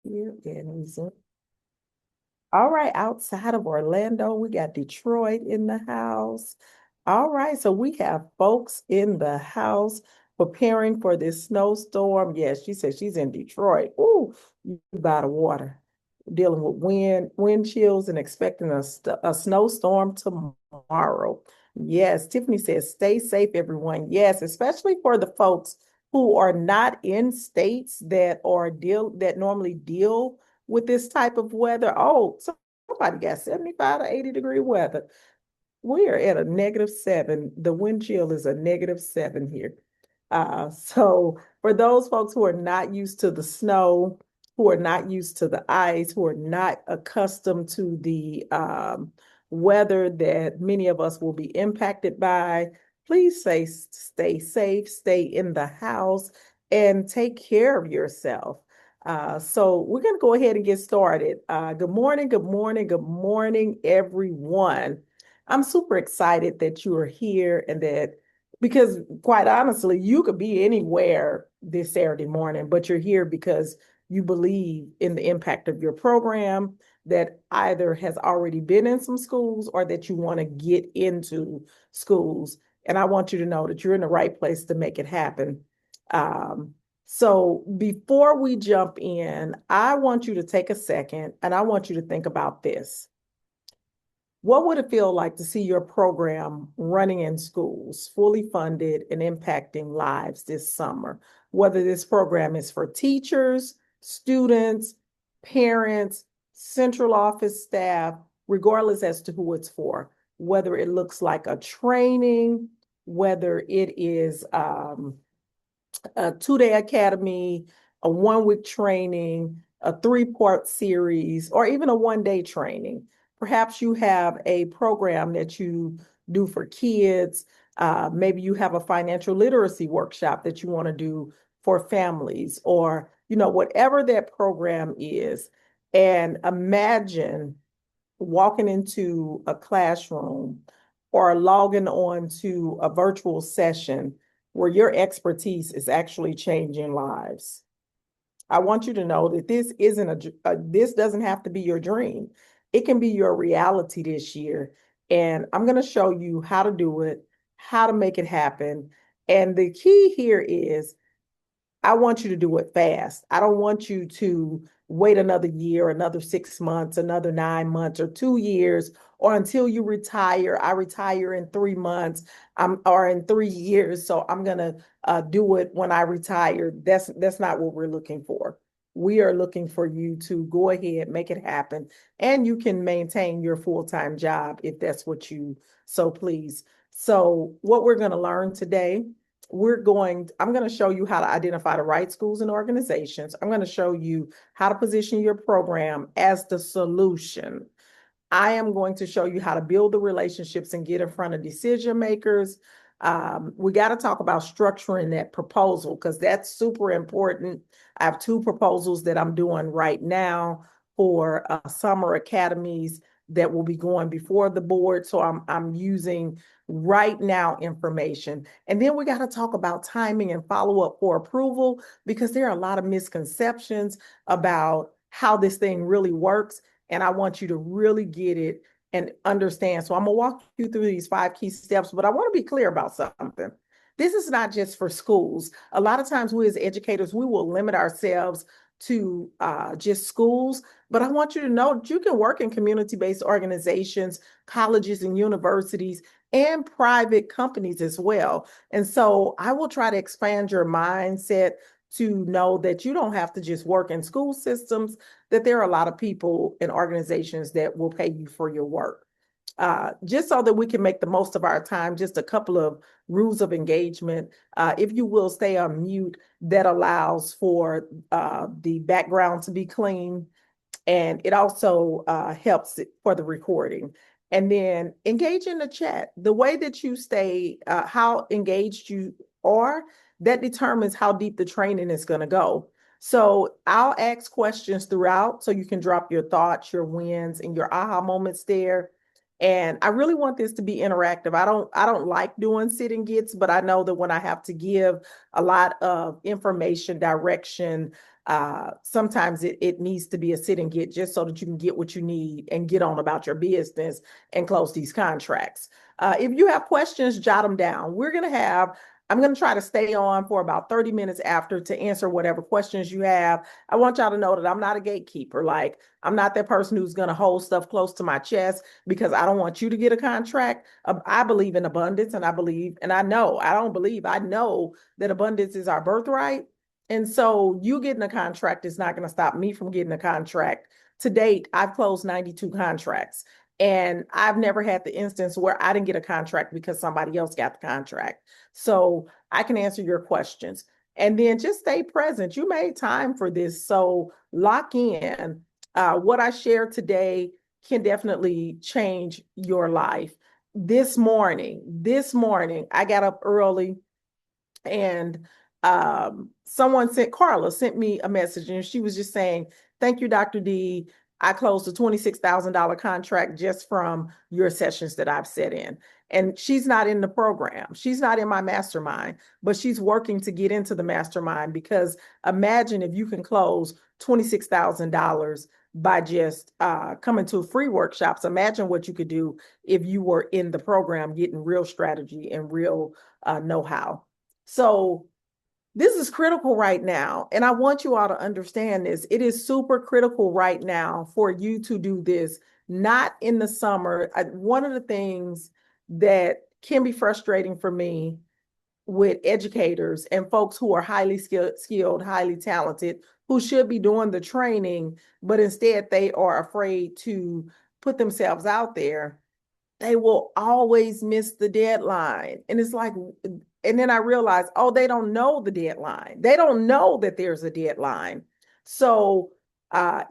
Here in Zoom. All right, outside of Orlando, we got Detroit in the house. All right, so we have folks in the house preparing for this snowstorm. Yes, she said she's in Detroit. Ooh, you by the water, dealing with wind chills, and expecting a snowstorm tomorrow. Yes, Tiffany says, stay safe, everyone. Yes, especially for the folks who are not in states that normally deal with this type of weather. Oh, somebody got 75 to 80-degree weather. We are at a -7. The wind chill is a -7 here. So for those folks who are not used to the snow, who are not used to the ice, who are not accustomed to the weather that many of us will be impacted by, please stay safe, stay in the house, and take care of yourself. So we're going to go ahead and get started. Good morning, good morning, good morning, everyone. I'm super excited that you are here and that because quite honestly, you could be anywhere this Saturday morning, but you're here because you believe in the impact of your program that either has already been in some schools or that you want to get into schools. And I want you to know that you're in the right place to make it happen. Um, so before we jump in, I want you to take a second and I want you to think about this. What would it feel like to see your program running in schools, fully funded and impacting lives this summer? Whether this program is for teachers, students, parents, central office staff, regardless as to who it's for, whether it looks like a training, whether it is a 2-day academy, a 1-week training, a 3-part series, or even a 1-day training. Perhaps you have a program that you do for kids. Maybe you have a financial literacy workshop that you want to do for families, or whatever that program is. And imagine walking into a classroom or logging on to a virtual session where your expertise is actually changing lives. I want you to know that this isn't this doesn't have to be your dream. It can be your reality this year. And I'm going to show you how to do it, how to make it happen. And the key here is I want you to do it fast. I don't want you to wait another year, another 6 months, another 9 months, or 2 years, or until you retire. I retire in 3 months, or in 3 years, so I'm gonna do it when I retire. That's not what we're looking for. We are looking for you to go ahead, make it happen, and you can maintain your full-time job if that's what you so please. So, what we're going to learn today I'm going to show you how to identify the right schools and organizations. I'm going to show you how to position your program as the solution. I am going to show you how to build the relationships and get in front of decision makers. We got to talk about structuring that proposal because that's super important. I have 2 proposals that I'm doing right now for summer academies that will be going before the board. So I'm using right now information. And then we got to talk about timing and follow up for approval because there are a lot of misconceptions about how this thing really works. And I want you to really get it and understand. So I'm going to walk you through these 5 key steps, but I want to be clear about something. This is not just for schools. A lot of times we as educators, we will limit ourselves to just schools, but I want you to know that you can work in community-based organizations, colleges and universities, and private companies as well. And so I will try to expand your mindset to know that you don't have to just work in school systems, that there are a lot of people and organizations that will pay you for your work. Just so that we can make the most of our time, just a couple of rules of engagement. If you will stay on mute, that allows for the background to be clean. And it also helps for the recording. And then engage in the chat. The way that you stay, how engaged you are, that determines how deep the training is going to go. So I'll ask questions throughout so you can drop your thoughts, your wins, and your aha moments there. And I really want this to be interactive. I don't like doing sit and gets, but I know that when I have to give a lot of information, direction, Sometimes it needs to be a sit and get just so that you can get what you need and get on about your business and close these contracts. If you have questions, jot them down. I'm going to try to stay on for about 30 minutes after to answer whatever questions you have. I want y'all to know that I'm not a gatekeeper. Like, I'm not that person who's going to hold stuff close to my chest because I don't want you to get a contract. I believe in abundance, and I know that abundance is our birthright. And so you getting a contract is not going to stop me from getting a contract. To date, I've closed 92 contracts. And I've never had the instance where I didn't get a contract because somebody else got the contract. So I can answer your questions. And then just stay present. You made time for this. So lock in. What I shared today can definitely change your life. This morning, I got up early and Carla sent me a message and she was just saying, thank you, Dr. D. I closed a $26,000 contract just from your sessions that I've set in. And she's not in the program. She's not in my mastermind, but she's working to get into the mastermind because imagine if you can close $26,000 by just coming to free workshops. Imagine what you could do if you were in the program, getting real strategy and real know-how. So this is critical right now. And I want you all to understand this. It is super critical right now for you to do this, not in the summer. One of the things that can be frustrating for me with educators and folks who are highly skilled, highly talented, who should be doing the training, but instead they are afraid to put themselves out there, they will always miss the deadline. And it's like, and then I realized, oh, they don't know the deadline. They don't know that there's a deadline. So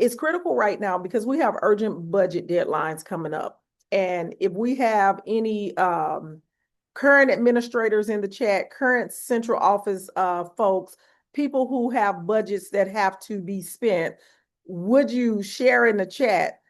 it's critical right now because we have urgent budget deadlines coming up. And if we have any current administrators in the chat, current central office folks, people who have budgets that have to be spent, would you share in the chat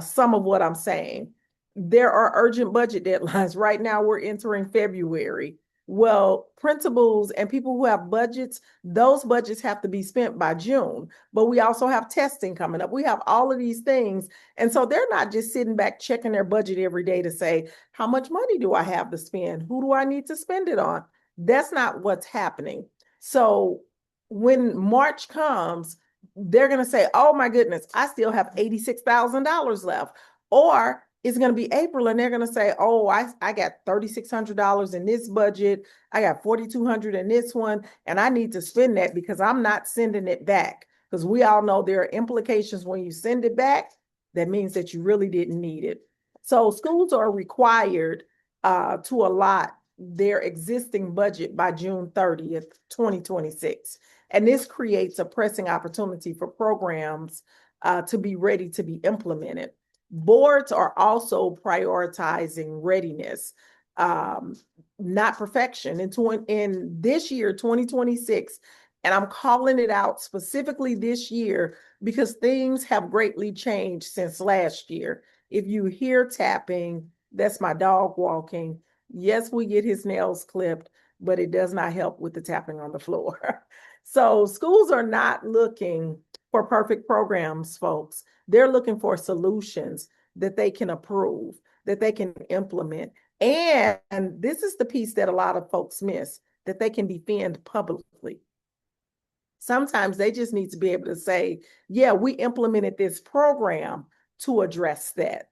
some of what I'm saying? There are urgent budget deadlines. Right now, we're entering February. Well, principals and people who have budgets, those budgets have to be spent by June. But we also have testing coming up. We have all of these things. And so they're not just sitting back checking their budget every day to say, how much money do I have to spend? Who do I need to spend it on? That's not what's happening. So when March comes, they're going to say, oh my goodness, I still have $86,000 left. Or it's going to be April and they're going to say, oh, I got $3,600 in this budget. I got $4,200 in this one. And I need to spend that because I'm not sending it back. Because we all know there are implications when you send it back. That means that you really didn't need it. So schools are required to allot their existing budget by June 30th, 2026. And this creates a pressing opportunity for programs to be ready to be implemented. Boards are also prioritizing readiness, not perfection. In this year, 2026, and I'm calling it out specifically this year because things have greatly changed since last year. If you hear tapping, that's my dog walking. Yes, we get his nails clipped, but it does not help with the tapping on the floor. So schools are not looking for perfect programs, folks. They're looking for solutions that they can approve, that they can implement. And this is the piece that a lot of folks miss, that they can defend publicly. Sometimes they just need to be able to say, yeah, we implemented this program to address that.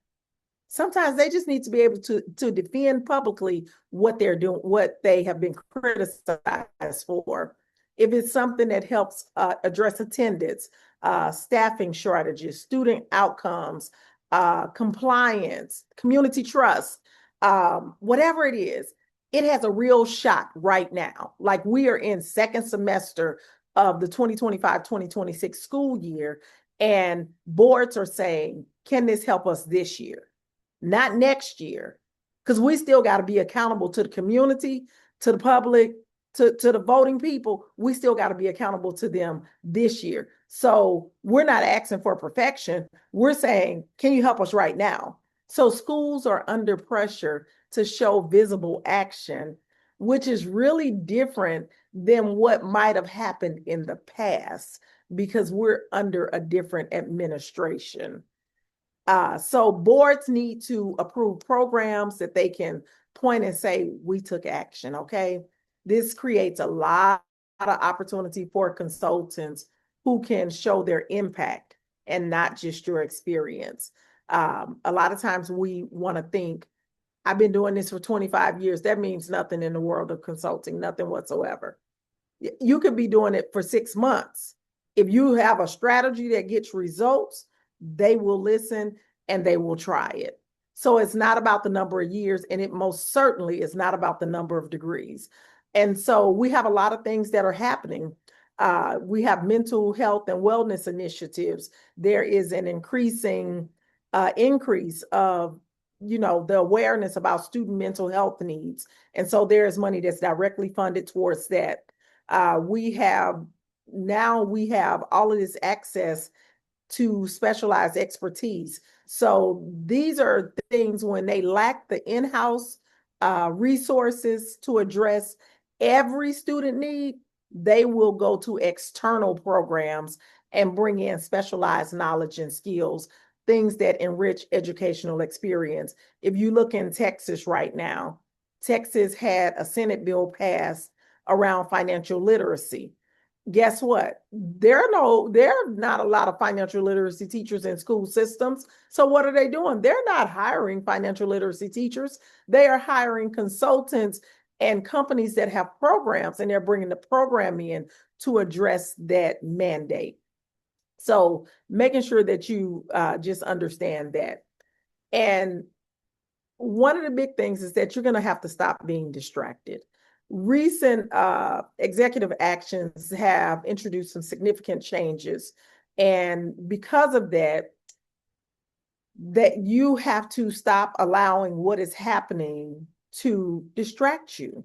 Sometimes they just need to be able to defend publicly what they're doing, what they have been criticized for. If it's something that helps address attendance, staffing shortages, student outcomes, compliance, community trust, whatever it is, it has a real shot right now. Like we are in second semester of the 2025-2026 school year, and boards are saying, can this help us this year? Not next year, because we still got to be accountable to the community, to the public, to the voting people. We still got to be accountable to them this year. So we're not asking for perfection. We're saying, can you help us right now? So schools are under pressure to show visible action, which is really different than what might have happened in the past. because we're under a different administration. So boards need to approve programs that they can point and say, we took action, okay? This creates a lot of opportunity for consultants who can show their impact and not just your experience. A lot of times we want to think, I've been doing this for 25 years. That means nothing in the world of consulting, nothing whatsoever. You could be doing it for 6 months. If you have a strategy that gets results, they will listen and they will try it. So it's not about the number of years, and it most certainly is not about the number of degrees. And so we have a lot of things that are happening. We have mental health and wellness initiatives. There is an increasing increase of the awareness about student mental health needs. And so there is money that's directly funded towards that. We have all of this access to specialized expertise. So these are things when they lack the in-house resources to address every student need, they will go to external programs and bring in specialized knowledge and skills, things that enrich educational experience. If you look in Texas right now, Texas had a Senate bill passed around financial literacy. Guess what? There are not a lot of financial literacy teachers in school systems. So what are they doing? They're not hiring financial literacy teachers. They are hiring consultants and companies that have programs, and they're bringing the program in to address that mandate. So making sure that you just understand that. And one of the big things is that you're going to have to stop being distracted. Recent executive actions have introduced some significant changes. And because of that you have to stop allowing what is happening to distract you.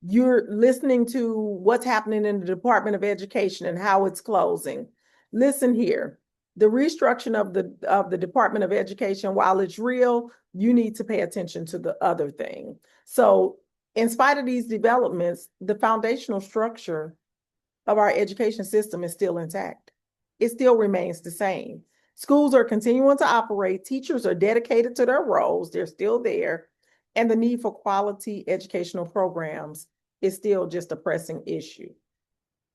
You're listening to what's happening in the Department of Education and how it's closing. Listen here, the restructuring of the Department of Education, while it's real, you need to pay attention to the other thing. So in spite of these developments, the foundational structure of our education system is still intact. It still remains the same. Schools are continuing to operate. Teachers are dedicated to their roles. They're still there. And the need for quality educational programs is still just a pressing issue.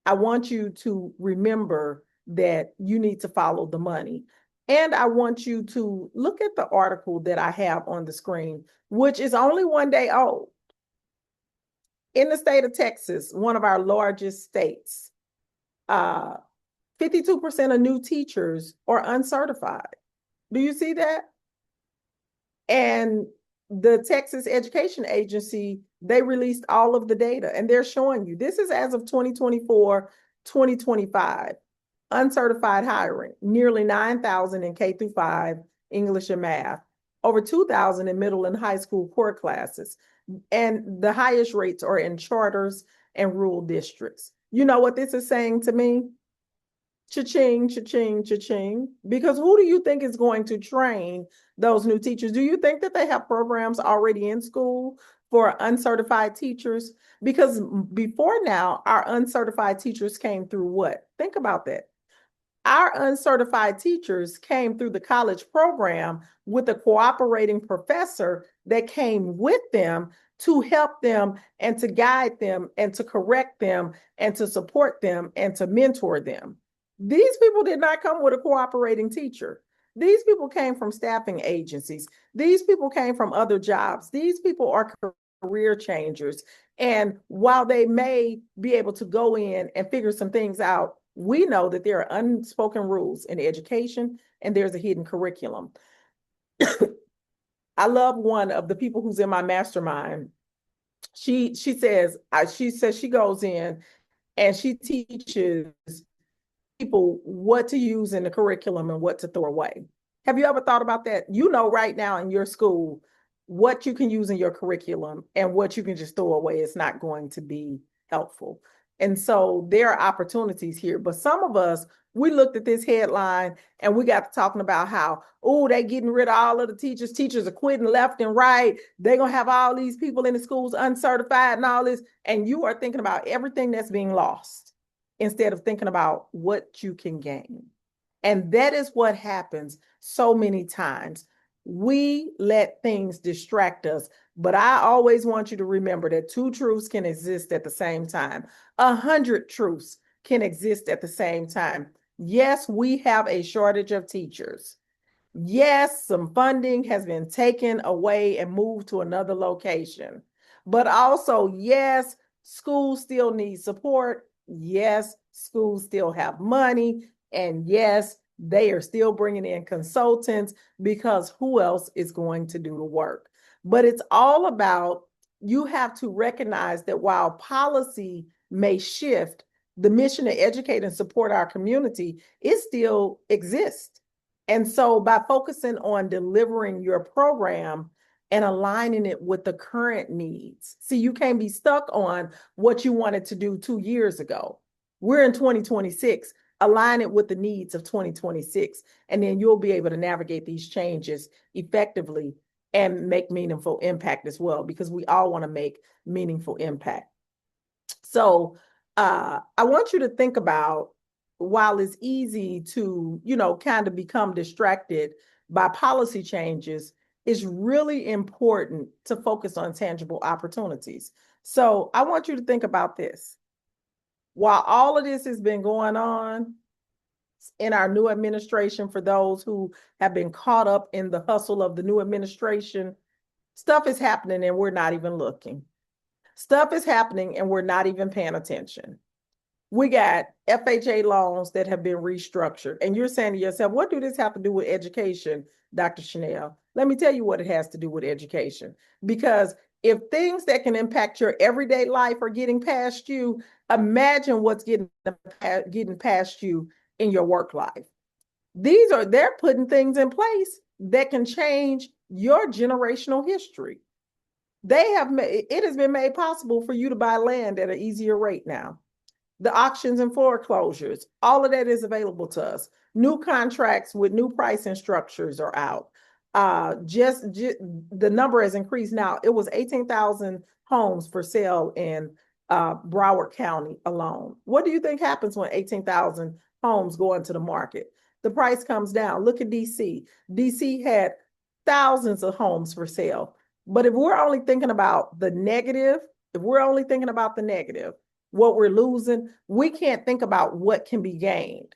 I want you to remember that you need to follow the money. And I want you to look at the article that I have on the screen, which is only 1 day old. In the state of Texas, one of our largest states, 52% of new teachers are uncertified. Do you see that? And the Texas Education Agency, they released all of the data, and they're showing you, this is as of 2024, 2025, uncertified hiring, nearly 9,000 in K through 5, English and math, over 2,000 in middle and high school core classes. And the highest rates are in charters and rural districts. You know what this is saying to me? Cha-ching, cha-ching, cha-ching. Because who do you think is going to train those new teachers? Do you think that they have programs already in school for uncertified teachers? Because before now, our uncertified teachers came through what? Think about that. Our uncertified teachers came through the college program with a cooperating professor that came with them to help them and to guide them and to correct them and to support them and to mentor them. These people did not come with a cooperating teacher. These people came from staffing agencies. These people came from other jobs. These people are career changers. And while they may be able to go in and figure some things out, we know that there are unspoken rules in education and there's a hidden curriculum. I love one of the people who's in my mastermind. She says she goes in and she teaches people what to use in the curriculum and what to throw away. Have you ever thought about that? You know, right now in your school, what you can use in your curriculum and what you can just throw away is not going to be helpful. And so there are opportunities here, but some of us, we looked at this headline and we got to talking about how, oh, they getting rid of all of the teachers. Teachers are quitting left and right. They're going to have all these people in the schools uncertified and all this. And you are thinking about everything that's being lost. instead of thinking about what you can gain. And that is what happens so many times. We let things distract us. But I always want you to remember that two truths can exist at the same time. 100 truths can exist at the same time. Yes, we have a shortage of teachers. Yes, some funding has been taken away and moved to another location. But also, yes, schools still need support. Yes, schools still have money. And yes, they are still bringing in consultants because who else is going to do the work? But it's all about you have to recognize that while policy may shift, the mission to educate and support our community, it still exists. And so by focusing on delivering your program and aligning it with the current needs, see, you can't be stuck on what you wanted to do 2 years ago. We're in 2026. Align it with the needs of 2026, and then you'll be able to navigate these changes effectively and make meaningful impact as well, because we all want to make meaningful impact. So I want you to think about, while it's easy to, kind of become distracted by policy changes, it's really important to focus on tangible opportunities. So I want you to think about this. While all of this has been going on in our new administration, for those who have been caught up in the hustle of the new administration, stuff is happening and we're not even looking. Stuff is happening and we're not even paying attention. We got FHA loans that have been restructured. And you're saying to yourself, what do this have to do with education, Dr. Chanel? Let me tell you what it has to do with education. Because if things that can impact your everyday life are getting past you, imagine what's getting past you in your work life. They're putting things in place that can change your generational history. It has been made possible for you to buy land at an easier rate now. The auctions and foreclosures, all of that is available to us. New contracts with new pricing structures are out. Just the number has increased now. It was 18,000 homes for sale in Broward County alone. What do you think happens when 18,000 homes go into the market? The price comes down. Look at DC. DC had thousands of homes for sale. But if we're only thinking about the negative, what we're losing, we can't think about what can be gained.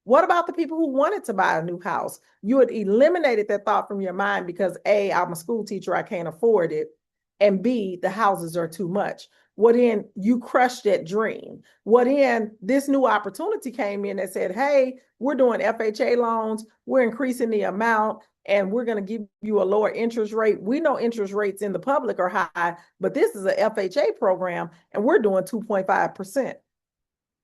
What about the people who wanted to buy a new house? You had eliminated that thought from your mind because A, I'm a school teacher, I can't afford it. And B, the houses are too much. What in you crushed that dream? What in this new opportunity came in that said, hey, we're doing FHA loans, we're increasing the amount, and we're going to give you a lower interest rate. We know interest rates in the public are high, but this is a FHA program and we're doing 2.5%.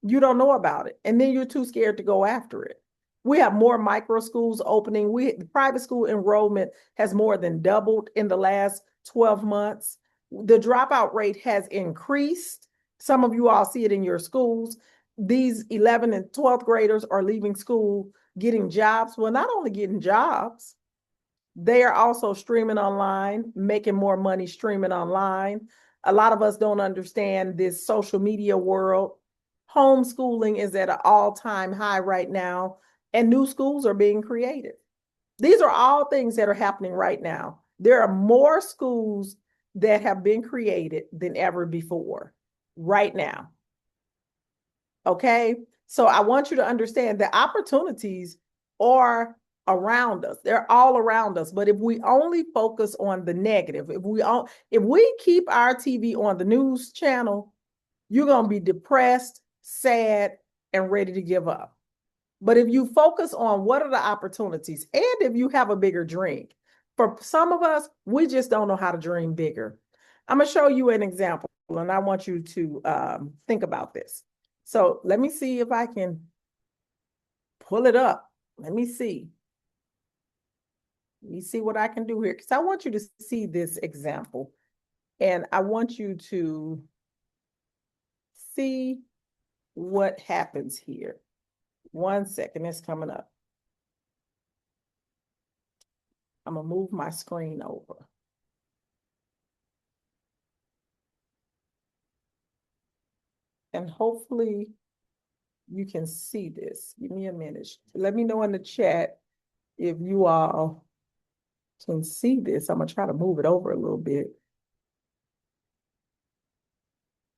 You don't know about it. And then you're too scared to go after it. We have more micro schools opening. The private school enrollment has more than doubled in the last 12 months. The dropout rate has increased. Some of you all see it in your schools. These 11 and 12th graders are leaving school, getting jobs. Well, not only getting jobs, they are also streaming online, making more money streaming online. A lot of us don't understand this social media world. Homeschooling is at an all-time high right now, and new schools are being created. These are all things that are happening right now. There are more schools that have been created than ever before right now. Okay? So I want you to understand that opportunities are around us. They're all around us. But if we only focus on the negative, if we keep our TV on the news channel, you're going to be depressed, sad, and ready to give up. But if you focus on what are the opportunities, and if you have a bigger dream, for some of us, we just don't know how to dream bigger. I'm going to show you an example, and I want you to think about this. So let me see if I can pull it up. Let me see. Let me see what I can do here, because I want you to see this example. And I want you to see what happens here. 1 second, it's coming up. I'm going to move my screen over. And hopefully you can see this. Give me a minute. Let me know in the chat if you all can see this. I'm gonna try to move it over a little bit.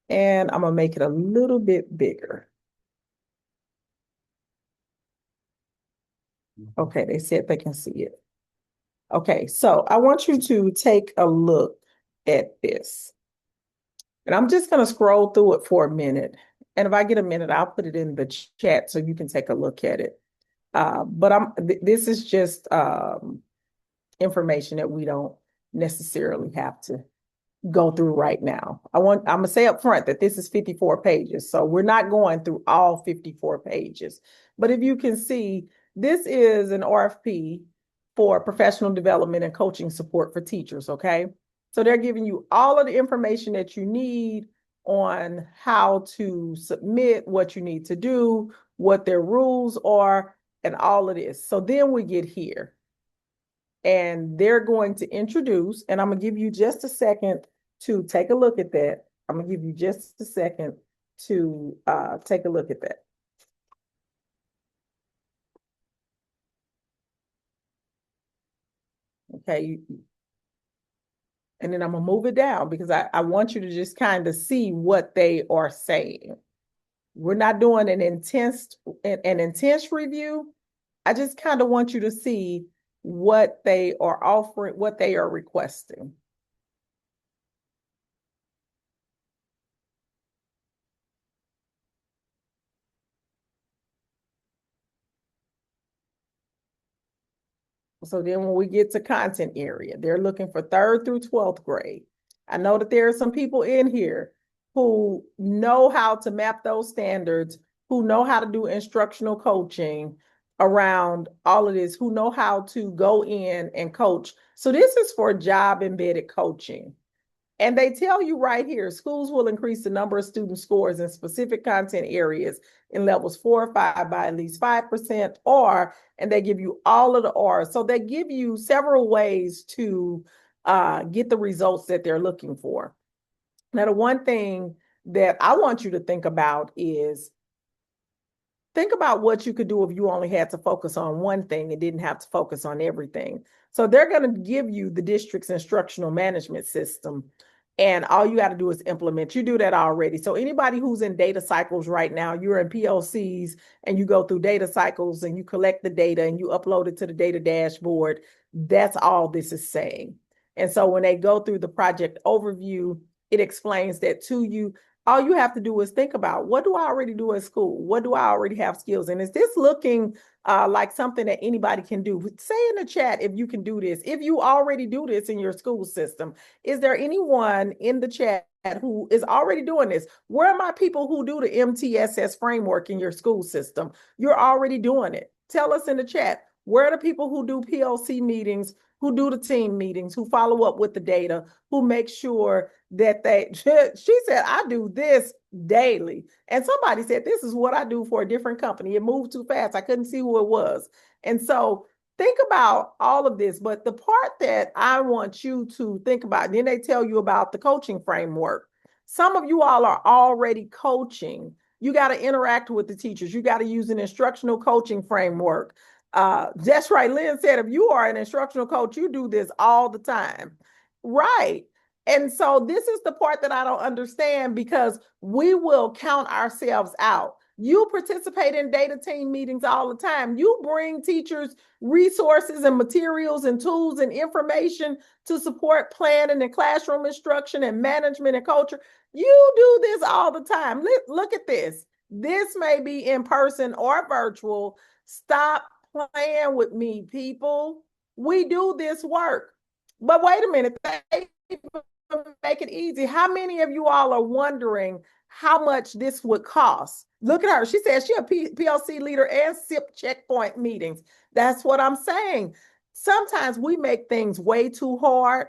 And I'm gonna make it a little bit bigger. Okay, they said they can see it. Okay, so I want you to take a look at this. And I'm just going to scroll through it for a minute. And if I get a minute, I'll put it in the chat so you can take a look at it. But this is just information that we don't necessarily have to go through right now. I'm gonna say up front that this is 54 pages. So we're not going through all 54 pages. But if you can see, this is an RFP for professional development and coaching support for teachers, okay? So they're giving you all of the information that you need on how to submit, what you need to do, what their rules are, and all of this. So then we get here. And they're going to introduce, and I'm going to give you just a second to take a look at that. I'm going to give you just a second to take a look at that. Okay. And then I'm going to move it down because I want you to just kind of see what they are saying. We're not doing an intense review. I just kind of want you to see what they are offering, what they are requesting. So then when we get to content area, they're looking for 3rd through 12th grade. I know that there are some people in here who know how to map those standards, who know how to do instructional coaching around all of this, who know how to go in and coach. So this is for job embedded coaching. And they tell you right here, schools will increase the number of student scores in specific content areas in levels 4 or 5 by at least 5%, and they give you all of the R's. So they give you several ways to get the results that they're looking for. Now, the one thing that I want you to think about is think about what you could do if you only had to focus on one thing and didn't have to focus on everything. So they're going to give you the district's instructional management system, and all you got to do is implement. You do that already. So anybody who's in data cycles right now, you're in PLCs and you go through data cycles and you collect the data and you upload it to the data dashboard. That's all this is saying. And so when they go through the project overview, it explains that to you. All you have to do is think about, what do I already do at school? What do I already have skills? And is this looking like something that anybody can do? Say in the chat if you can do this. If you already do this in your school system, is there anyone in the chat who is already doing this? Where are my people who do the MTSS framework in your school system? You're already doing it. Tell us in the chat. Where are the people who do PLC meetings, who do the team meetings, who follow up with the data, who make sure that she said, I do this daily. And somebody said, this is what I do for a different company. It moved too fast. I couldn't see who it was. And so think about all of this. But the part that I want you to think about, then they tell you about the coaching framework. Some of you all are already coaching. You got to interact with the teachers. You got to use an instructional coaching framework. That's right. Lynn said, if you are an instructional coach, you do this all the time. Right. And so this is the part that I don't understand, because we will count ourselves out. You participate in data team meetings all the time. You bring teachers resources and materials and tools and information to support planning and classroom instruction and management and culture. You do this all the time. Look at this. This may be in person or virtual. Stop playing with me, people. We do this work. But wait a minute, they make it easy. How many of you all are wondering how much this would cost? Look at her. She says she's a PLC leader and SIP checkpoint meetings. That's what I'm saying. Sometimes we make things way too hard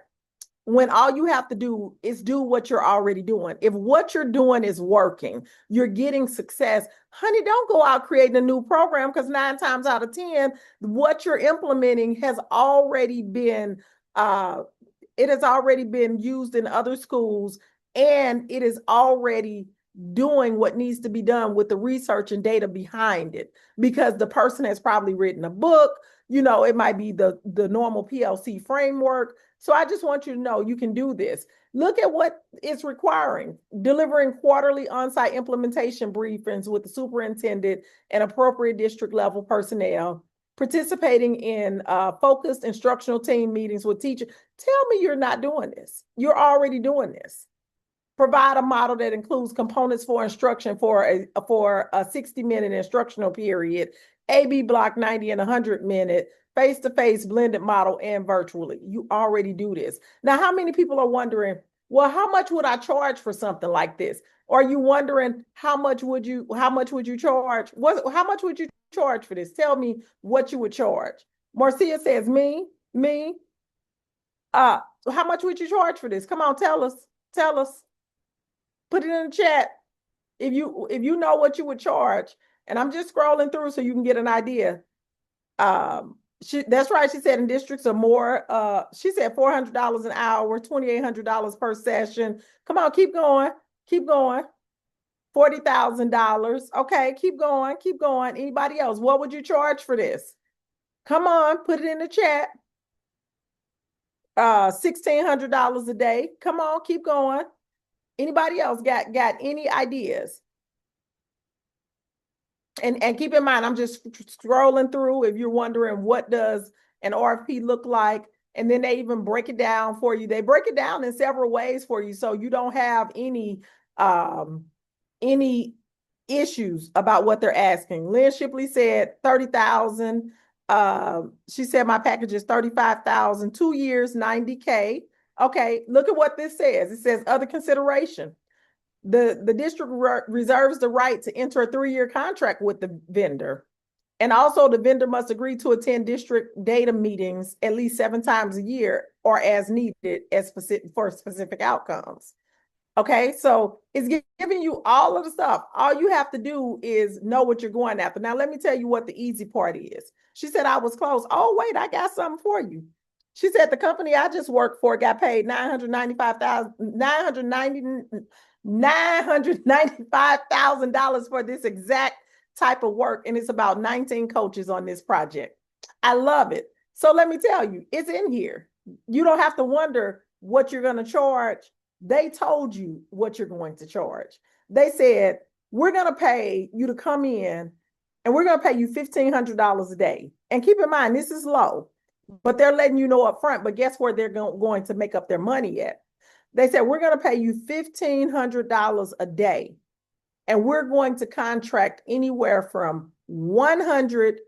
when all you have to do is do what you're already doing. If what you're doing is working, you're getting success, honey, don't go out creating a new program, because 9 times out of 10, what you're implementing has already been it has already been used in other schools, and it is already doing what needs to be done with the research and data behind it, because the person has probably written a book. It might be the normal PLC framework. So I just want you to know you can do this. Look at what it's requiring: delivering quarterly on-site implementation briefings with the superintendent and appropriate district level personnel, participating in focused instructional team meetings with teachers. Tell me you're not doing this. You're already doing this. Provide a model that includes components for instruction for a 60-minute instructional period, AB block 90 and 100-minute, face-to-face blended model, and virtually. You already do this. Now, how many people are wondering, well, how much would I charge for something like this? Or are you wondering, how much would you charge? How much would you charge for this? Tell me what you would charge. Marcia says, me. How much would you charge for this? Come on, tell us. Put it in the chat if you know what you would charge. And I'm just scrolling through so you can get an idea. That's right. She said in districts or more. She said $400 an hour, $2,800 per session. Come on, keep going. $40,000. Okay, keep going. Anybody else? What would you charge for this? Come on, put it in the chat. $1,600 a day. Come on, keep going. Anybody else got any ideas? And keep in mind, I'm just scrolling through. If you're wondering what does an RFP look like, and then they even break it down for you. They break it down in several ways for you, so you don't have any issues about what they're asking. Lynn Shipley said 30,000. She said my package is 35,000, 2 years, 90K. Okay, look at what this says. It says other consideration. The district reserves the right to enter a 3-year contract with the vendor. And also the vendor must agree to attend district data meetings at least 7 times a year or as needed for specific outcomes. Okay, so it's giving you all of the stuff. All you have to do is know what you're going after. Now, let me tell you what the easy part is. She said, I was close. Oh, wait, I got something for you. She said the company I just worked for got paid $995,000 for this exact type of work, and it's about 19 coaches on this project. I love it. So let me tell you, it's in here. You don't have to wonder what you're going to charge. They told you what you're going to charge. They said, we're going to pay you to come in, and we're going to pay you $1,500 a day. And keep in mind, this is low, but they're letting you know up front. But guess where they're going to make up their money at? They said, we're going to pay you $1,500 a day, and we're going to contract anywhere from 100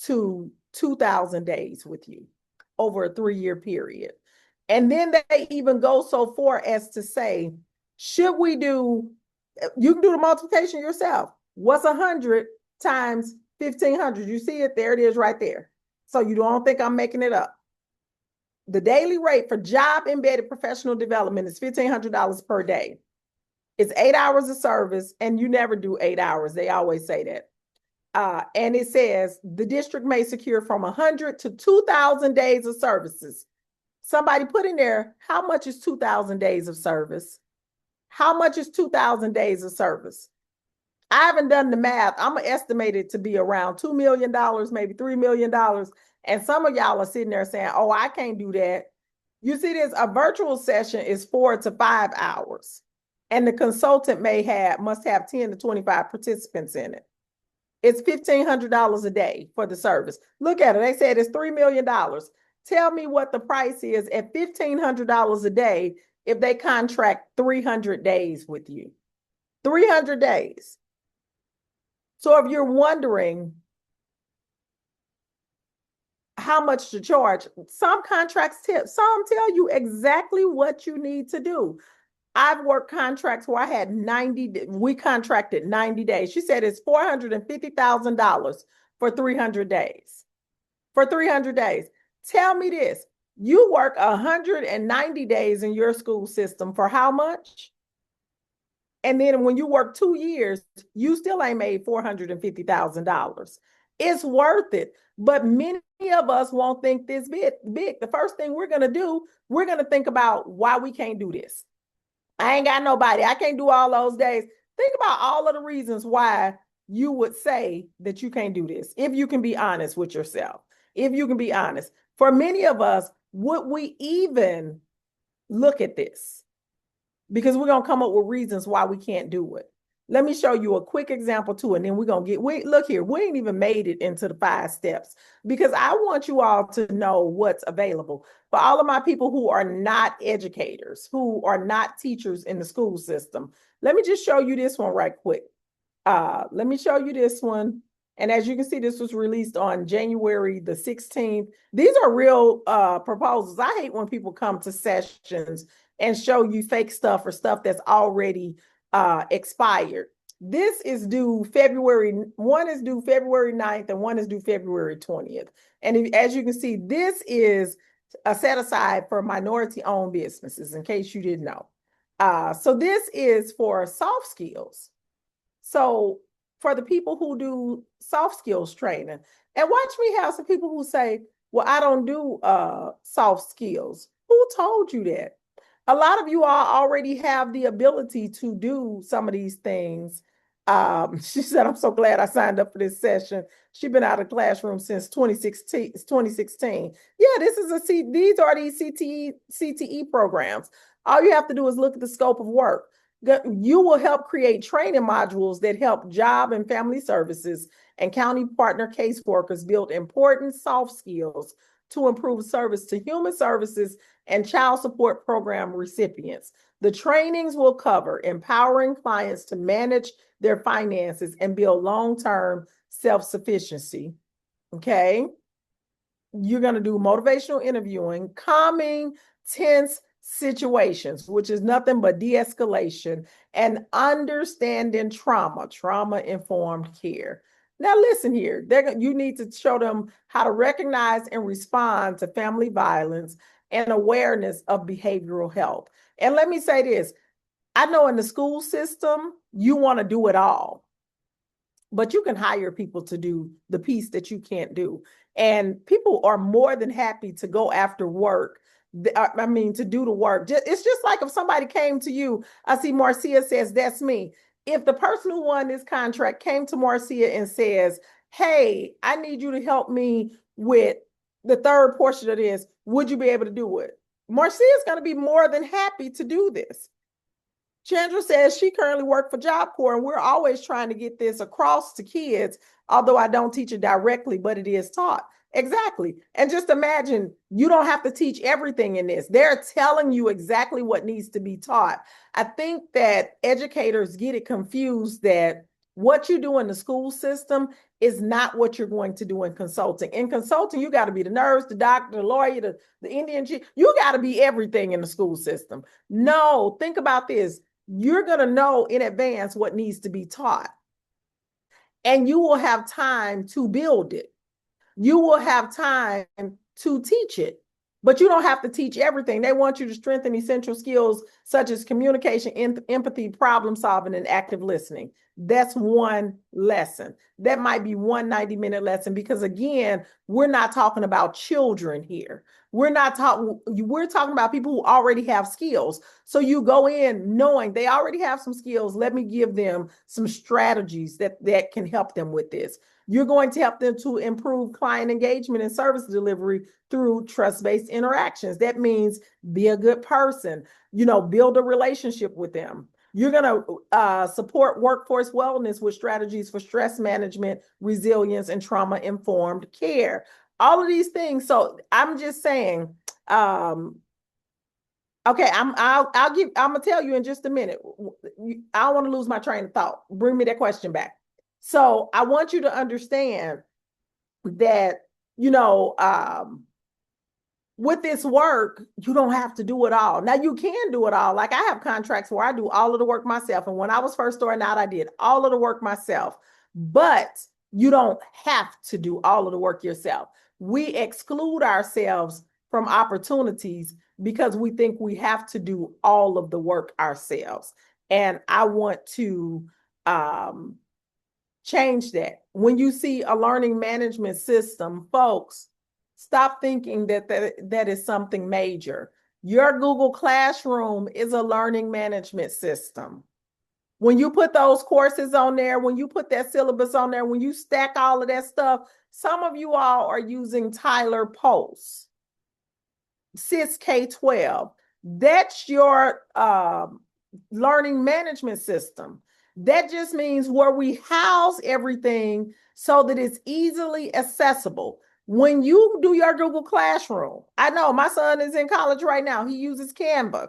to 2,000 days with you over a 3-year period. And then they even go so far as to say, should we you can do the multiplication yourself. What's 100 times 1,500? You see it? There it is right there. So you don't think I'm making it up. The daily rate for job embedded professional development is $1,500 per day. It's 8 hours of service, and you never do 8 hours. They always say that. And it says the district may secure from 100 to 2,000 days of services. Somebody put in there, how much is 2,000 days of service? How much is 2,000 days of service? I haven't done the math. I'm going to estimate it to be around $2 million, maybe $3 million. And some of y'all are sitting there saying, oh, I can't do that. You see this, a virtual session is 4 to 5 hours. And the consultant must have 10 to 25 participants in it. It's $1,500 a day for the service. Look at it. They said it's $3 million. Tell me what the price is at $1,500 a day if they contract 300 days with you. 300 days. So if you're wondering how much to charge, some contracts some tell you exactly what you need to do. I've worked contracts where I had we contracted 90 days. She said it's $450,000 for 300 days. For 300 days. Tell me this, you work 190 days in your school system for how much? And then when you work 2 years, you still ain't made $450,000. It's worth it. But many of us won't think this big. The first thing we're going to do, we're going to think about why we can't do this. I ain't got nobody. I can't do all those days. Think about all of the reasons why you would say that you can't do this. If you can be honest with yourself, if you can be honest, for many of us, would we even look at this? Because we're going to come up with reasons why we can't do it. Let me show you a quick example too, and then we're going to look here, we ain't even made it into the 5 steps because I want you all to know what's available. For all of my people who are not educators, who are not teachers in the school system, let me just show you this one right quick. Let me show you this one. And as you can see, this was released on January the 16th. These are real proposals. I hate when people come to sessions and show you fake stuff or stuff that's already expired. This is due one is due February 9th and one is due February 20th. And as you can see, this is a set aside for minority owned businesses, in case you didn't know. So this is for soft skills. So for the people who do soft skills training, and watch me have some people who say, well, I don't do soft skills. Who told you that? A lot of you all already have the ability to do some of these things. She said, I'm so glad I signed up for this session. She's been out of the classroom since 2016. Yeah, these are these CTE programs. All you have to do is look at the scope of work. You will help create training modules that help job and family services and county partner caseworkers build important soft skills to improve service to human services and child support program recipients. The trainings will cover empowering clients to manage their finances and build long-term self-sufficiency. Okay. You're going to do motivational interviewing, calming tense situations, which is nothing but de-escalation, and understanding trauma-informed care. Now, listen here, you need to show them how to recognize and respond to family violence and awareness of behavioral health. And let me say this, I know in the school system, you want to do it all, but you can hire people to do the piece that you can't do. And people are more than happy to go after work. To do the work. It's just like if somebody came to you, I see Marcia says, that's me. If the person who won this contract came to Marcia and says, hey, I need you to help me with the third portion of this, would you be able to do it? Marcia is going to be more than happy to do this. Chandra says she currently works for Job Corps, and we're always trying to get this across to kids, although I don't teach it directly, but it is taught. Exactly. And just imagine, you don't have to teach everything in this. They're telling you exactly what needs to be taught. I think that educators get it confused that what you do in the school system is not what you're going to do in consulting. In consulting, you got to be the nurse, the doctor, the lawyer, the Indian chief. You got to be everything in the school system. No, think about this. You're going to know in advance what needs to be taught. And you will have time to build it. You will have time to teach it, but you don't have to teach everything. They want you to strengthen essential skills such as communication, empathy, problem solving, and active listening. That's one lesson. That might be one 90-minute lesson because, again, we're not talking about children here. We're talking about people who already have skills. So you go in knowing they already have some skills. Let me give them some strategies that can help them with this. You're going to help them to improve client engagement and service delivery through trust-based interactions. That means be a good person, build a relationship with them. You're going to support workforce wellness with strategies for stress management, resilience, and trauma-informed care. All of these things. So I'm just saying, okay, I'm gonna tell you in just a minute. I don't want to lose my train of thought. Bring me that question back. So I want you to understand that, with this work, you don't have to do it all. Now you can do it all. Like I have contracts where I do all of the work myself. And when I was first starting out, I did all of the work myself, but you don't have to do all of the work yourself. We exclude ourselves from opportunities because we think we have to do all of the work ourselves. And I want to change that. When you see a learning management system, folks, stop thinking that is something major. Your Google Classroom is a learning management system. When you put those courses on there, when you put that syllabus on there, when you stack all of that stuff, some of you all are using Tyler Post, SIS K-12. That's your learning management system. That just means where we house everything so that it's easily accessible. When you do your Google Classroom, I know my son is in college right now. He uses Canva.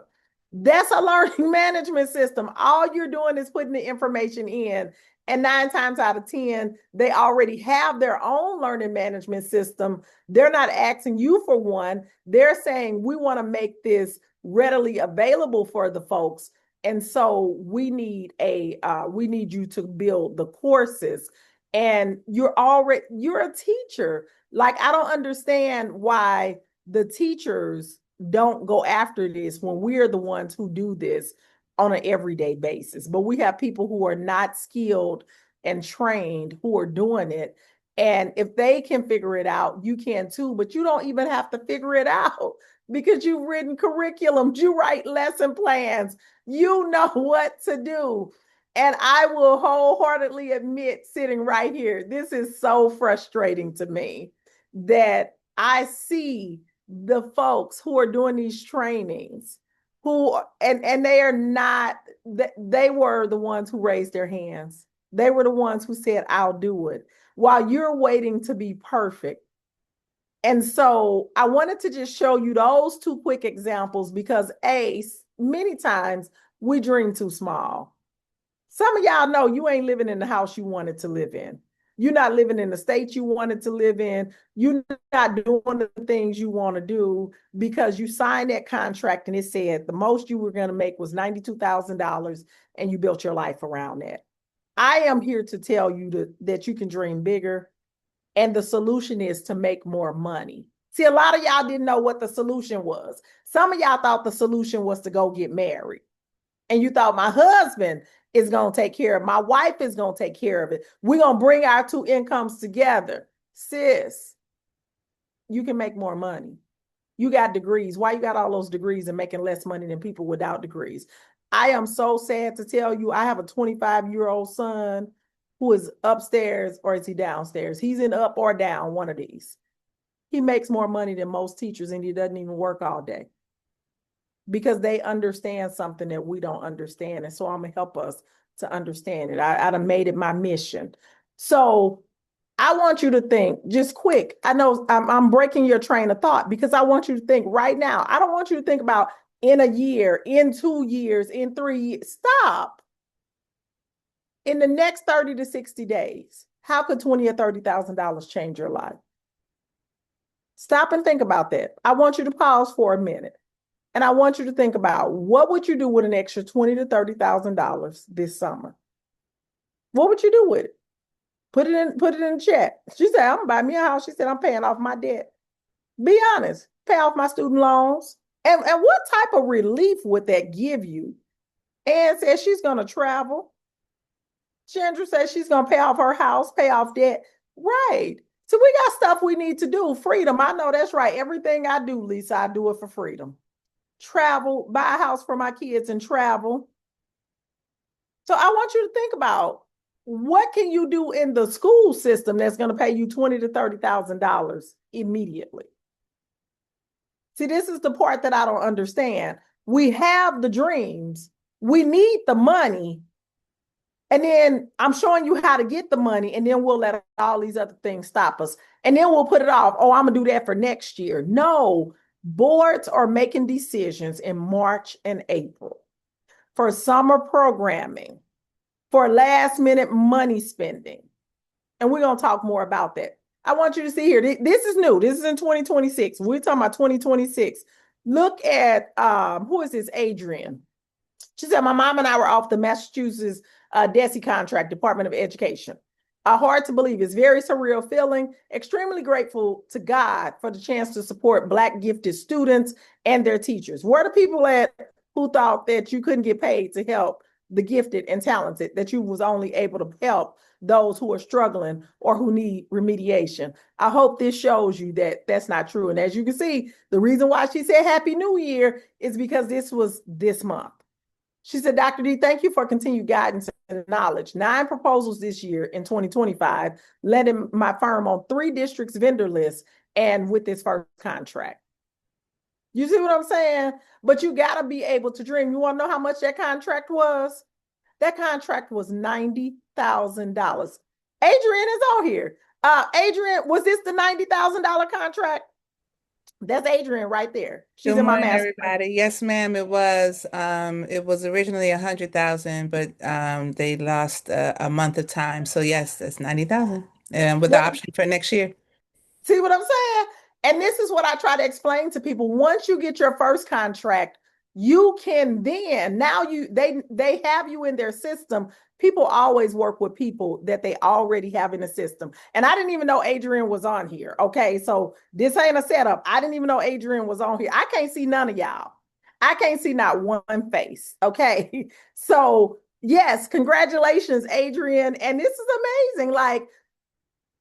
That's a learning management system. All you're doing is putting the information in. And 9 times out of 10, they already have their own learning management system. They're not asking you for one. They're saying, we want to make this readily available for the folks. And so we need you to build the courses. And you're a teacher. Like, I don't understand why the teachers don't go after this when we're the ones who do this on an everyday basis. But we have people who are not skilled and trained who are doing it. And if they can figure it out, you can too, but you don't even have to figure it out because you've written curriculums, you write lesson plans, you know what to do. And I will wholeheartedly admit, sitting right here, this is so frustrating to me that I see the folks who are doing these trainings who and they are not, they were the ones who raised their hands. They were the ones who said, I'll do it, while you're waiting to be perfect. And so I wanted to just show you those 2 quick examples because many times we dream too small. Some of y'all know you ain't living in the house you wanted to live in. You're not living in the state you wanted to live in. You're not doing the things you want to do because you signed that contract and it said the most you were going to make was $92,000 and you built your life around that. I am here to tell you that you can dream bigger, and the solution is to make more money. See, a lot of y'all didn't know what the solution was. Some of y'all thought the solution was to go get married. And you thought my husband is going to take care of it. My wife is going to take care of it. We're going to bring our 2 incomes together. Sis, you can make more money. You got degrees. Why you got all those degrees and making less money than people without degrees? I am so sad to tell you, I have a 25-year-old son who is upstairs, or is he downstairs? He's in up or down, one of these. He makes more money than most teachers and he doesn't even work all day because they understand something that we don't understand. And so I'm going to help us to understand it. I'd have made it my mission. So I want you to think just quick. I know I'm breaking your train of thought because I want you to think right now. I don't want you to think about in a year, in 2 years, in 3 years. Stop. In the next 30 to 60 days, how could $20,000 or $30,000 change your life? Stop and think about that. I want you to pause for a minute. And I want you to think about, what would you do with an extra $20,000 to $30,000 this summer? What would you do with it? Put it in the chat. She said, I'm gonna buy me a house. She said, I'm paying off my debt. Be honest, pay off my student loans. And what type of relief would that give you? Ann says she's gonna travel. Chandra says she's gonna pay off her house, pay off debt. Right. So we got stuff we need to do. Freedom. I know that's right. Everything I do, Lisa, I do it for freedom. Travel, buy a house for my kids and travel. So I want you to think about, what can you do in the school system that's going to pay you $20,000 to $30,000 immediately? See, this is the part that I don't understand. We have the dreams. We need the money. And then I'm showing you how to get the money, and then we'll let all these other things stop us. And then we'll put it off. Oh, I'm going to do that for next year. No, boards are making decisions in March and April for summer programming, for last minute money spending. And we're going to talk more about that. I want you to see here, this is new. This is in 2026. We're talking about 2026. Look at, who is this, Adrian? She said, my mom and I were off the Massachusetts DESE contract, Department of Education. Hard to believe. It's very surreal feeling. Extremely grateful to God for the chance to support Black gifted students and their teachers. Where are the people at who thought that you couldn't get paid to help the gifted and talented, that you was only able to help those who are struggling or who need remediation? I hope this shows you that that's not true. And as you can see, the reason why she said Happy New Year is because this was this month. She said, Dr. D, thank you for continued guidance and knowledge. 9 proposals this year in 2025, letting my firm on 3 districts vendor lists and with this first contract. You see what I'm saying? But you got to be able to dream. You want to know how much that contract was? That contract was $90,000. Adrian is on here. Adrian, was this the $90,000 contract? That's Adrian right there. She's Good in my morning, master. everybody. Yes, ma'am, it was. It was originally 100,000, but they lost a month of time. So yes, that's 90,000, and with the option for next year. See what I'm saying? And this is what I try to explain to people. Once you get your first contract, you can then now they have you in their system. People always work with people that they already have in the system. And I didn't even know Adrian was on here. Okay. So this ain't a setup. I didn't even know Adrian was on here. I can't see none of y'all. I can't see not one face. Okay. So yes, congratulations, Adrian. And this is amazing. Like,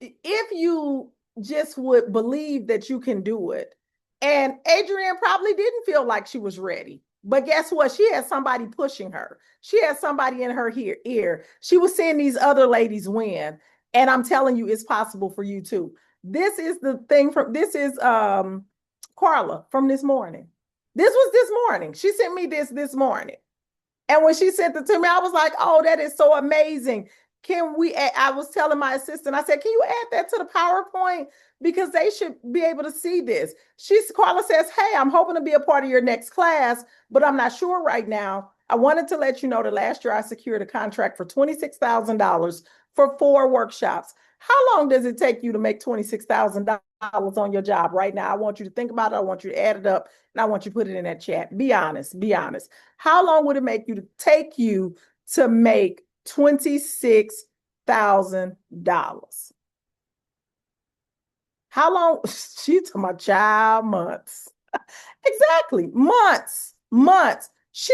if you just would believe that you can do it. And Adrienne probably didn't feel like she was ready. But guess what? She had somebody pushing her. She had somebody in her ear. She was seeing these other ladies win. And I'm telling you, it's possible for you too. This is the thing from this is Carla from this morning. This was this morning. She sent me this morning. And when she sent it to me, I was like, oh, that is so amazing. Can we, I was telling my assistant, I said, can you add that to the PowerPoint? Because they should be able to see this. Carla says, hey, I'm hoping to be a part of your next class, but I'm not sure right now. I wanted to let you know that last year I secured a contract for $26,000 for 4 workshops. How long does it take you to make $26,000 on your job right now? I want you to think about it. I want you to add it up, and I want you to put it in that chat. Be honest. Be honest. How long would it take you to make $26,000? How long? She told my child months. Exactly. Months. She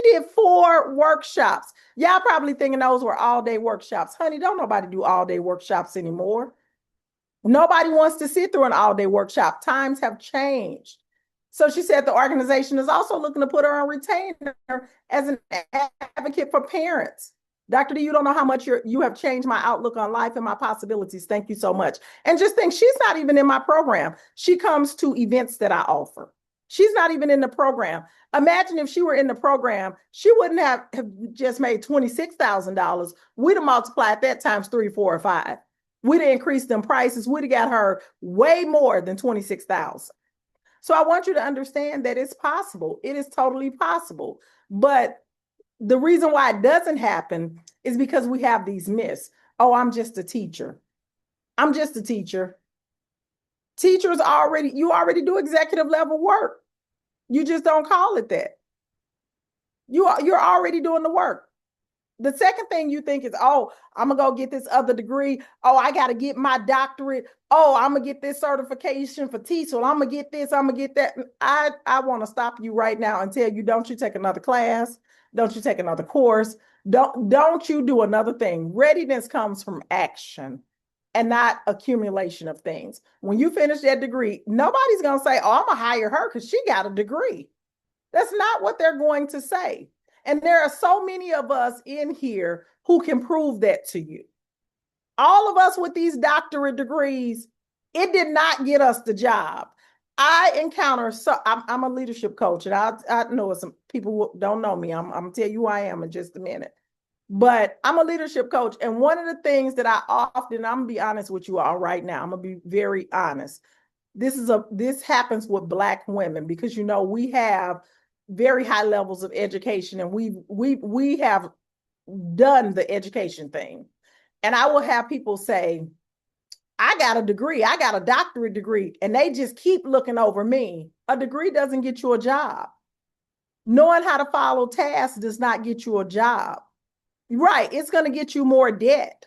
did 4 workshops. Y'all probably thinking those were all-day workshops. Honey, don't nobody do all-day workshops anymore. Nobody wants to sit through an all-day workshop. Times have changed. So she said the organization is also looking to put her on retainer as an advocate for parents. Dr. D, you don't know how much you have changed my outlook on life and my possibilities. Thank you so much. And just think, she's not even in my program. She comes to events that I offer. She's not even in the program. Imagine if she were in the program, she wouldn't have just made $26,000. We'd have multiplied that times 3, 4, or 5. We'd have increased them prices. We'd have got her way more than 26,000. So I want you to understand that it's possible. It is totally possible. But the reason why it doesn't happen is because we have these myths. Oh, I'm just a teacher. I'm just a teacher. Teachers you already do executive level work. You just don't call it that. You're already doing the work. The second thing you think is, oh, I'm gonna go get this other degree. Oh, I got to get my doctorate. Oh, I'm gonna get this certification for TESOL. I'm gonna get this. I'm gonna get that. I want to stop you right now and tell you, don't you take another class? Don't you take another course? Don't you do another thing? Readiness comes from action and not accumulation of things. When you finish that degree, nobody's gonna say, oh, I'm gonna hire her because she got a degree. That's not what they're going to say. And there are so many of us in here who can prove that to you. All of us with these doctorate degrees, it did not get us the job. I encounter, I'm a leadership coach, and I know some people don't know me. I'm going to tell you who I am in just a minute. But I'm a leadership coach. And one of the things that I'm going to be honest with you all right now. I'm going to be very honest. This happens with Black women because, we have very high levels of education, and we have done the education thing. And I will have people say, I got a degree, I got a doctorate degree, and they just keep looking over me. A degree doesn't get you a job. Knowing how to follow tasks does not get you a job. Right, it's going to get you more debt.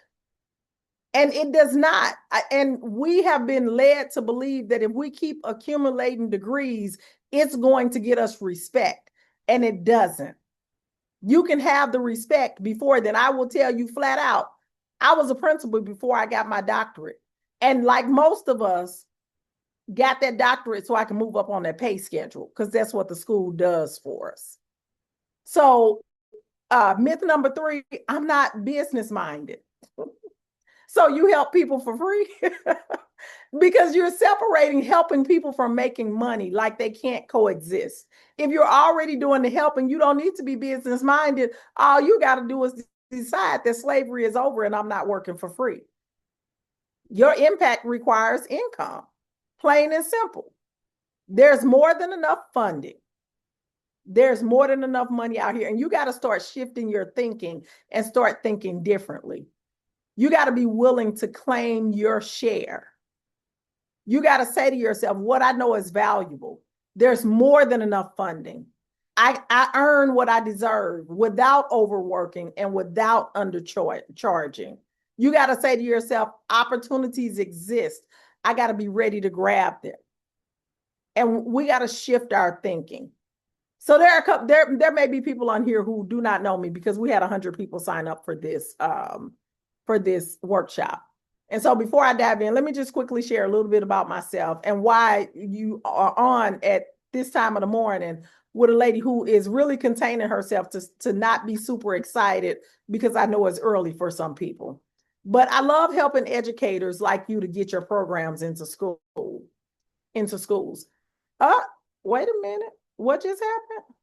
And it does not. And we have been led to believe that if we keep accumulating degrees, it's going to get us respect. And it doesn't. You can have the respect before then. I will tell you flat out, I was a principal before I got my doctorate. And like most of us, got that doctorate so I can move up on that pay schedule, because that's what the school does for us. So myth number 3, I'm not business minded. So you help people for free because you're separating helping people from making money like they can't coexist. If you're already doing the helping, you don't need to be business minded. All you got to do is decide that slavery is over and I'm not working for free. Your impact requires income, plain and simple. There's more than enough funding. There's more than enough money out here, and you got to start shifting your thinking and start thinking differently. You got to be willing to claim your share. You got to say to yourself, what I know is valuable. There's more than enough funding. I earn what I deserve without overworking and without undercharging. You got to say to yourself, opportunities exist. I got to be ready to grab them. And we got to shift our thinking. So there may be people on here who do not know me because we had 100 people sign up for this workshop. And so before I dive in, let me just quickly share a little bit about myself and why you are on at this time of the morning with a lady who is really containing herself to not be super excited because I know it's early for some people. But I love helping educators like you to get your programs into schools. Wait a minute. What just happened?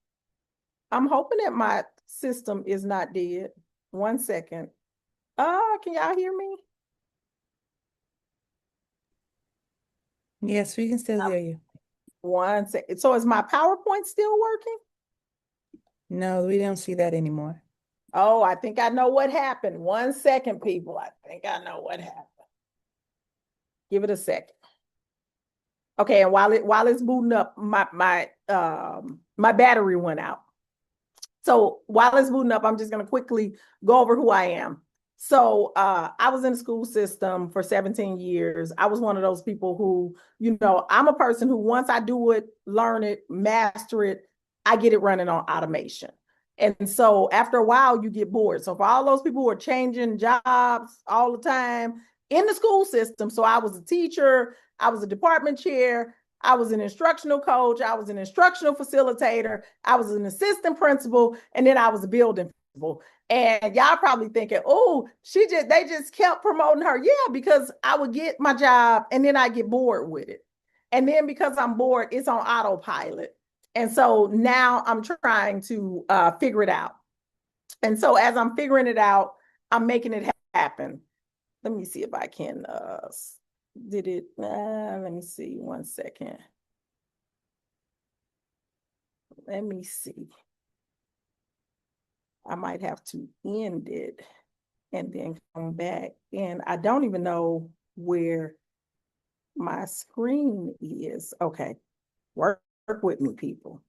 I'm hoping that my system is not dead. 1 second. Can y'all hear me? Yes, we can still hear you. 1 second. So is my PowerPoint still working? No, we don't see that anymore. Oh, I think I know what happened. 1 second, people. I think I know what happened. Give it a second. Okay, and while it's booting up, my battery went out. So while it's booting up, I'm just going to quickly go over who I am. So I was in the school system for 17 years. I was one of those people who, I'm a person who once I do it, learn it, master it, I get it running on automation. And so after a while, you get bored. So for all those people who are changing jobs all the time in the school system, so I was a teacher, I was a department chair, I was an instructional coach, I was an instructional facilitator, I was an assistant principal, and then I was a building principal. And y'all probably thinking, oh, they just kept promoting her. Yeah, because I would get my job and then I get bored with it. And then because I'm bored, it's on autopilot. And so now I'm trying to figure it out. And so as I'm figuring it out, I'm making it happen. Let me see if I can, let me see 1 second. Let me see. I might have to end it and then come back. And I don't even know where my screen is. Okay, work with me, people.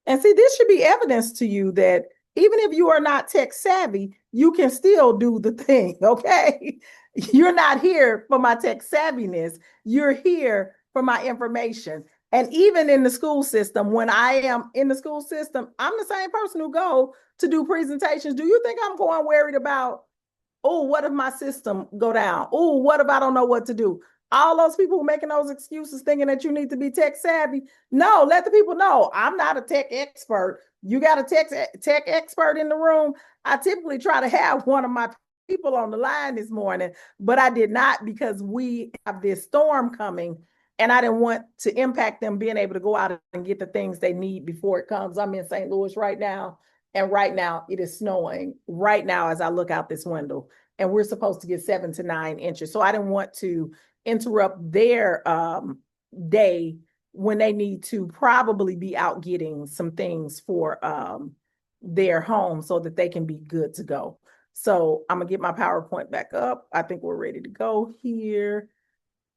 And see, this should be evidence to you that even if you are not tech savvy, you can still do the thing, okay? You're not here for my tech savviness. You're here for my information. And even in the school system, when I am in the school system, I'm the same person who go to do presentations. Do you think I'm going worried about, oh, what if my system go down? Oh, what if I don't know what to do? All those people who making those excuses thinking that you need to be tech savvy. No, let the people know I'm not a tech expert. You got a tech expert in the room. I typically try to have one of my people on the line this morning, but I did not because we have this storm coming and I didn't want to impact them being able to go out and get the things they need before it comes. I'm in St. Louis right now, and right now it is snowing right now as I look out this window, and we're supposed to get 7 to 9 inches. So I didn't want to interrupt their day when they need to probably be out getting some things for their home so that they can be good to go. So I'm gonna get my PowerPoint back up. I think we're ready to go here.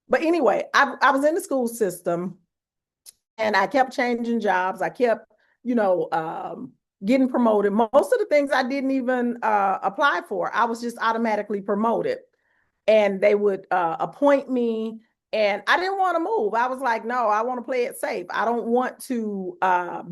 But anyway, I was in the school system and I kept changing jobs. I kept, getting promoted. Most of the things I didn't even apply for, I was just automatically promoted. And they would appoint me, and I didn't want to move. I was like, no, I want to play it safe. I don't want to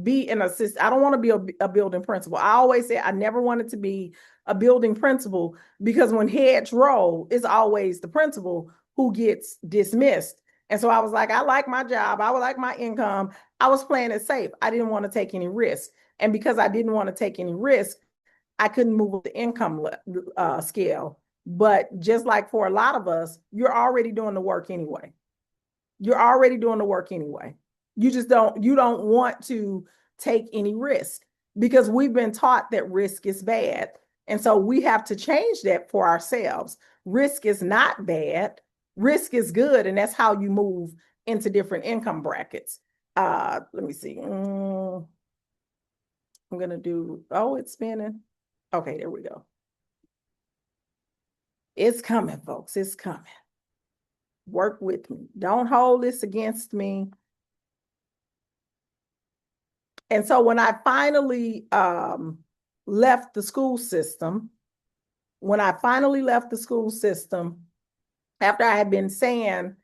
be an assistant. I don't want to be a building principal. I always say I never wanted to be a building principal because when heads roll, it's always the principal who gets dismissed. And so I was like, I like my job. I would like my income. I was playing it safe. I didn't want to take any risks. And because I didn't want to take any risk, I couldn't move up the income scale. But just like for a lot of us, you're already doing the work anyway. You're already doing the work anyway. You don't want to take any risk because we've been taught that risk is bad. And so we have to change that for ourselves. Risk is not bad. Risk is good. And that's how you move into different income brackets. Let me see. I'm going to do, oh, it's spinning. Okay, there we go. It's coming, folks. It's coming. Work with me. Don't hold this against me. And so when I finally left the school system, after I had been saying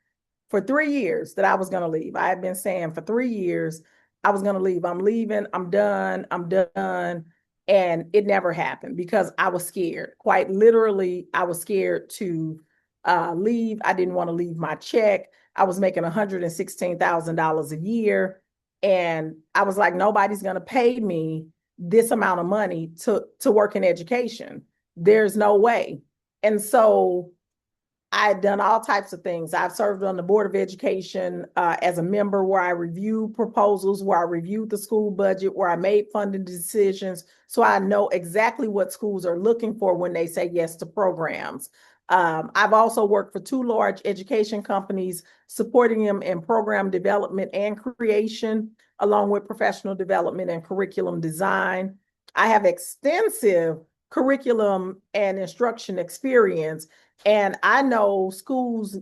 for 3 years that I was going to leave, I had been saying for 3 years, I was going to leave. I'm leaving. I'm done. I'm done. And it never happened because I was scared. Quite literally, I was scared to leave. I didn't want to leave my check. I was making $116,000 a year. And I was like, nobody's going to pay me this amount of money to work in education. There's no way. And so I've done all types of things. I've served on the Board of Education as a member where I review proposals, where I reviewed the school budget, where I made funding decisions. So I know exactly what schools are looking for when they say yes to programs. I've also worked for 2 large education companies, supporting them in program development and creation, along with professional development and curriculum design. I have extensive curriculum and instruction experience, and I know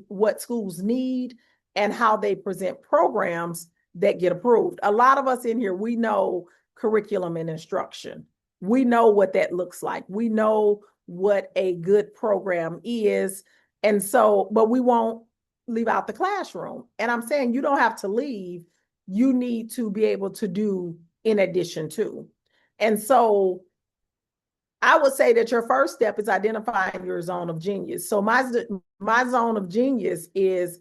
what schools need and how they present programs that get approved. A lot of us in here, we know curriculum and instruction. We know what that looks like. We know what a good program is. And so, but we won't leave out the classroom. And I'm saying you don't have to leave. You need to be able to do in addition to. And so I would say that your first step is identifying your zone of genius. So my zone of genius is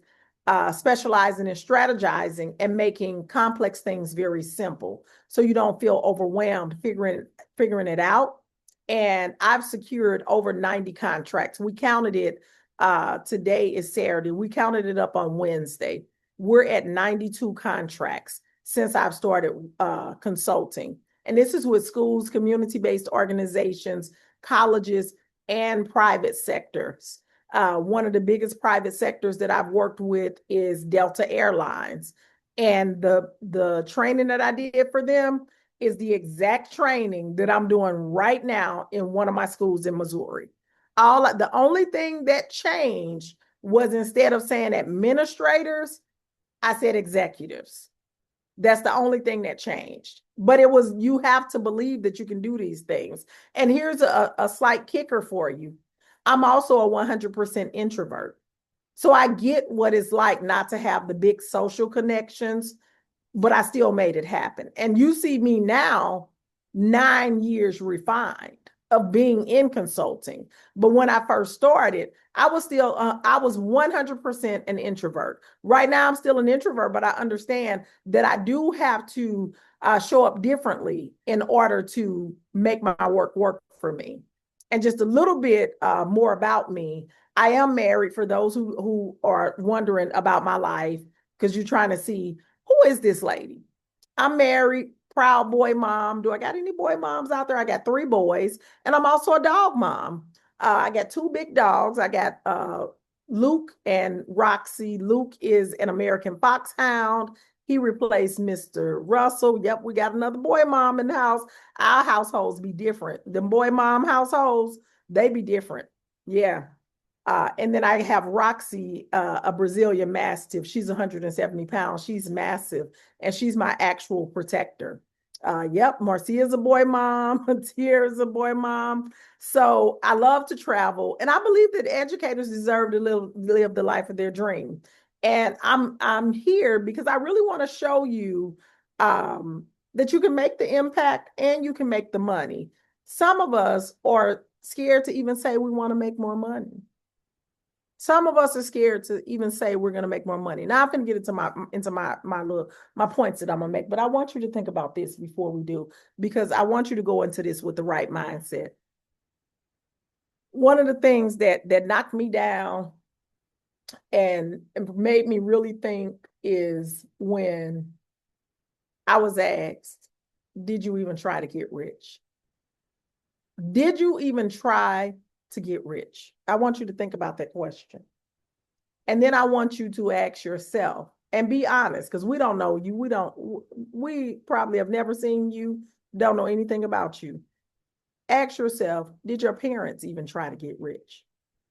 specializing in strategizing and making complex things very simple, so you don't feel overwhelmed figuring it out. And I've secured over 90 contracts. We counted it. Today is Saturday. We counted it up on Wednesday. We're at 92 contracts since I've started consulting. And this is with schools, community-based organizations, colleges, and private sectors. One of the biggest private sectors that I've worked with is Delta Airlines. And the training that I did for them is the exact training that I'm doing right now in one of my schools in Missouri. The only thing that changed was, instead of saying administrators, I said executives. That's the only thing that changed. But it was, you have to believe that you can do these things. And here's a slight kicker for you. I'm also a 100% introvert. So I get what it's like not to have the big social connections, but I still made it happen. And you see me now, 9 years refined of being in consulting. But when I first started, I was 100% an introvert. Right now, I'm still an introvert, but I understand that I do have to show up differently in order to make my work for me. And just a little bit more about me. I am married, for those who are wondering about my life, because you're trying to see, who is this lady? I'm married, proud boy mom. Do I got any boy moms out there? I got 3 boys, and I'm also a dog mom. I got 2 big dogs. I got Luke and Roxy. Luke is an American Foxhound. He replaced Mr. Russell. Yep, we got another boy mom in the house. Our households be different. The boy mom households, they be different. Yeah. And then I have Roxy, a Brazilian Mastiff. She's 170 pounds. She's massive, and she's my actual protector. Yep, Marcia's a boy mom. Tiara's a boy mom. So I love to travel, and I believe that educators deserve to live the life of their dream. And I'm here because I really want to show you that you can make the impact and you can make the money. Some of us are scared to even say we want to make more money. Some of us are scared to even say we're going to make more money. Now I'm going to get into my points that I'm going to make, but I want you to think about this before we do, because I want you to go into this with the right mindset. One of the things that knocked me down and made me really think is when I was asked, did you even try to get rich? Did you even try to get rich? I want you to think about that question. And then I want you to ask yourself and be honest, because we don't know you. We probably have never seen you, don't know anything about you. Ask yourself, did your parents even try to get rich?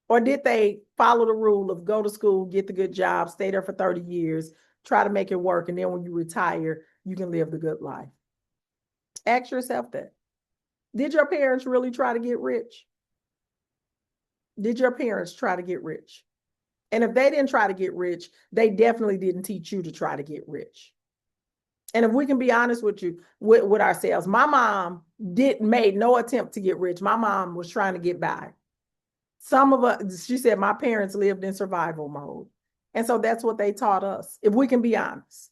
Or did they follow the rule of go to school, get the good job, stay there for 30 years, try to make it work, and then when you retire, you can live the good life? Ask yourself that. Did your parents really try to get rich? Did your parents try to get rich? And if they didn't try to get rich, they definitely didn't teach you to try to get rich. And if we can be honest with you, with ourselves, my mom made no attempt to get rich. My mom was trying to get by. Some of us, she said, my parents lived in survival mode. And so that's what they taught us, if we can be honest.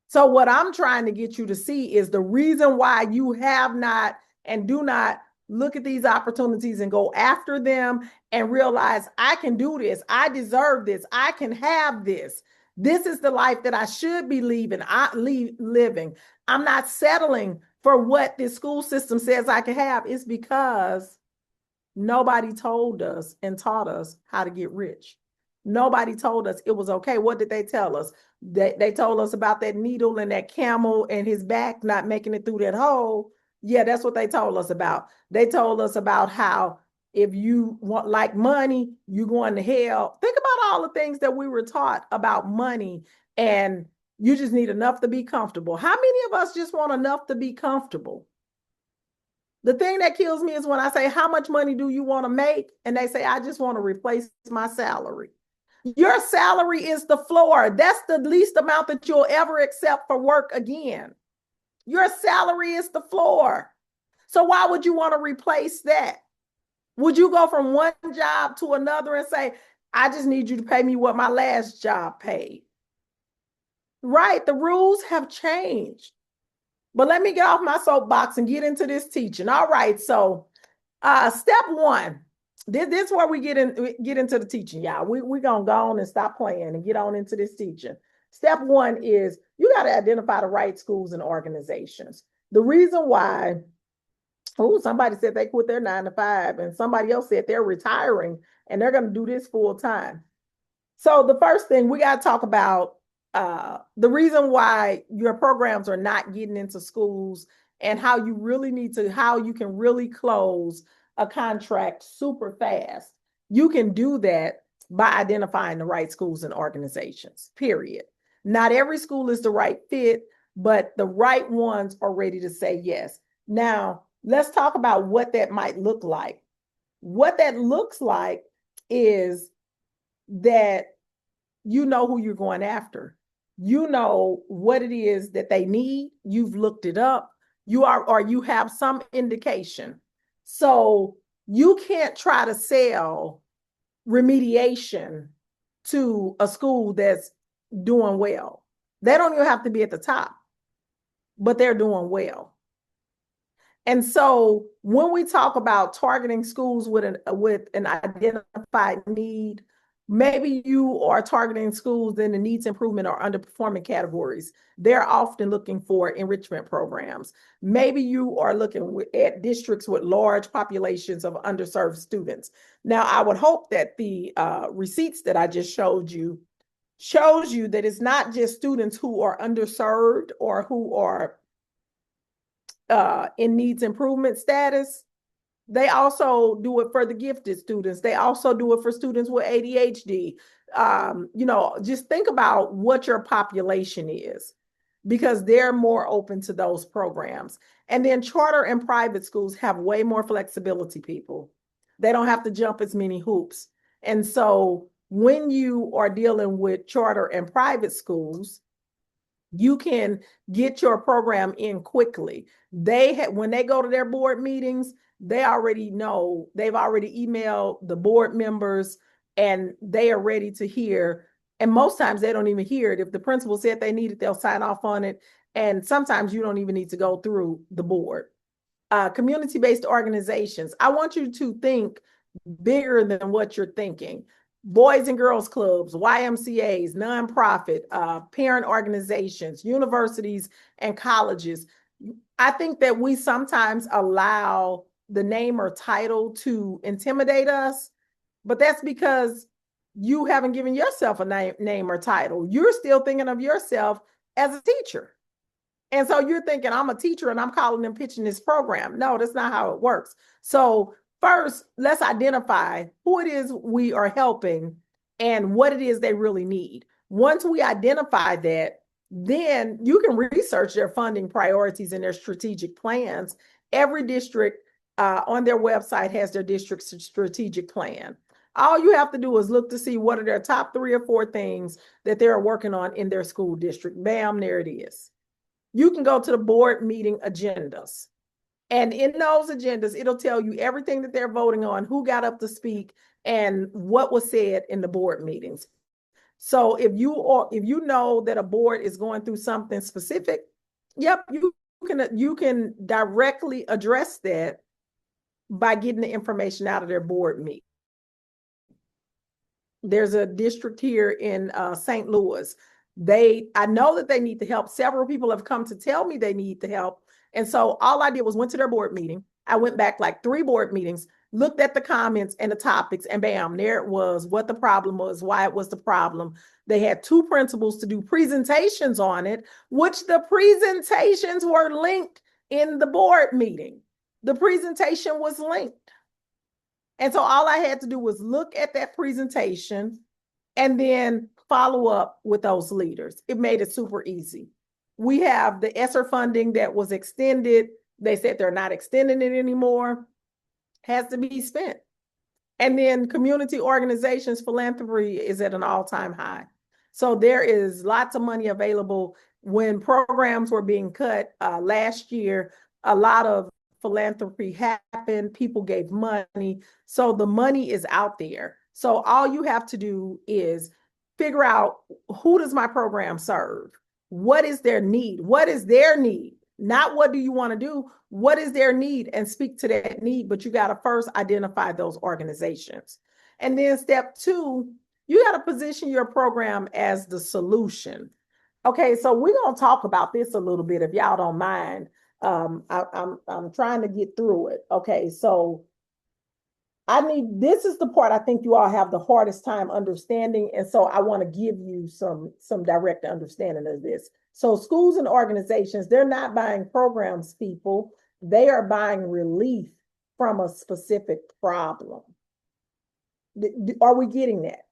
So what I'm trying to get you to see is the reason why you have not and do not look at these opportunities and go after them and realize I can do this. I deserve this. I can have this. This is the life that I should be living. I'm not settling for what this school system says I can have. It's because nobody told us and taught us how to get rich. Nobody told us it was okay. What did they tell us? They told us about that needle and that camel and his back not making it through that hole. Yeah, that's what they told us about. They told us about how if you want like money, you're going to hell. Think about all the things that we were taught about money, and you just need enough to be comfortable. How many of us just want enough to be comfortable? The thing that kills me is when I say, how much money do you want to make? And they say, I just want to replace my salary. Your salary is the floor. That's the least amount that you'll ever accept for work again. Your salary is the floor. So why would you want to replace that? Would you go from one job to another and say, I just need you to pay me what my last job paid? Right? The rules have changed. But let me get off my soapbox and get into this teaching. All right. So step one, this is where we get into the teaching, y'all. We're going to go on and stop playing and get on into this teaching. Step one is you got to identify the right schools and organizations. The reason why, somebody said they quit their 9 to 5 and somebody else said they're retiring and they're going to do this full time. So the first thing we got to talk about the reason why your programs are not getting into schools and how you can really close a contract super fast. You can do that by identifying the right schools and organizations, period. Not every school is the right fit, but the right ones are ready to say yes. Now, let's talk about what that might look like. What that looks like is that you know who you're going after. You know what it is that they need. You've looked it up. You have some indication. So you can't try to sell remediation to a school that's doing well. They don't even have to be at the top, but they're doing well. And so when we talk about targeting schools with an identified need, maybe you are targeting schools in the needs improvement or underperforming categories. They're often looking for enrichment programs. Maybe you are looking at districts with large populations of underserved students. Now, I would hope that the receipts that I just showed you shows you that it's not just students who are underserved or who are in needs improvement status. They also do it for the gifted students. They also do it for students with ADHD. Just think about what your population is, because they're more open to those programs. And then charter and private schools have way more flexibility, people. They don't have to jump as many hoops. And so when you are dealing with charter and private schools, you can get your program in quickly. When they go to their board meetings, they already know, they've already emailed the board members and they are ready to hear. And most times they don't even hear it. If the principal said they need it, they'll sign off on it. And sometimes you don't even need to go through the board. Community-based organizations. I want you to think bigger than what you're thinking. Boys and girls clubs, YMCAs, nonprofit, parent organizations, universities, and colleges. I think that we sometimes allow the name or title to intimidate us, but that's because you haven't given yourself a name or title. You're still thinking of yourself as a teacher. And so you're thinking, I'm a teacher and I'm calling them pitching this program. No, that's not how it works. So first, let's identify who it is we are helping and what it is they really need. Once we identify that, then you can research their funding priorities and their strategic plans. Every district on their website has their district strategic plan. All you have to do is look to see what are their top 3 or 4 things that they're working on in their school district. Bam, there it is. You can go to the board meeting agendas. And in those agendas, it'll tell you everything that they're voting on, who got up to speak, and what was said in the board meetings. So if you know that a board is going through something specific, yep, you can directly address that by getting the information out of their board meeting. There's a district here in St. Louis. I know that they need the help. Several people have come to tell me they need the help. And so all I did was went to their board meeting. I went back like 3 board meetings, looked at the comments and the topics, and bam, there it was, what the problem was, why it was the problem. They had 2 principals to do presentations on it, which the presentations were linked in the board meeting. The presentation was linked. And so all I had to do was look at that presentation and then follow up with those leaders. It made it super easy. We have the ESSER funding that was extended. They said they're not extending it anymore. Has to be spent. And then community organizations, philanthropy is at an all-time high. So there is lots of money available. When programs were being cut last year, a lot of philanthropy happened. People gave money. So the money is out there. So all you have to do is figure out, who does my program serve? What is their need? What is their need? Not what do you want to do? What is their need? And speak to that need. But you got to first identify those organizations. And then step 2, you got to position your program as the solution. Okay, so we're going to talk about this a little bit, if y'all don't mind. I'm trying to get through it. Okay, so this is the part I think you all have the hardest time understanding. And so I want to give you some direct understanding of this. So schools and organizations, they're not buying programs, people. They are buying relief from a specific problem. Are we getting that?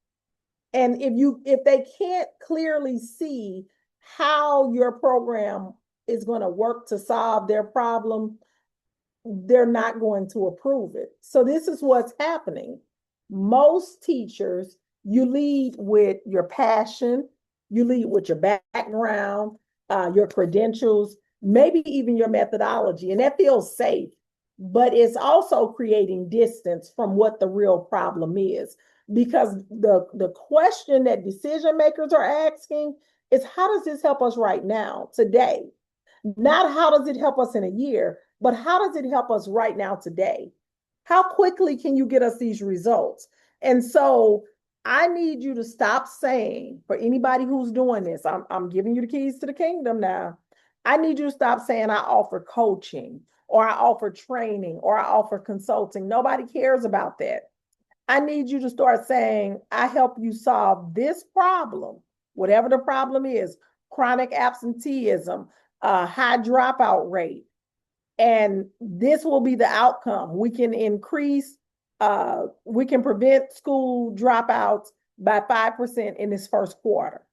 And if they can't clearly see how your program is going to work to solve their problem, they're not going to approve it. So this is what's happening. Most teachers, you lead with your passion, you lead with your background, your credentials, maybe even your methodology, and that feels safe, but it's also creating distance from what the real problem is. Because the question that decision makers are asking is, how does this help us right now, today? Not how does it help us in a year, but how does it help us right now, today? How quickly can you get us these results? And so I need you to stop saying, for anybody who's doing this, I'm giving you the keys to the kingdom now. I need you to stop saying I offer coaching, or I offer training, or I offer consulting. Nobody cares about that. I need you to start saying, I help you solve this problem, whatever the problem is: chronic absenteeism, high dropout rate. And this will be the outcome. We can we can prevent school dropouts by 5% in this first quarter.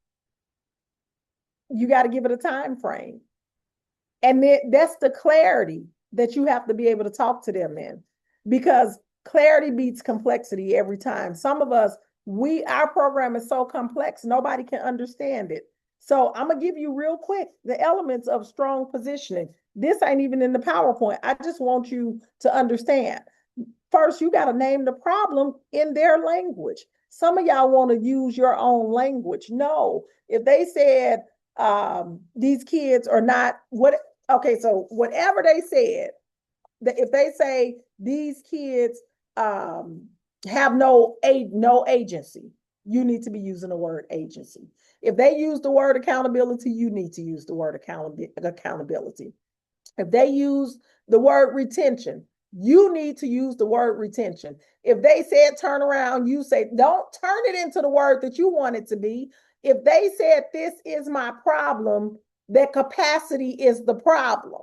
You got to give it a time frame. And that's the clarity that you have to be able to talk to them in, because clarity beats complexity every time. Some of us, our program is so complex, nobody can understand it. So I'm gonna give you real quick the elements of strong positioning. This ain't even in the PowerPoint. I just want you to understand. First, you got to name the problem in their language. Some of y'all want to use your own language. No, if they said these kids are not what, okay, so whatever they said, if they say these kids have no agency, you need to be using the word agency. If they use the word accountability, you need to use the word accountability. If they use the word retention, you need to use the word retention. If they said turn around, you say don't turn it into the word that you want it to be. If they said this is my problem, that capacity is the problem.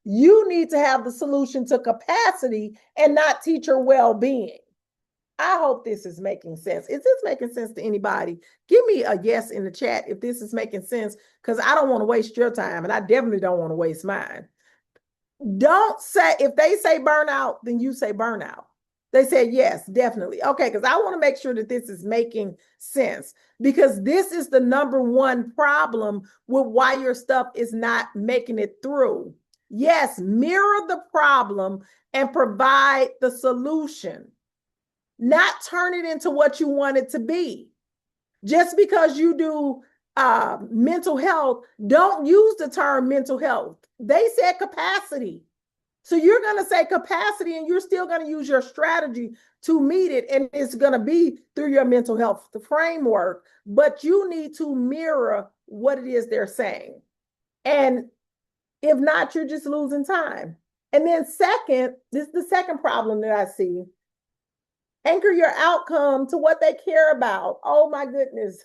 You need to have the solution to capacity and not teacher well-being. I hope this is making sense. Is this making sense to anybody? Give me a yes in the chat if this is making sense, because I don't want to waste your time and I definitely don't want to waste mine. Don't say, if they say burnout, then you say burnout. They say yes, definitely. Okay, because I want to make sure that this is making sense, because this is the number one problem with why your stuff is not making it through. Yes, mirror the problem and provide the solution, not turn it into what you want it to be. Just because you do mental health, don't use the term mental health. They said capacity. So you're going to say capacity and you're still going to use your strategy to meet it. And it's going to be through your mental health framework, but you need to mirror what it is they're saying. And if not, you're just losing time. And then second, this is the second problem that I see. Anchor your outcome to what they care about. Oh my goodness.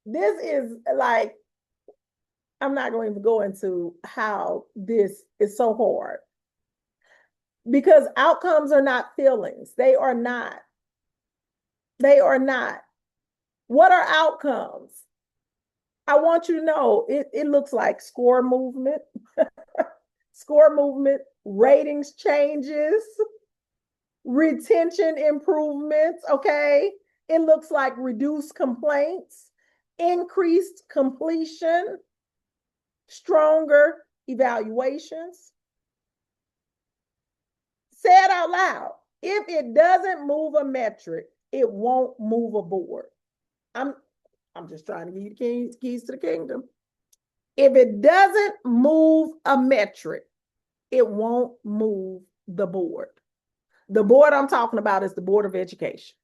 This is like, I'm not going to even go into how this is so hard, because outcomes are not feelings. They are not. They are not. What are outcomes? I want you to know it looks like score movement, ratings changes, retention improvements, okay? It looks like reduced complaints, increased completion, stronger evaluations. Say it out loud. If it doesn't move a metric, it won't move a board. I'm just trying to give you the keys to the kingdom. If it doesn't move a metric, it won't move the board. The board I'm talking about is the Board of Education.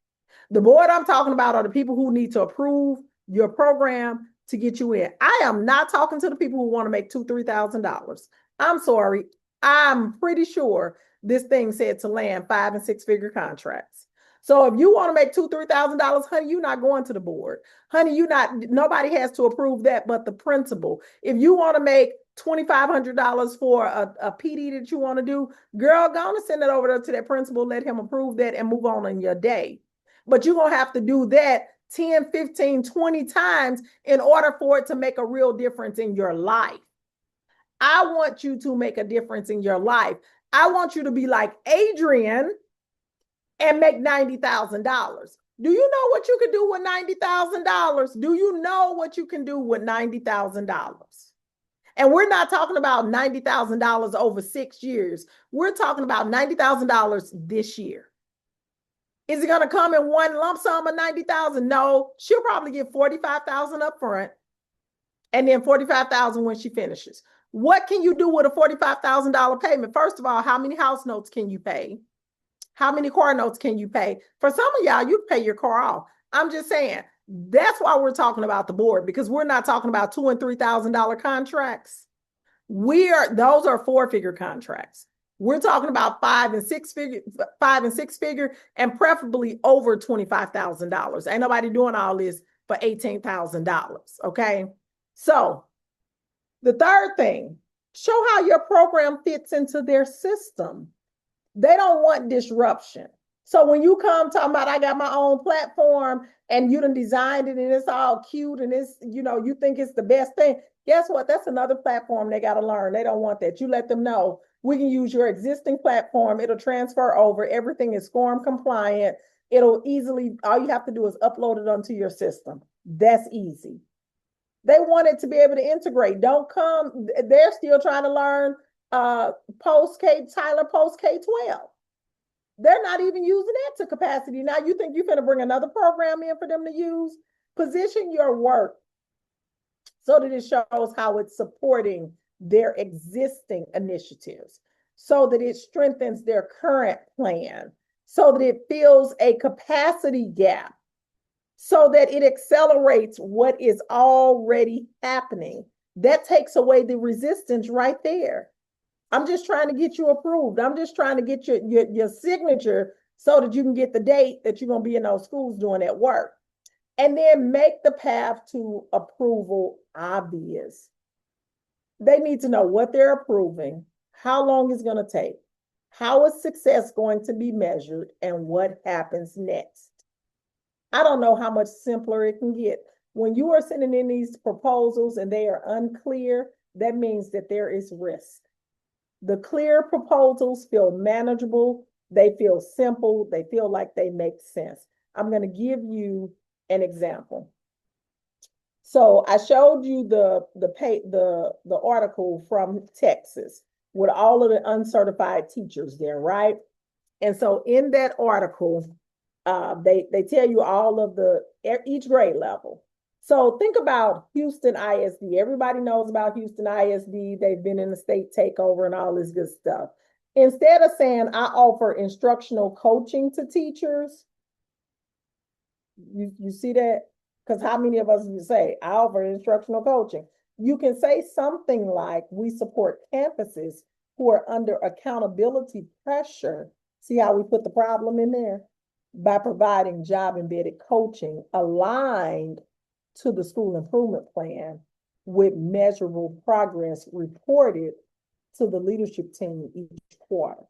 The board I'm talking about are the people who need to approve your program to get you in. I am not talking to the people who want to make $2,000, $3,000. I'm sorry. I'm pretty sure this thing said to land 5 and 6 figure contracts. So if you want to make $2,000, $3,000, honey, you're not going to the board. Honey, nobody has to approve that but the principal. If you want to make $2,500 for a PD that you want to do, girl, go on and send it over to that principal, let him approve that and move on in your day. But you're going to have to do that 10, 15, 20 times in order for it to make a real difference in your life. I want you to make a difference in your life. I want you to be like Adrian and make $90,000. Do you know what you can do with $90,000? Do you know what you can do with $90,000? And we're not talking about $90,000 over 6 years. We're talking about $90,000 this year. Is it going to come in one lump sum of $90,000? No, she'll probably get $45,000 up front and then $45,000 when she finishes. What can you do with a $45,000 payment? First of all, how many house notes can you pay? How many car notes can you pay? For some of y'all, you pay your car off. I'm just saying, that's why we're talking about the board, because we're not talking about $2,000 and $3,000 contracts. Those are 4-figure contracts. We're talking about 5 and 6 figure, and preferably over $25,000. Ain't nobody doing all this for $18,000. Okay. So the third thing, show how your program fits into their system. They don't want disruption. So when you come talking about, I got my own platform and you done designed it and it's all cute and it's, you think it's the best thing. Guess what? That's another platform they got to learn. They don't want that. You let them know, we can use your existing platform. It'll transfer over. Everything is SCORM compliant. It'll easily, all you have to do is upload it onto your system. That's easy. They wanted to be able to integrate. Don't come, they're still trying to learn post K, Tyler post K-12. They're not even using that to capacity. Now you think you're going to bring another program in for them to use? Position your work so that it shows how it's supporting their existing initiatives, so that it strengthens their current plan, so that it fills a capacity gap, so that it accelerates what is already happening. That takes away the resistance right there. I'm just trying to get you approved. I'm just trying to get your signature so that you can get the date that you're going to be in those schools doing that work. And then make the path to approval obvious. They need to know what they're approving, how long it's going to take, how is success going to be measured, and what happens next. I don't know how much simpler it can get. When you are sending in these proposals and they are unclear, that means that there is risk. The clear proposals feel manageable, they feel simple, they feel like they make sense. I'm going to give you an example. So I showed you the article from Texas with all of the uncertified teachers there, right? And so in that article, they tell you all of each grade level. So think about Houston ISD. Everybody knows about Houston ISD. They've been in the state takeover and all this good stuff. Instead of saying I offer instructional coaching to teachers, you see that? Because how many of us would say I offer instructional coaching? You can say something like we support campuses who are under accountability pressure. See how we put the problem in there? By providing job embedded coaching aligned to the school improvement plan with measurable progress reported to the leadership team each quarter.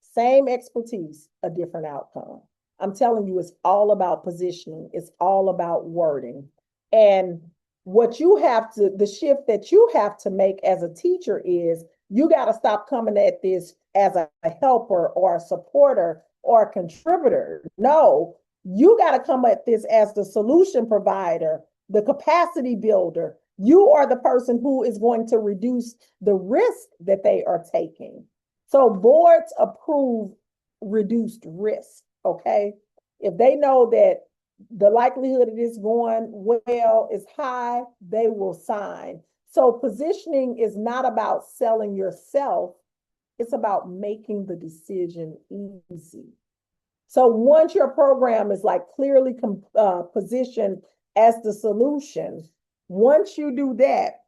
Same expertise, a different outcome. I'm telling you, it's all about positioning. It's all about wording. And what you have to, the shift that you have to make as a teacher is you got to stop coming at this as a helper or a supporter or a contributor. No, you got to come at this as the solution provider, the capacity builder. You are the person who is going to reduce the risk that they are taking. So boards approve reduced risk, okay? If they know that the likelihood of this going well is high, they will sign. So positioning is not about selling yourself. It's about making the decision easy. So once your program is like clearly positioned as the solution, once you do that,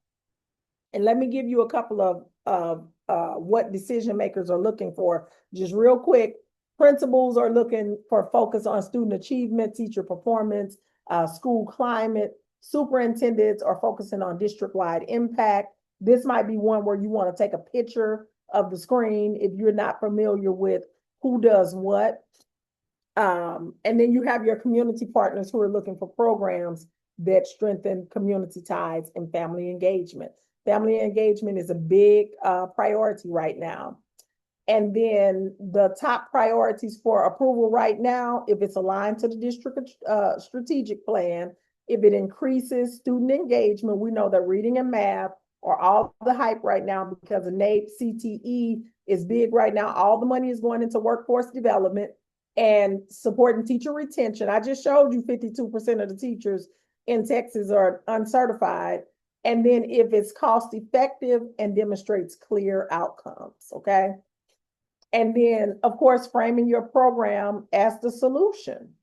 and let me give you a couple of what decision makers are looking for, just real quick. Principals are looking for focus on student achievement, teacher performance, school climate. Superintendents are focusing on district-wide impact. This might be one where you want to take a picture of the screen if you're not familiar with who does what. And then you have your community partners who are looking for programs that strengthen community ties and family engagement. Family engagement is a big priority right now. And then the top priorities for approval right now, if it's aligned to the district strategic plan, if it increases student engagement, we know that reading and math are all the hype right now because of NAEP, CTE is big right now. All the money is going into workforce development and supporting teacher retention. I just showed you 52% of the teachers in Texas are uncertified. And then if it's cost effective and demonstrates clear outcomes, okay? And then, of course, framing your program as the solution.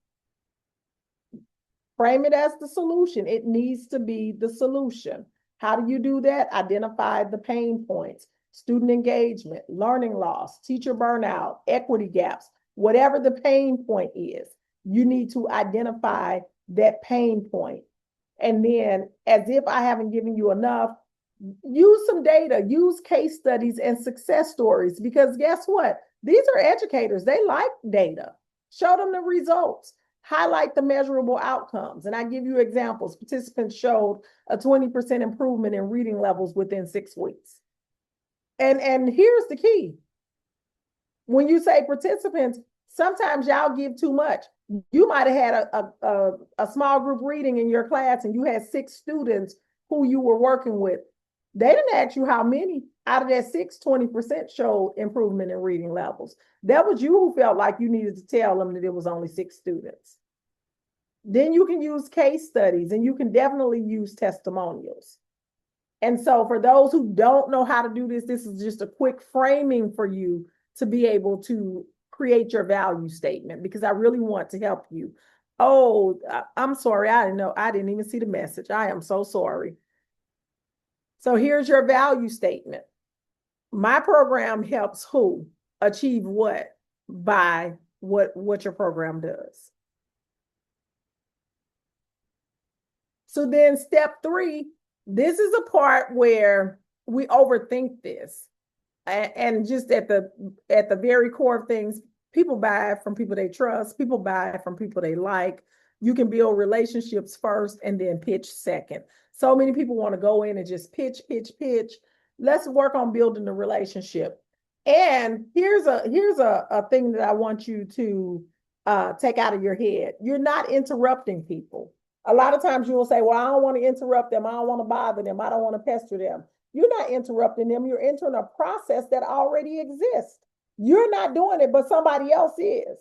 Frame it as the solution. It needs to be the solution. How do you do that? Identify the pain points, student engagement, learning loss, teacher burnout, equity gaps, whatever the pain point is, you need to identify that pain point. And then, as if I haven't given you enough, use some data, use case studies and success stories, because guess what? These are educators. They like data. Show them the results. Highlight the measurable outcomes. And I give you examples. Participants showed a 20% improvement in reading levels within 6 weeks. And here's the key. When you say participants, sometimes y'all give too much. You might have had a small group reading in your class and you had 6 students who you were working with. They didn't ask you how many. Out of that 6, 20% showed improvement in reading levels. That was you who felt like you needed to tell them that it was only 6 students. Then you can use case studies and you can definitely use testimonials. And so for those who don't know how to do this, this is just a quick framing for you to be able to create your value statement, because I really want to help you. Oh, I'm sorry. I didn't know. I didn't even see the message. I am so sorry. So here's your value statement. My program helps who achieve what by what your program does. So then step 3, this is a part where we overthink this. And just at the very core of things, people buy from people they trust, people buy from people they like. You can build relationships first and then pitch second. So many people want to go in and just pitch. Let's work on building the relationship. And here's a thing that I want you to take out of your head. You're not interrupting people. A lot of times you will say, well, I don't want to interrupt them. I don't want to bother them. I don't want to pester them. You're not interrupting them. You're entering a process that already exists. You're not doing it, but somebody else is.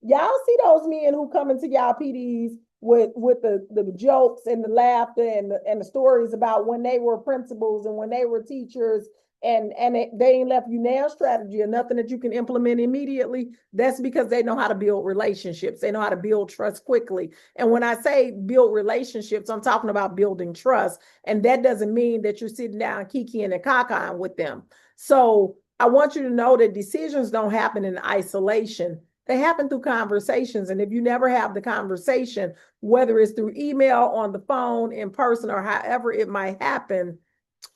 Y'all see those men who come into y'all PDs with the jokes and the laughter and the stories about when they were principals and when they were teachers, and they ain't left you now strategy or nothing that you can implement immediately. That's because they know how to build relationships. They know how to build trust quickly. And when I say build relationships, I'm talking about building trust. And that doesn't mean that you're sitting down kikiing and cacaing with them. So I want you to know that decisions don't happen in isolation. They happen through conversations. And if you never have the conversation, whether it's through email, on the phone, in person, or however it might happen,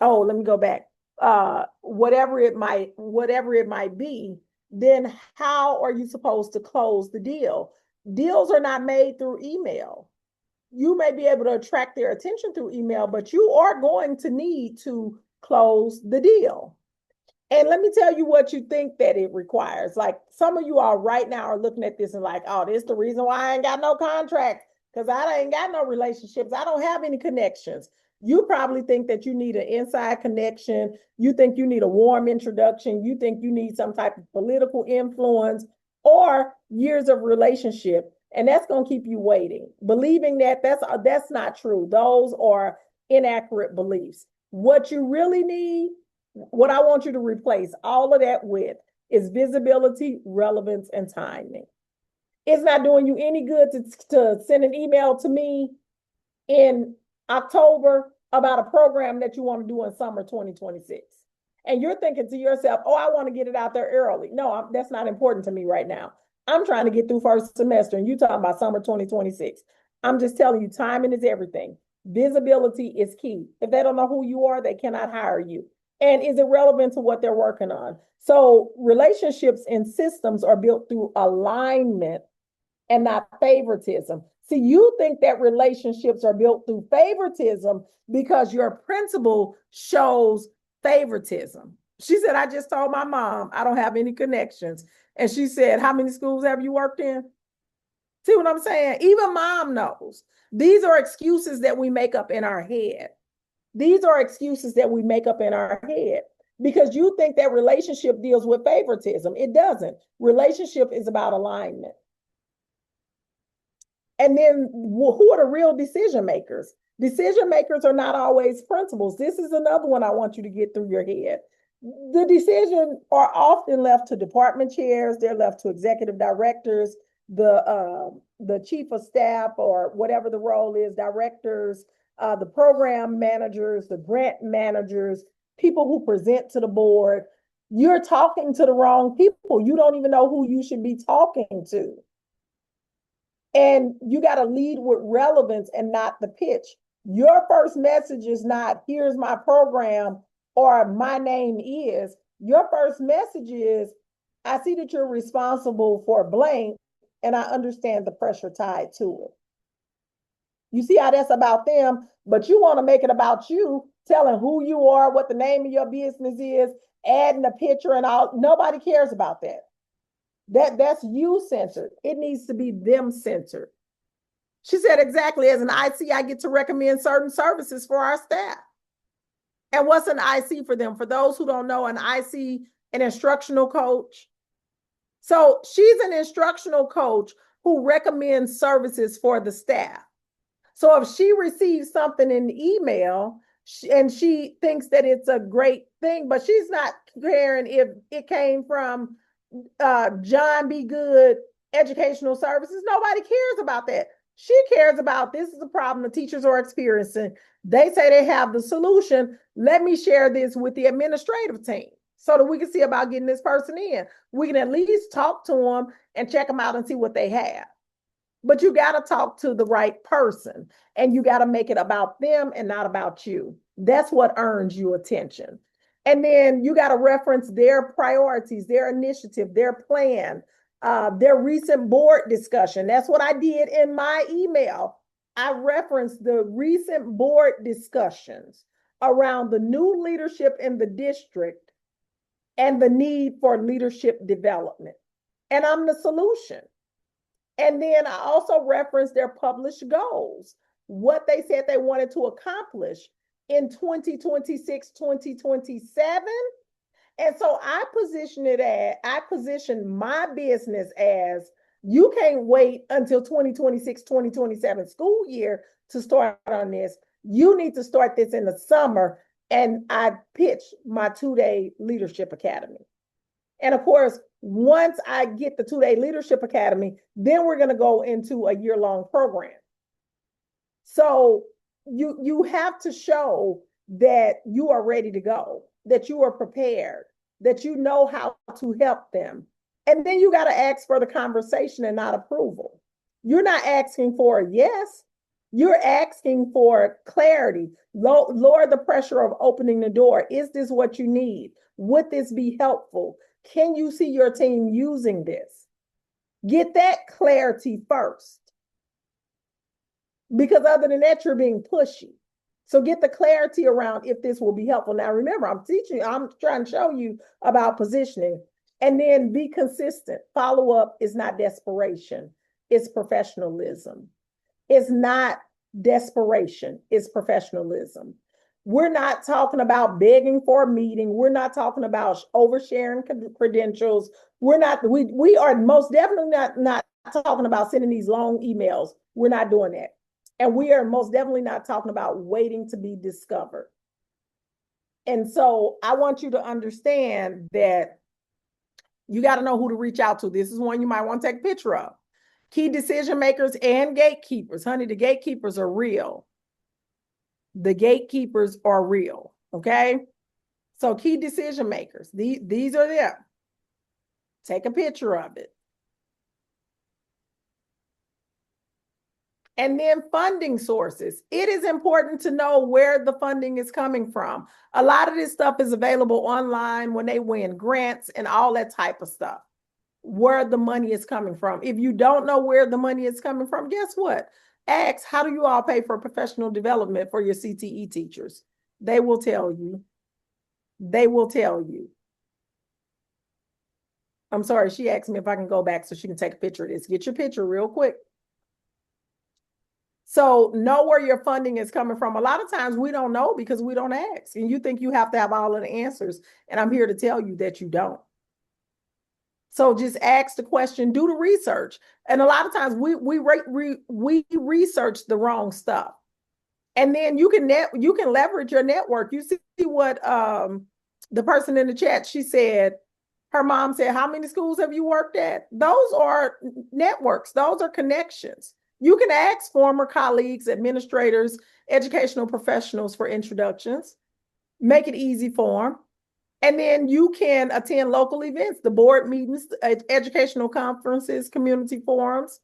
oh, let me go back. Whatever it might be, then how are you supposed to close the deal? Deals are not made through email. You may be able to attract their attention through email, but you are going to need to close the deal. And let me tell you what you think that it requires. Like some of you all right now are looking at this and like, oh, this is the reason why I ain't got no contract, because I ain't got no relationships. I don't have any connections. You probably think that you need an inside connection. You think you need a warm introduction. You think you need some type of political influence or years of relationship. And that's going to keep you waiting. Believing that that's not true. Those are inaccurate beliefs. What you really need, what I want you to replace all of that with, is visibility, relevance, and timing. It's not doing you any good to send an email to me in October about a program that you want to do in summer 2026. And you're thinking to yourself, oh, I want to get it out there early. No, that's not important to me right now. I'm trying to get through first semester and you talking about summer 2026. I'm just telling you, timing is everything. Visibility is key. If they don't know who you are, they cannot hire you. And is it relevant to what they're working on? So relationships and systems are built through alignment and not favoritism. See, you think that relationships are built through favoritism because your principal shows favoritism. She said, I just told my mom I don't have any connections. And she said, how many schools have you worked in? See what I'm saying? Even mom knows. These are excuses that we make up in our head. These are excuses that we make up in our head because you think that relationship deals with favoritism. It doesn't. Relationship is about alignment. And then who are the real decision makers? Decision makers are not always principals. This is another one I want you to get through your head. The decisions are often left to department chairs. They're left to executive directors, the chief of staff, or whatever the role is, directors, the program managers, the grant managers, people who present to the board. You're talking to the wrong people. You don't even know who you should be talking to. And you got to lead with relevance and not the pitch. Your first message is not, here's my program or my name is. Your first message is, I see that you're responsible for blank and I understand the pressure tied to it. You see how that's about them, but you want to make it about you, telling who you are, what the name of your business is, adding a picture and all. Nobody cares about that. That's you centered. It needs to be them centered. She said, exactly. As an IC, I get to recommend certain services for our staff. And what's an IC for them? For those who don't know, an IC, an instructional coach. So she's an instructional coach who recommends services for the staff. So if she receives something in the email and she thinks that it's a great thing, but she's not caring if it came from John B. Good Educational Services, nobody cares about that. She cares about this is a problem the teachers are experiencing. They say they have the solution. Let me share this with the administrative team so that we can see about getting this person in. We can at least talk to them and check them out and see what they have. But you got to talk to the right person and you got to make it about them and not about you. That's what earns you attention. And then you got to reference their priorities, their initiative, their plan, their recent board discussion. That's what I did in my email. I referenced the recent board discussions around the new leadership in the district and the need for leadership development. And I'm the solution. And then I also referenced their published goals, what they said they wanted to accomplish in 2026, 2027. And so I positioned my business as you can't wait until 2026, 2027 school year to start on this. You need to start this in the summer. And I pitched my 2-day leadership academy. And of course, once I get the 2-day leadership academy, then we're going to go into a year-long program. So you have to show that you are ready to go, that you are prepared, that you know how to help them. And then you got to ask for the conversation and not approval. You're not asking for a yes. You're asking for clarity. Lower the pressure of opening the door. Is this what you need? Would this be helpful? Can you see your team using this? Get that clarity first. Because other than that, you're being pushy. So get the clarity around if this will be helpful. Now, remember, I'm trying to show you about positioning. And then be consistent. Follow up is not desperation. It's professionalism. It's not desperation. It's professionalism. We're not talking about begging for a meeting. We're not talking about oversharing credentials. We are most definitely not talking about sending these long emails. We're not doing that. And we are most definitely not talking about waiting to be discovered. And so I want you to understand that you got to know who to reach out to. This is one you might want to take a picture of. Key decision makers and gatekeepers. Honey, the gatekeepers are real. The gatekeepers are real, okay? So key decision makers, these are them. Take a picture of it. And then funding sources. It is important to know where the funding is coming from. A lot of this stuff is available online when they win grants and all that type of stuff, where the money is coming from. If you don't know where the money is coming from, guess what? Ask, how do you all pay for professional development for your CTE teachers? They will tell you. They will tell you. I'm sorry, she asked me if I can go back so she can take a picture of this. Get your picture real quick. So know where your funding is coming from. A lot of times we don't know because we don't ask. And you think you have to have all of the answers. And I'm here to tell you that you don't. So just ask the question, do the research. And a lot of times we research the wrong stuff. And then you can leverage your network. You see what the person in the chat, she said, her mom said, how many schools have you worked at? Those are networks. Those are connections. You can ask former colleagues, administrators, educational professionals for introductions. Make it easy for them. And then you can attend local events, the board meetings, educational conferences, community forums.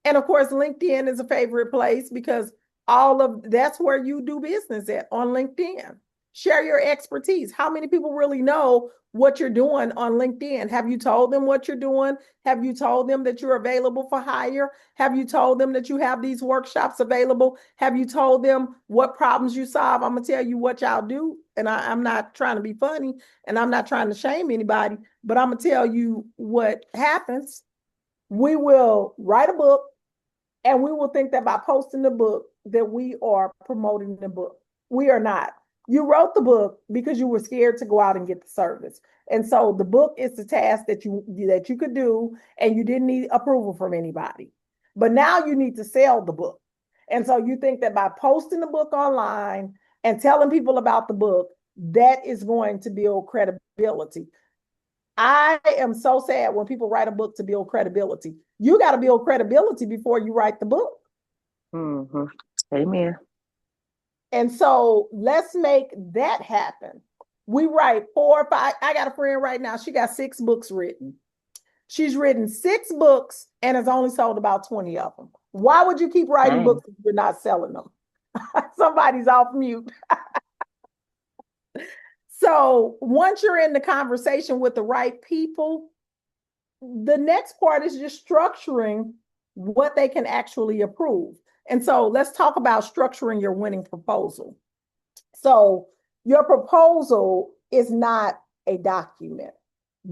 And of course, LinkedIn is a favorite place because that's where you do business at, on LinkedIn. Share your expertise. How many people really know what you're doing on LinkedIn? Have you told them what you're doing? Have you told them that you're available for hire? Have you told them that you have these workshops available? Have you told them what problems you solve? I'm going to tell you what y'all do. And I'm not trying to be funny and I'm not trying to shame anybody, but I'm going to tell you what happens. We will write a book and we will think that by posting the book that we are promoting the book. We are not. You wrote the book because you were scared to go out and get the service. And so the book is the task that you could do and you didn't need approval from anybody. But now you need to sell the book. And so you think that by posting the book online and telling people about the book, that is going to build credibility. I am so sad when people write a book to build credibility. You got to build credibility before you write the book. Mm-hmm. Amen. And so let's make that happen. We write 4 or 5. I got a friend right now. She got 6 books written. She's written 6 books and has only sold about 20 of them. Why would you keep writing books if you're not selling them? Somebody's off mute. So once you're in the conversation with the right people, the next part is just structuring what they can actually approve. And so let's talk about structuring your winning proposal. So your proposal is not a document.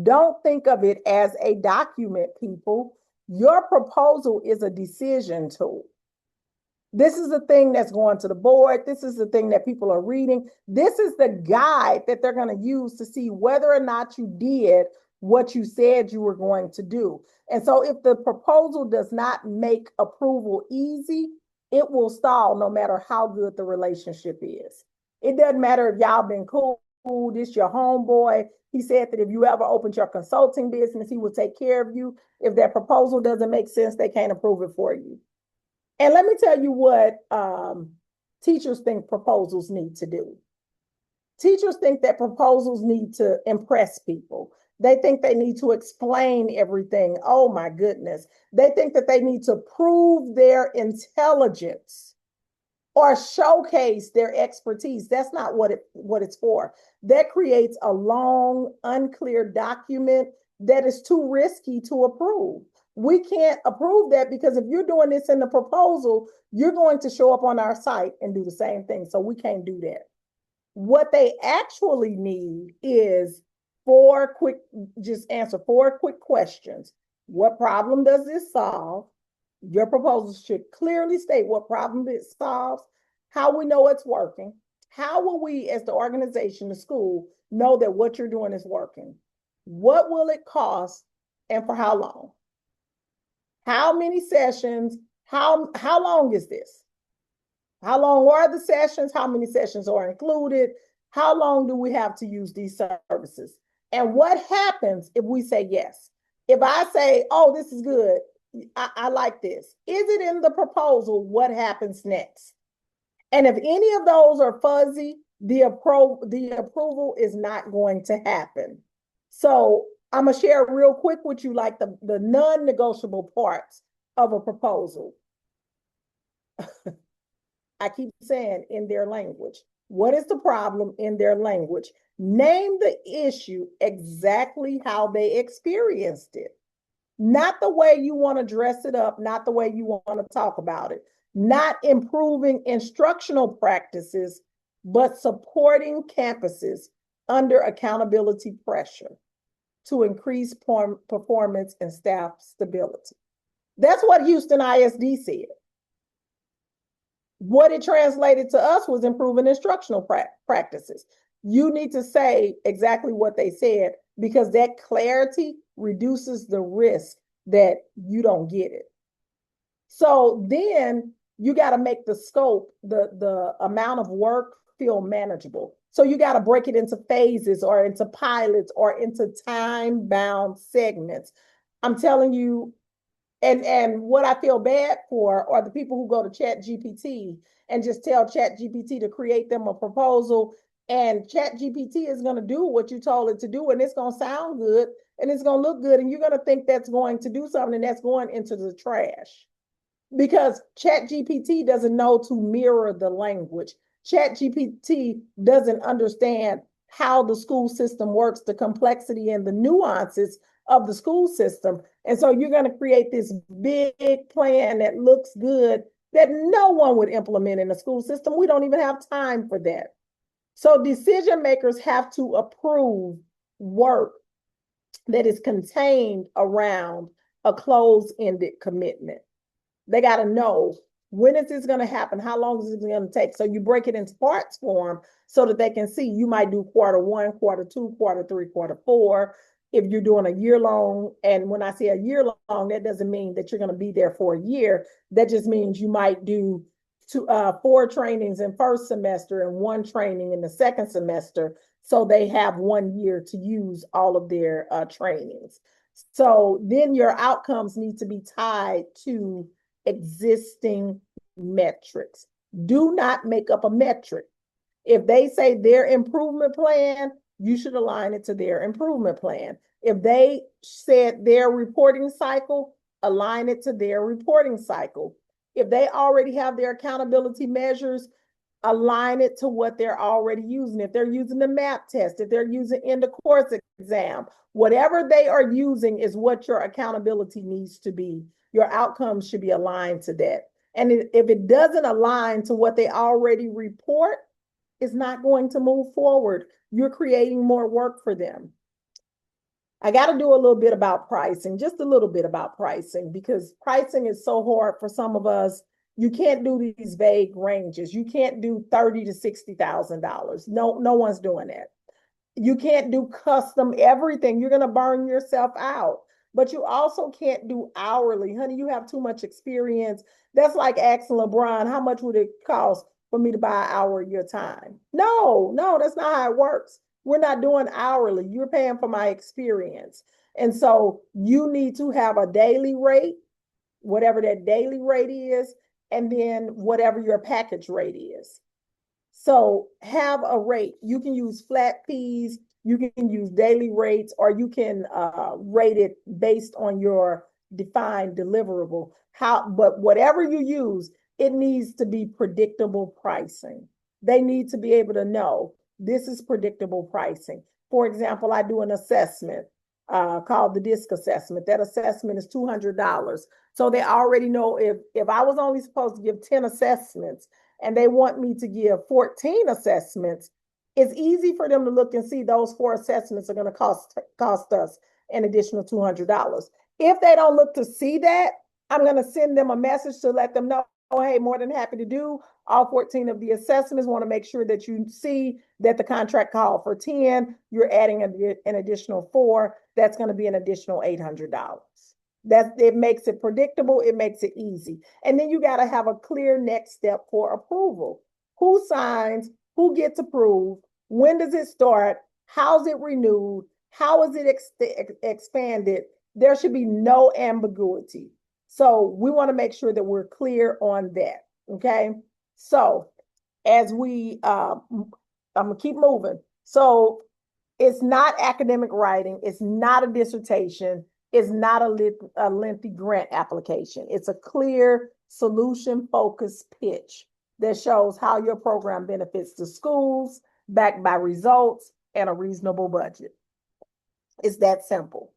Don't think of it as a document, people. Your proposal is a decision tool. This is the thing that's going to the board. This is the thing that people are reading. This is the guide that they're going to use to see whether or not you did what you said you were going to do. And so if the proposal does not make approval easy, it will stall no matter how good the relationship is. It doesn't matter if y'all been cool, this your homeboy. He said that if you ever opened your consulting business, he will take care of you. If that proposal doesn't make sense, they can't approve it for you. And let me tell you what teachers think proposals need to do. Teachers think that proposals need to impress people. They think they need to explain everything. Oh my goodness. They think that they need to prove their intelligence or showcase their expertise. That's not what it's for. That creates a long, unclear document that is too risky to approve. We can't approve that because if you're doing this in the proposal, you're going to show up on our site and do the same thing. So we can't do that. What they actually need is just answer 4 quick questions. What problem does this solve? Your proposal should clearly state what problem it solves, how we know it's working, how will we as the organization, the school, know that what you're doing is working? What will it cost and for how long? How many sessions? How long is this? How long are the sessions? How many sessions are included? How long do we have to use these services? And what happens if we say yes? If I say, oh, this is good, I like this. Is it in the proposal? What happens next? And if any of those are fuzzy, the approval is not going to happen. So I'm going to share real quick with you like the non-negotiable parts of a proposal. I keep saying in their language. What is the problem in their language? Name the issue exactly how they experienced it. Not the way you want to dress it up, not the way you want to talk about it. Not improving instructional practices, but supporting campuses under accountability pressure to increase performance and staff stability. That's what Houston ISD said. What it translated to us was improving instructional practices. You need to say exactly what they said because that clarity reduces the risk that you don't get it. So then you got to make the scope, the amount of work feel manageable. So you got to break it into phases or into pilots or into time-bound segments. I'm telling you, and what I feel bad for are the people who go to ChatGPT and just tell ChatGPT to create them a proposal, and ChatGPT is going to do what you told it to do, and it's going to sound good, and it's going to look good, and you're going to think that's going to do something that's going into the trash because ChatGPT doesn't know to mirror the language. ChatGPT doesn't understand how the school system works, the complexity and the nuances of the school system. And so you're going to create this big plan that looks good that no one would implement in a school system. We don't even have time for that. So decision makers have to approve work that is contained around a closed-ended commitment. They got to know, when is this going to happen? How long is it going to take? So you break it into parts for them so that they can see. You might do quarter 1, quarter 2, quarter 3, quarter 4. If you're doing a year long, and when I say a year long, that doesn't mean that you're going to be there for a year. That just means you might do 4 trainings in first semester and 1 training in the second semester. So they have 1 year to use all of their trainings. So then your outcomes need to be tied to existing metrics. Do not make up a metric. If they say their improvement plan, you should align it to their improvement plan. If they said their reporting cycle, align it to their reporting cycle. If they already have their accountability measures, align it to what they're already using. If they're using the MAP test, if they're using end of course exam, whatever they are using is what your accountability needs to be. Your outcomes should be aligned to that. And if it doesn't align to what they already report, it's not going to move forward. You're creating more work for them. I got to do a little bit about pricing, just a little bit about pricing, because pricing is so hard for some of us. You can't do these vague ranges. You can't do $30,000 to $60,000. No one's doing that. You can't do custom everything. You're going to burn yourself out. But you also can't do hourly. Honey, you have too much experience. That's like asking LeBron, how much would it cost for me to buy an hour of your time? No, that's not how it works. We're not doing hourly. You're paying for my experience. And so you need to have a daily rate, whatever that daily rate is, and then whatever your package rate is. So have a rate. You can use flat fees, you can use daily rates, or you can rate it based on your defined deliverable. But whatever you use, it needs to be predictable pricing. They need to be able to know this is predictable pricing. For example, I do an assessment called the DISC assessment. That assessment is $200. So they already know if I was only supposed to give 10 assessments and they want me to give 14 assessments, it's easy for them to look and see those 4 assessments are going to cost us an additional $200. If they don't look to see that, I'm going to send them a message to let them know, oh, hey, more than happy to do all 14 of the assessments. Want to make sure that you see that the contract called for 10, you're adding an additional 4. That's going to be an additional $800. It makes it predictable. It makes it easy. And then you got to have a clear next step for approval. Who signs? Who gets approved? When does it start? How's it renewed? How is it expanded? There should be no ambiguity. So we want to make sure that we're clear on that. Okay. So as I'm going to keep moving. So it's not academic writing. It's not a dissertation. It's not a lengthy grant application. It's a clear solution-focused pitch that shows how your program benefits the schools, backed by results and a reasonable budget. It's that simple.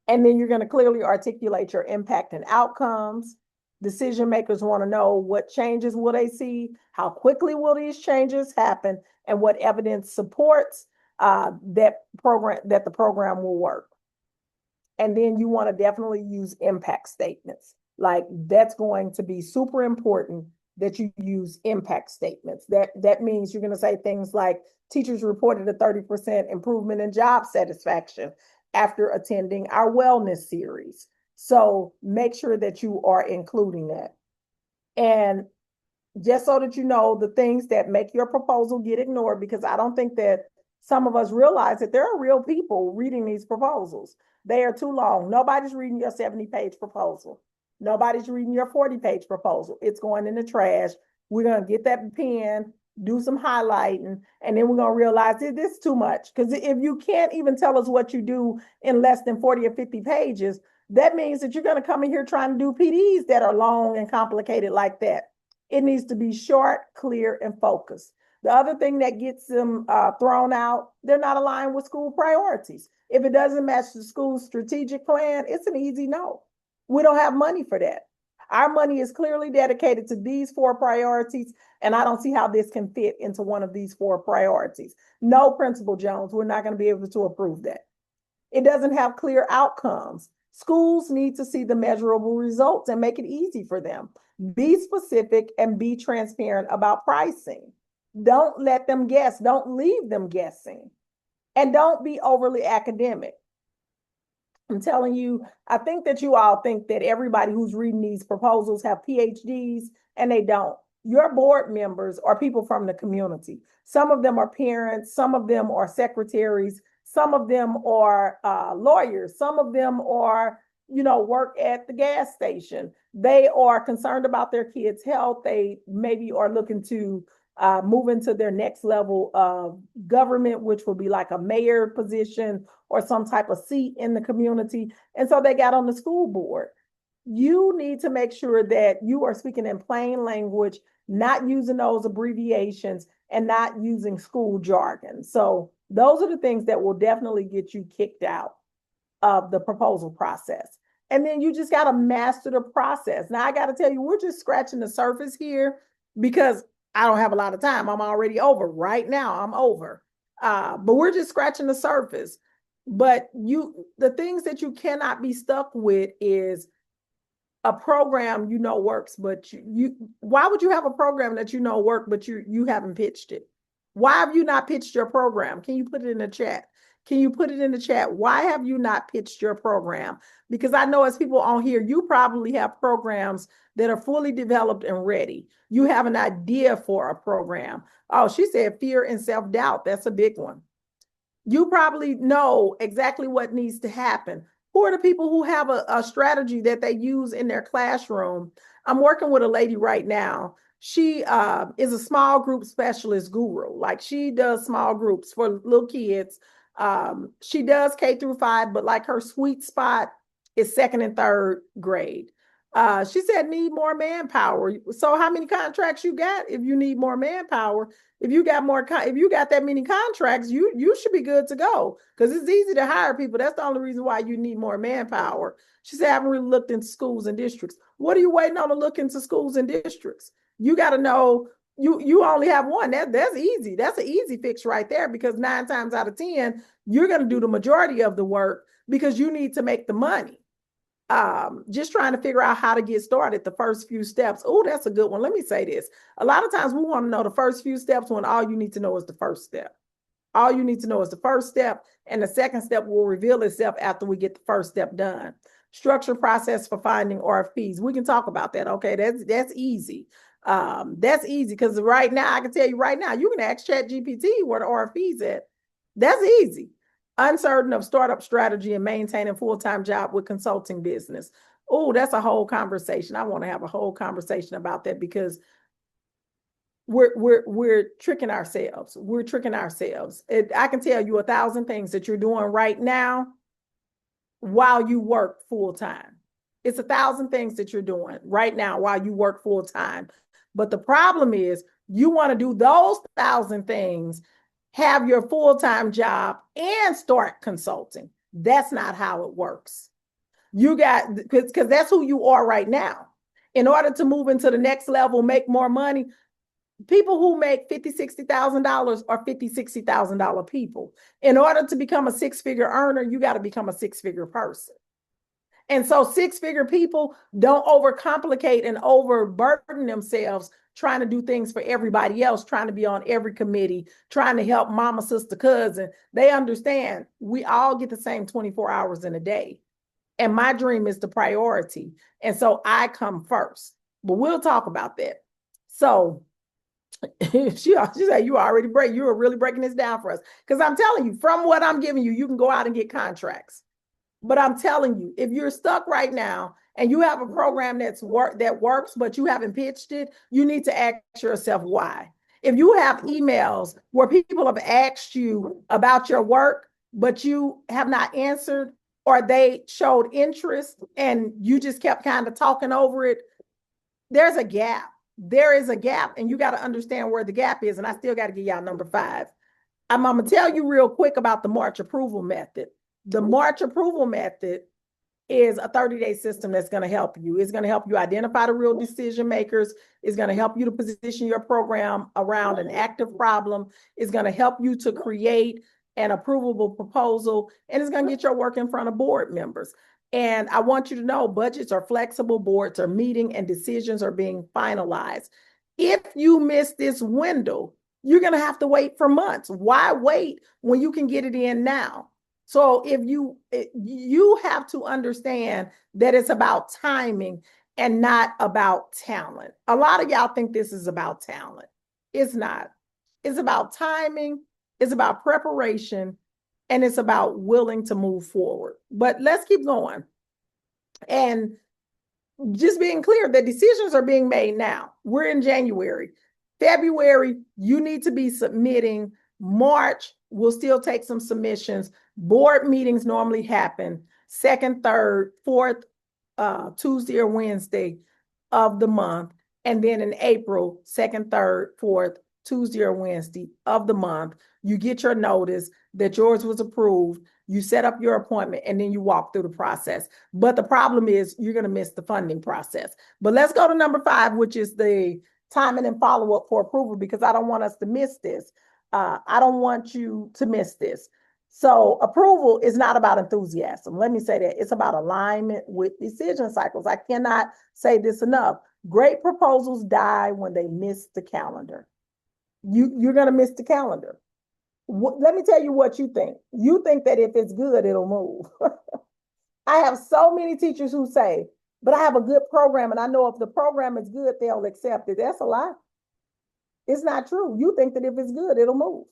And then you're going to clearly articulate your impact and outcomes. Decision makers want to know what changes will they see, how quickly will these changes happen, and what evidence supports that the program will work. And then you want to definitely use impact statements. Like, that's going to be super important that you use impact statements. That means you're going to say things like, teachers reported a 30% improvement in job satisfaction after attending our wellness series. So make sure that you are including that. And just so that you know, the things that make your proposal get ignored, because I don't think that some of us realize that there are real people reading these proposals. They are too long. Nobody's reading your 70-page proposal. Nobody's reading your 40-page proposal. It's going in the trash. We're going to get that pen, do some highlighting, and then we're going to realize this is too much. Because if you can't even tell us what you do in less than 40 or 50 pages, that means that you're going to come in here trying to do PDs that are long and complicated like that. It needs to be short, clear, and focused. The other thing that gets them thrown out, they're not aligned with school priorities. If it doesn't match the school's strategic plan, it's an easy no. We don't have money for that. Our money is clearly dedicated to these 4 priorities, and I don't see how this can fit into one of these 4 priorities. No, Principal Jones, we're not going to be able to approve that. It doesn't have clear outcomes. Schools need to see the measurable results and make it easy for them. Be specific and be transparent about pricing. Don't let them guess. Don't leave them guessing. And don't be overly academic. I'm telling you, I think that you all think that everybody who's reading these proposals have PhDs, and they don't. Your board members are people from the community. Some of them are parents, some of them are secretaries, some of them are lawyers, some of them are, work at the gas station. They are concerned about their kids' health. They maybe are looking to move into their next level of government, which will be like a mayor position or some type of seat in the community. And so they got on the school board. You need to make sure that you are speaking in plain language, not using those abbreviations and not using school jargon. So those are the things that will definitely get you kicked out of the proposal process. And then you just got to master the process. Now, I got to tell you, we're just scratching the surface here because I don't have a lot of time. I'm already over. Right now, I'm over. But we're just scratching the surface. But the things that you cannot be stuck with is a program works, but why would you have a program that work, but you haven't pitched it? Why have you not pitched your program? Can you put it in the chat? Can you put it in the chat? Why have you not pitched your program? Because I know as people on here, you probably have programs that are fully developed and ready. You have an idea for a program. Oh, she said fear and self-doubt. That's a big one. You probably know exactly what needs to happen. Who are the people who have a strategy that they use in their classroom? I'm working with a lady right now. She is a small group specialist guru. Like, she does small groups for little kids. She does K-5, but like her sweet spot is 2nd and 3rd grade. She said need more manpower. So how many contracts you got if you need more manpower? If you got that many contracts, you should be good to go, because it's easy to hire people. That's the only reason why you need more manpower. She said, I haven't really looked into schools and districts. What are you waiting on to look into schools and districts? You got to know you only have one. That's easy. That's an easy fix right there, because 9 times out of 10, you're going to do the majority of the work because you need to make the money. Just trying to figure out how to get started, the first few steps. Oh, that's a good one. Let me say this. A lot of times we want to know the first few steps when all you need to know is the first step. All you need to know is the first step, and the second step will reveal itself after we get the first step done. Structure process for finding RFPs. We can talk about that. Okay, that's easy. That's easy, because right now, I can tell you right now, you can ask ChatGPT where the RFPs at. That's easy. Uncertain of startup strategy and maintaining full-time job with consulting business. Oh, that's a whole conversation. I want to have a whole conversation about that, because we're tricking ourselves. We're tricking ourselves. I can tell you 1,000 things that you're doing right now while you work full-time. It's 1,000 things that you're doing right now while you work full-time. But the problem is, you want to do those 1,000 things, have your full-time job, and start consulting. That's not how it works. Because that's who you are right now. In order to move into the next level, make more money, people who make $50,000, $60,000 are $50,000, $60,000 people. In order to become a 6-figure earner, you got to become a 6-figure person. And so 6-figure people don't overcomplicate and overburden themselves trying to do things for everybody else, trying to be on every committee, trying to help mama, sister, cousin. They understand we all get the same 24 hours in a day. And my dream is the priority. And so I come first. But we'll talk about that. So she said, you are really breaking this down for us. Because I'm telling you, from what I'm giving you, you can go out and get contracts. But I'm telling you, if you're stuck right now and you have a program that works, but you haven't pitched it, you need to ask yourself why. If you have emails where people have asked you about your work, but you have not answered, or they showed interest and you just kept kind of talking over it, there's a gap. there is a gap, and you got to understand where the gap is. And I still got to give y'all number 5. I'm going to tell you real quick about the March approval method. The March approval method is a 30-day system that's going to help you. It's going to help you identify the real decision makers. It's going to help you to position your program around an active problem. It's going to help you to create an approvable proposal, and it's going to get your work in front of board members. And I want you to know budgets are flexible, boards are meeting, and decisions are being finalized. If you miss this window, you're going to have to wait for months. Why wait when you can get it in now? So if you have to understand that it's about timing and not about talent. A lot of y'all think this is about talent. It's not. It's about timing, it's about preparation, and it's about willing to move forward. But let's keep going. And just being clear that decisions are being made now. We're in January. February, you need to be submitting. March, we'll still take some submissions. Board meetings normally happen second, third, fourth Tuesday or Wednesday of the month. And then in April, second, third, fourth Tuesday or Wednesday of the month, you get your notice that yours was approved. You set up your appointment, and then you walk through the process. But the problem is you're going to miss the funding process. But let's go to number 5, which is the timing and follow-up for approval, because I don't want us to miss this. I don't want you to miss this. So approval is not about enthusiasm. Let me say that. It's about alignment with decision cycles. I cannot say this enough. Great proposals die when they miss the calendar. You're going to miss the calendar. Let me tell you what you think. You think that if it's good, it'll move. I have so many teachers who say, but I have a good program, and I know if the program is good, they'll accept it. That's a lie. It's not true. You think that if it's good, it'll move.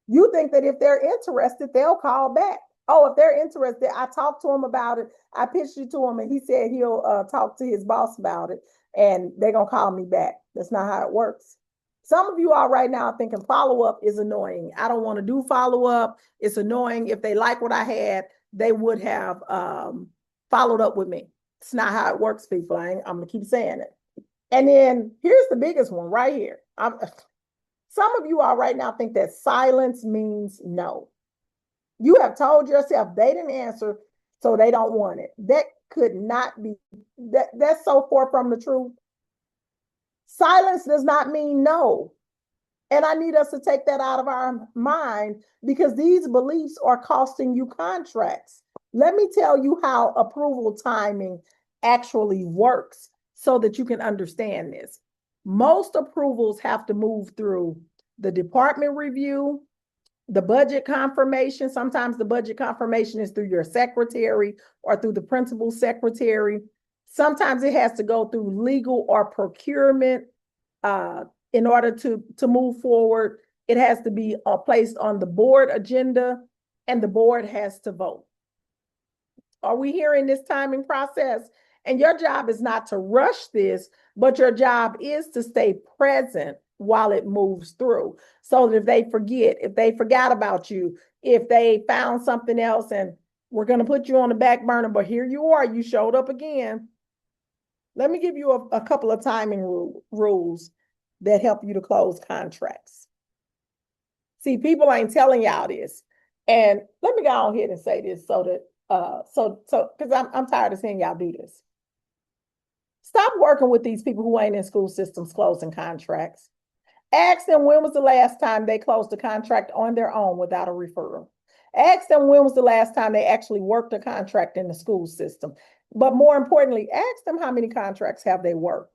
You think that if they're interested, they'll call back. Oh, if they're interested, I talked to him about it. I pitched it to him, and he said he'll talk to his boss about it, and they're going to call me back. That's not how it works. Some of you are right now thinking follow-up is annoying. I don't want to do follow-up. It's annoying. If they like what I had, they would have followed up with me. It's not how it works, people. I'm going to keep saying it. And then here's the biggest one right here. Some of you all right now think that silence means no. You have told yourself they didn't answer, so they don't want it. That could not be, that's so far from the truth. Silence does not mean no. And I need us to take that out of our mind, because these beliefs are costing you contracts. Let me tell you how approval timing actually works so that you can understand this. Most approvals have to move through the department review, the budget confirmation. Sometimes the budget confirmation is through your secretary or through the principal's secretary. Sometimes it has to go through legal or procurement in order to move forward. It has to be placed on the board agenda, and the board has to vote. Are we hearing this timing process? And your job is not to rush this, but your job is to stay present while it moves through. So that if they forget, if they forgot about you, if they found something else and we're going to put you on the back burner, but here you are, you showed up again. Let me give you a couple of timing rules that help you to close contracts. See, people ain't telling y'all this. And let me go on here and say this so that, because I'm tired of seeing y'all do this. Stop working with these people who ain't in school systems closing contracts. Ask them when was the last time they closed a contract on their own without a referral. Ask them when was the last time they actually worked a contract in the school system. But more importantly, ask them how many contracts have they worked.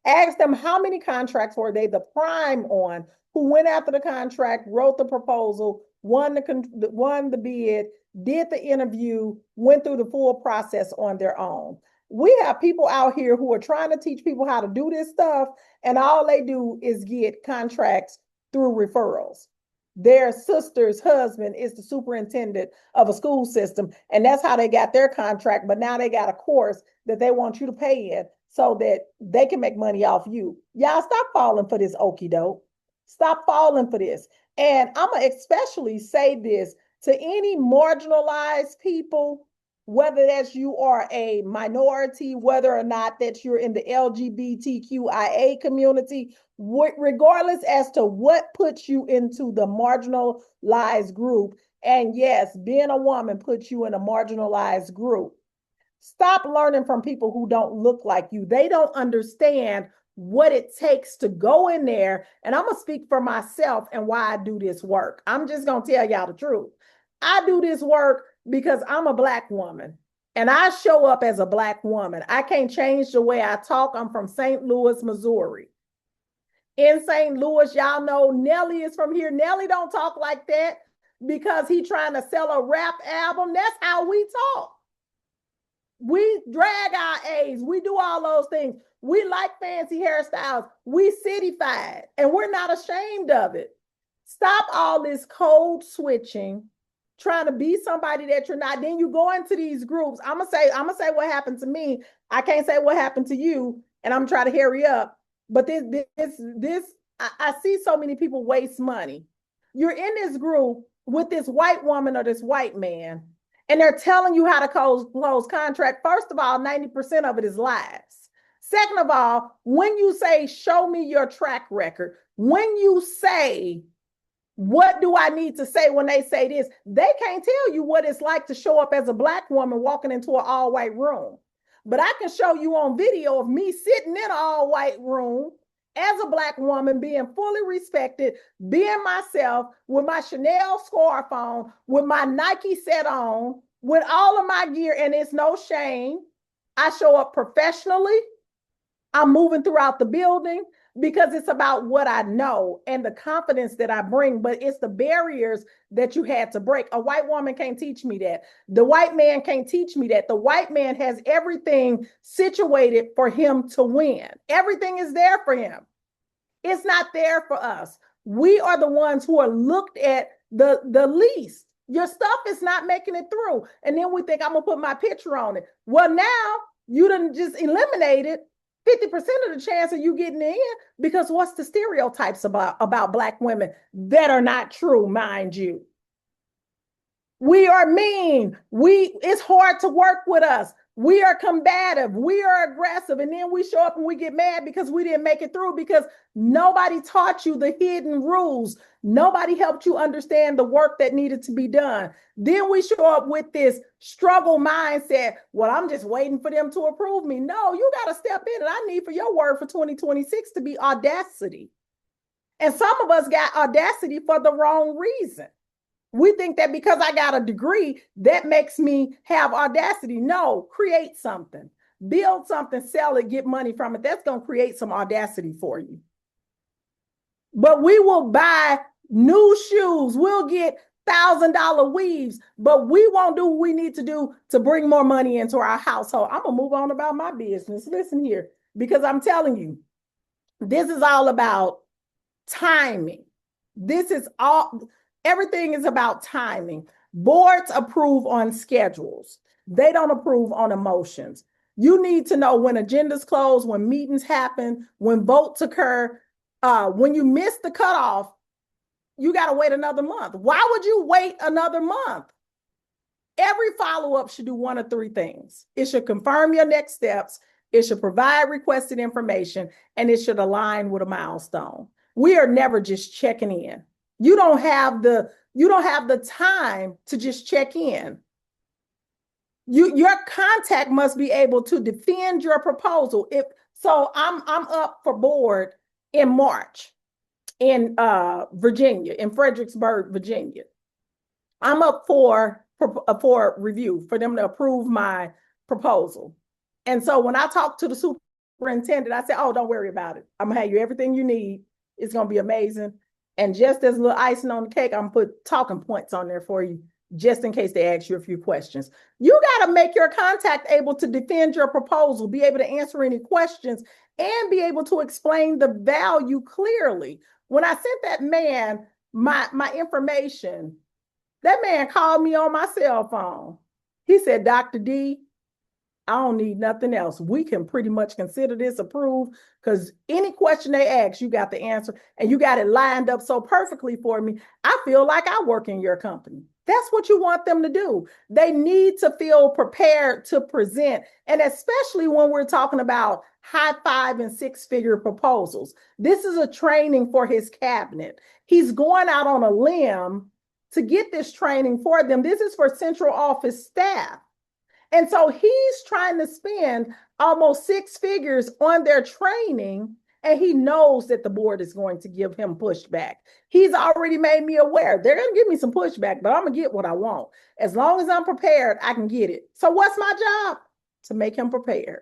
Ask them how many contracts were they the prime on, who went after the contract, wrote the proposal, won the bid, did the interview, went through the full process on their own. We have people out here who are trying to teach people how to do this stuff, and all they do is get contracts through referrals. Their sister's husband is the superintendent of a school system, and that's how they got their contract. But now they got a course that they want you to pay in so that they can make money off you. Y'all stop falling for this okie doke. Stop falling for this. And I'm going to especially say this to any marginalized people whether that's you are a minority, whether or not that you're in the LGBTQIA community, regardless as to what puts you into the marginalized group. And yes, being a woman puts you in a marginalized group. Stop learning from people who don't look like you. They don't understand what it takes to go in there. And I'm going to speak for myself and why I do this work. I'm just going to tell y'all the truth. I do this work because I'm a Black woman and I show up as a Black woman. I can't change the way I talk. I'm from St. Louis, Missouri. In St. Louis, y'all know Nelly is from here. Nelly don't talk like that because he trying to sell a rap album. That's how we talk. We drag our A's. We do all those things. We like fancy hairstyles. We cityfied, and we're not ashamed of it. Stop all this code switching, trying to be somebody that you're not. Then you go into these groups. I'm gonna say what happened to me. I can't say what happened to you, and I'm trying to hurry up. But I see so many people waste money. You're in this group with this white woman or this white man, and they're telling you how to close contract. First of all, 90% of it is lies. Second of all, when you say, show me your track record, when you say, what do I need to say when they say this, they can't tell you what it's like to show up as a Black woman walking into an all-white room. But I can show you on video of me sitting in an all-white room as a Black woman, being fully respected, being myself, with my Chanel scarf on, with my Nike set on, with all of my gear, and it's no shame. I show up professionally. I'm moving throughout the building because it's about what I know and the confidence that I bring, but it's the barriers that you had to break. A white woman can't teach me that. The white man can't teach me that. The white man has everything situated for him to win. Everything is there for him. It's not there for us. We are the ones who are looked at the least. Your stuff is not making it through. And then we think I'm gonna put my picture on it. Well, now you done just eliminated 50% of the chance of you getting in, because what's the stereotypes about Black women that are not true, mind you? We are mean. It's hard to work with us. We are combative. We are aggressive. And then we show up and we get mad because we didn't make it through, because nobody taught you the hidden rules. Nobody helped you understand the work that needed to be done. Then we show up with this struggle mindset. Well, I'm just waiting for them to approve me. No, you got to step in. And I need for your word for 2026 to be audacity. And some of us got audacity for the wrong reason. We think that because I got a degree, that makes me have audacity. No, create something, build something, sell it, get money from it. That's going to create some audacity for you. But we will buy new shoes. We'll get $1,000 weaves, but we won't do what we need to do to bring more money into our household. I'm going to move on about my business. Listen here, because I'm telling you, this is all about timing. Everything is about timing. Boards approve on schedules. They don't approve on emotions. You need to know when agendas close, when meetings happen, when votes occur. When you miss the cutoff, you got to wait another month. Why would you wait another month? Every follow-up should do one of three things. It should confirm your next steps. It should provide requested information, and it should align with a milestone. We are never just checking in. You don't have the time to just check in. Your contact must be able to defend your proposal. I'm up for board in March in Virginia, in Fredericksburg, Virginia. I'm up for review, for them to approve my proposal. And so when I talk to the superintendent, I say, oh, don't worry about it. I'm gonna have you everything you need. It's gonna be amazing. And just as a little icing on the cake, I'm gonna put talking points on there for you, just in case they ask you a few questions. You got to make your contact able to defend your proposal, be able to answer any questions, and be able to explain the value clearly. When I sent that man my information, that man called me on my cell phone. He said, Dr. D, I don't need nothing else. We can pretty much consider this approved because any question they ask, you got the answer and you got it lined up so perfectly for me. I feel like I work in your company. That's what you want them to do. They need to feel prepared to present. And especially when we're talking about high 5 and 6 figure proposals. This is a training for his cabinet. He's going out on a limb to get this training for them. This is for central office staff. And so he's trying to spend almost 6 figures on their training, and he knows that the board is going to give him pushback. He's already made me aware. They're going to give me some pushback, but I'm going to get what I want. As long as I'm prepared, I can get it. So what's my job? To make him prepared.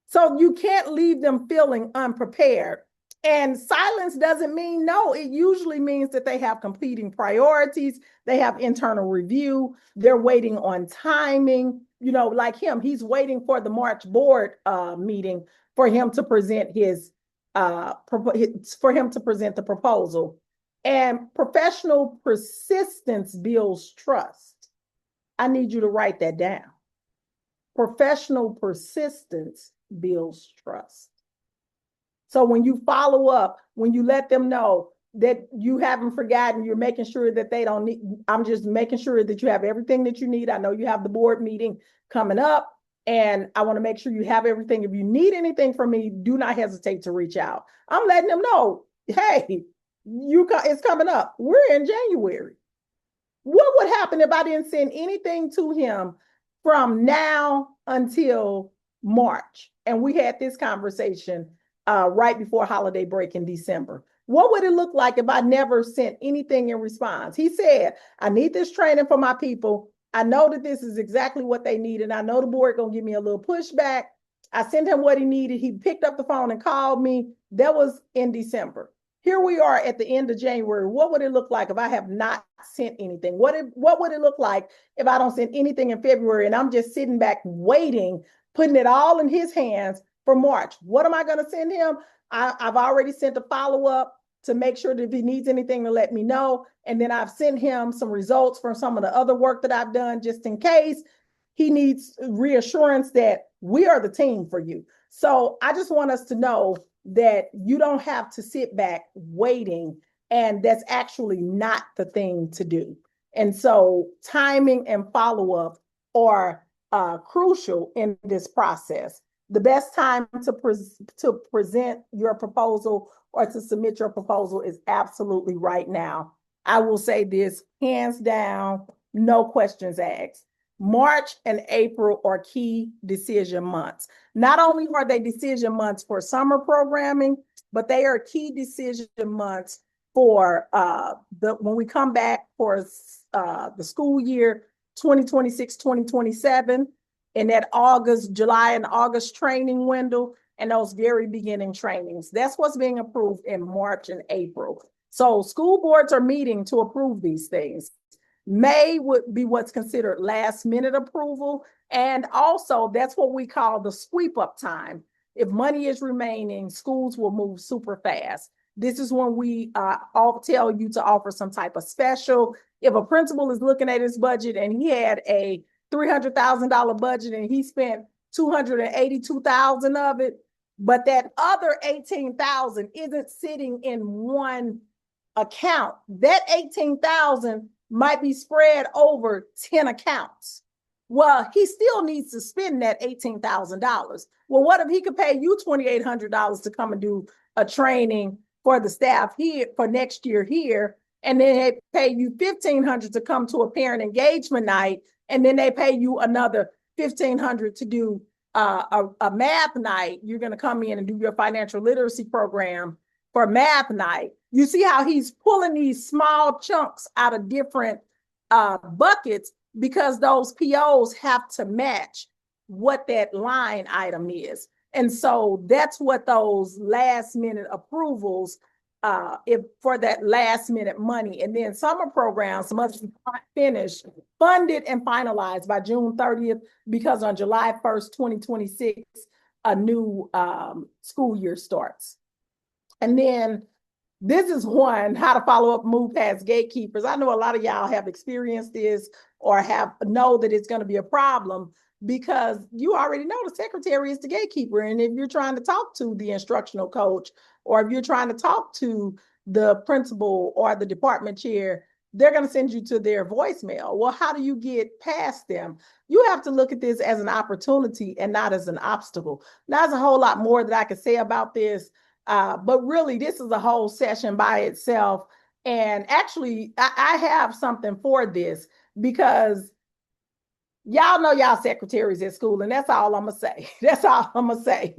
So you can't leave them feeling unprepared. And silence doesn't mean no. It usually means that they have competing priorities. They have internal review. They're waiting on timing. You know, like him, he's waiting for the March board meeting for him to present the proposal. And professional persistence builds trust. I need you to write that down. Professional persistence builds trust. So when you follow up, when you let them know that you haven't forgotten, you're making sure that they don't need, I'm just making sure that you have everything that you need. I know you have the board meeting coming up, and I want to make sure you have everything. If you need anything from me, do not hesitate to reach out. I'm letting them know, hey, it's coming up. We're in January. What would happen if I didn't send anything to him from now until March? And we had this conversation right before holiday break in December. What would it look like if I never sent anything in response? He said, I need this training for my people. I know that this is exactly what they need, and I know the board gonna give me a little pushback. I sent him what he needed. He picked up the phone and called me. That was in December. Here we are at the end of January. What would it look like if I have not sent anything? What would it look like if I don't send anything in February and I'm just sitting back waiting, putting it all in his hands for March? What am I going to send him? I've already sent a follow-up to make sure that if he needs anything to let me know. And then I've sent him some results from some of the other work that I've done just in case he needs reassurance that we are the team for you. So I just want us to know that you don't have to sit back waiting, and that's actually not the thing to do. And so timing and follow-up are crucial in this process. The best time to present your proposal or to submit your proposal is absolutely right now. I will say this, hands down, no questions asked. March and April are key decision months. Not only are they decision months for summer programming, but they are key decision months for when we come back for the school year 2026-2027, in that July and August training window, and those very beginning trainings. That's what's being approved in March and April. So school boards are meeting to approve these things. May would be what's considered last minute approval. And also that's what we call the sweep up time. If money is remaining, schools will move super fast. This is when we all tell you to offer some type of special. If a principal is looking at his budget and he had a $300,000 budget and he spent $282,000 of it, but that other $18,000 isn't sitting in one account, that $18,000 might be spread over 10 accounts. Well, he still needs to spend that $18,000. Well, what if he could pay you $2,800 to come and do a training for the staff here for next year here, and then they pay you $1,500 to come to a parent engagement night, and then they pay you another $1,500 to do a math night. You're going to come in and do your financial literacy program for math night. You see how he's pulling these small chunks out of different buckets because those POs have to match what that line item is. And so that's what those last minute approvals, if for that last minute money. And then summer programs must be finished, funded and finalized by June 30th, because on July 1st, 2026, a new school year starts. And then this is one, how to follow up, move past gatekeepers. I know a lot of y'all have experienced this or know that it's going to be a problem. because you already know the secretary is the gatekeeper. And if you're trying to talk to the instructional coach, or if you're trying to talk to the principal or the department chair, they're going to send you to their voicemail. Well, how do you get past them? You have to look at this as an opportunity and not as an obstacle. Now, there's a whole lot more that I could say about this, but really, this is a whole session by itself. And actually, I have something for this, because y'all know y'all secretaries at school, and that's all I'm going to say. That's all I'm going to say.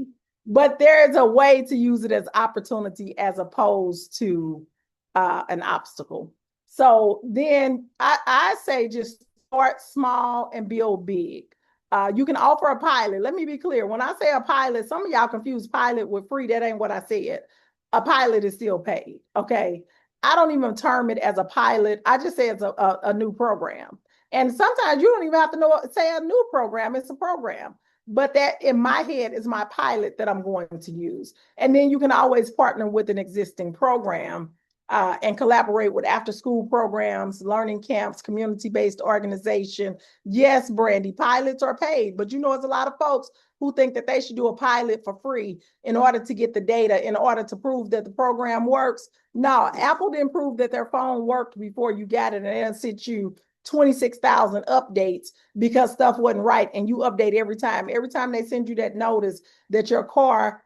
But there is a way to use it as opportunity as opposed to an obstacle. So then I say just start small and build big. You can offer a pilot. Let me be clear. When I say a pilot, some of y'all confuse pilot with free. That ain't what I said. A pilot is still paid. Okay. I don't even term it as a pilot. I just say it's a new program. And sometimes you don't even have to say a new program. It's a program. But that in my head is my pilot that I'm going to use. And then you can always partner with an existing program and collaborate with after-school programs, learning camps, community-based organization. Yes, Brandy, pilots are paid, but there's a lot of folks who think that they should do a pilot for free in order to get the data, in order to prove that the program works. No, Apple didn't prove that their phone worked before you got it, and it sent you 26,000 updates because stuff wasn't right, and you update every time. Every time they send you that notice that your car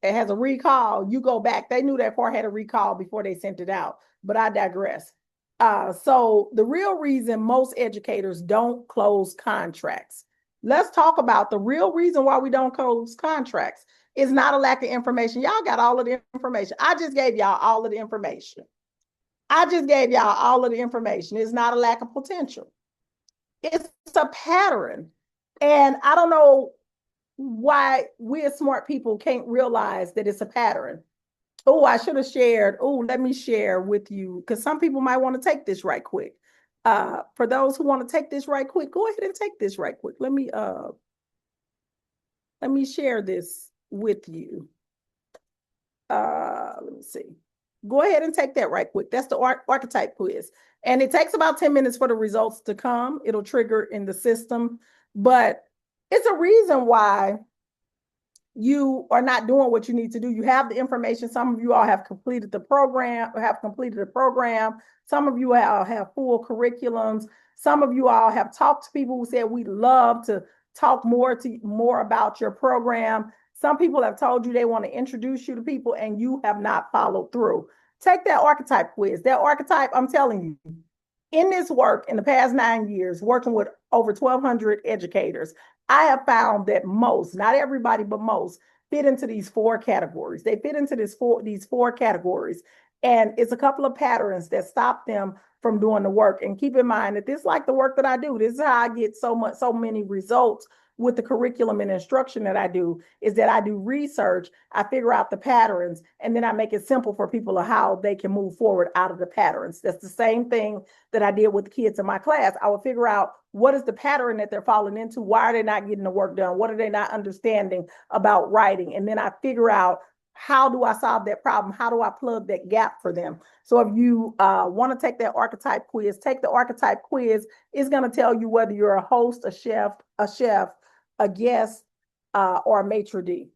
has a recall, you go back. They knew that car had a recall before they sent it out, but I digress. So the real reason most educators don't close contracts, let's talk about the real reason why we don't close contracts. Is not a lack of information. Y'all got all of the information. I just gave y'all all of the information. It's not a lack of potential. It's a pattern. And I don't know why we as smart people can't realize that it's a pattern. Oh, I should have shared. Oh, let me share with you, because some people might want to take this right quick. For those who want to take this right quick, go ahead and take this right quick. Let me share this with you. Let me see. Go ahead and take that right quick. That's the archetype quiz. And it takes about 10 minutes for the results to come. It'll trigger in the system, but it's a reason why you are not doing what you need to do. You have the information. Some of you all have completed the program. Some of you all have full curriculums. Some of you all have talked to people who said, we'd love to talk more about your program. Some people have told you they want to introduce you to people, and you have not followed through. Take that archetype quiz. That archetype, I'm telling you, in this work, in the past 9 years, working with over 1,200 educators, I have found that most, not everybody, but most, fit into these 4 categories. They fit into these four categories. And it's a couple of patterns that stop them from doing the work. And keep in mind that this is like the work that I do. This is how I get so many results with the curriculum and instruction that I do, is that I do research, I figure out the patterns, and then I make it simple for people of how they can move forward out of the patterns. That's the same thing that I did with the kids in my class. I would figure out what is the pattern that they're falling into, why are they not getting the work done, what are they not understanding about writing, and then I figure out how do I solve that problem, how do I plug that gap for them. So if you want to take that archetype quiz, take the archetype quiz. It's going to tell you whether you're a host, a chef, a guest, or a maitre d'.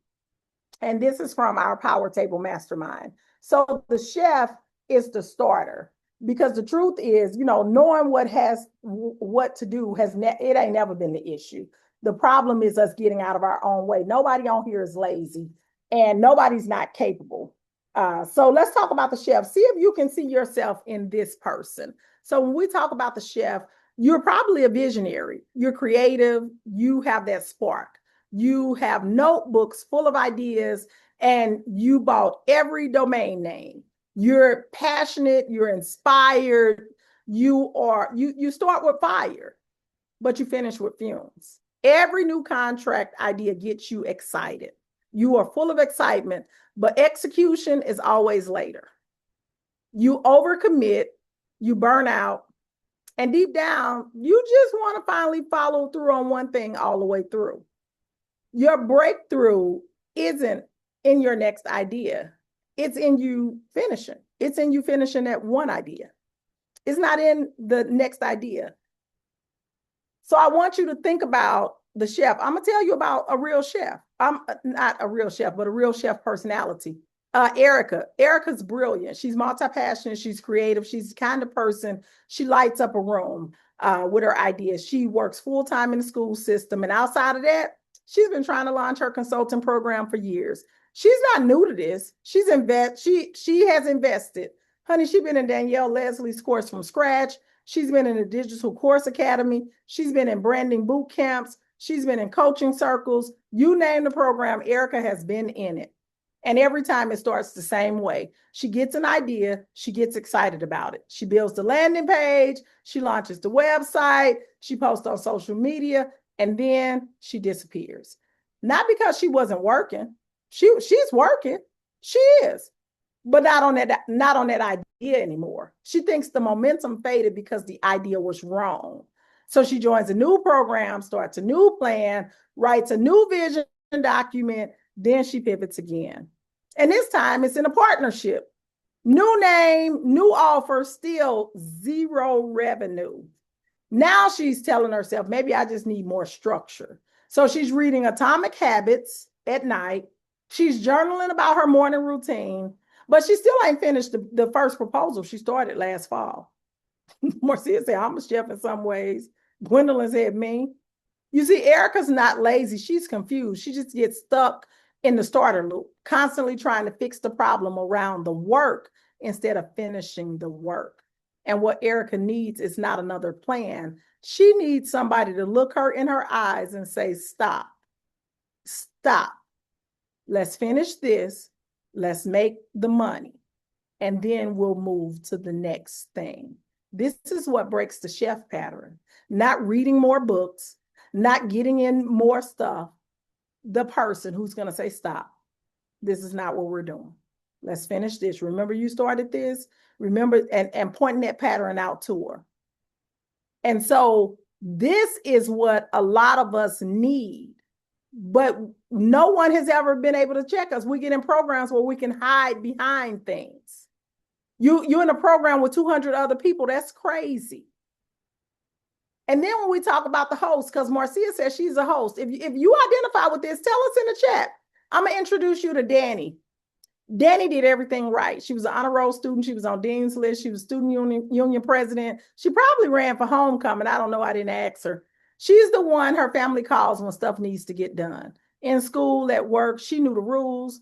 And this is from our Power Table Mastermind. So the chef is the starter, because the truth is, knowing what to do it ain't never been the issue. The problem is us getting out of our own way. Nobody on here is lazy, and nobody's not capable. So let's talk about the chef. See if you can see yourself in this person. So when we talk about the chef, you're probably a visionary. You're creative. You have that spark. You have notebooks full of ideas, and you bought every domain name. You're passionate. You're inspired. You start with fire, but you finish with fumes. Every new contract idea gets you excited. You are full of excitement, but execution is always later. You overcommit. You burn out. And deep down, you just want to finally follow through on one thing all the way through. Your breakthrough isn't in your next idea. It's in you finishing. It's in you finishing that one idea. It's not in the next idea. So I want you to think about the chef, I'm gonna tell you about a real chef. I'm not a real chef, but a real chef personality. Erica. Erica's brilliant. She's multi-passionate. She's creative. She's the kind of person, she lights up a room with her ideas. She works full-time in the school system. And outside of that, she's been trying to launch her consulting program for years. She's not new to this. She has invested. Honey, she's been in Danielle Leslie's course from scratch. She's been in the Digital Course Academy. She's been in branding boot camps. She's been in coaching circles. You name the program, Erica has been in it. And every time it starts the same way. She gets an idea, she gets excited about it. She builds the landing page, she launches the website, she posts on social media, and then she disappears. Not because she wasn't working. She's working. She is. But not on that idea anymore. She thinks the momentum faded because the idea was wrong. So she joins a new program, starts a new plan, writes a new vision document, then she pivots again. And this time it's in a partnership. New name, new offer, still zero revenue. Now she's telling herself, maybe I just need more structure. So she's reading Atomic Habits at night. She's journaling about her morning routine, but she still ain't finished the first proposal she started last fall. Marcia said, I'm a chef in some ways. Gwendolyn said, me. You see, Erica's not lazy. She's confused. She just gets stuck in the starter loop, constantly trying to fix the problem around the work instead of finishing the work. And what Erica needs is not another plan. She needs somebody to look her in her eyes and say, stop. Let's finish this. Let's make the money. And then we'll move to the next thing. This is what breaks the chef pattern. Not reading more books, not getting in more stuff. The person who's going to say, stop. This is not what we're doing. Let's finish this. Remember you started this? Remember, and pointing that pattern out to her. And so this is what a lot of us need, but no one has ever been able to check us. We get in programs where we can hide behind things. You're in a program with 200 other people. That's crazy. And then when we talk about the host, because Marcia says she's a host, if you identify with this, tell us in the chat. I'm going to introduce you to Danny. Danny did everything right. She was an honor roll student. She was on Dean's List. She was student union president. She probably ran for homecoming. I don't know. I didn't ask her. She's the one her family calls when stuff needs to get done. In school, at work, she knew the rules.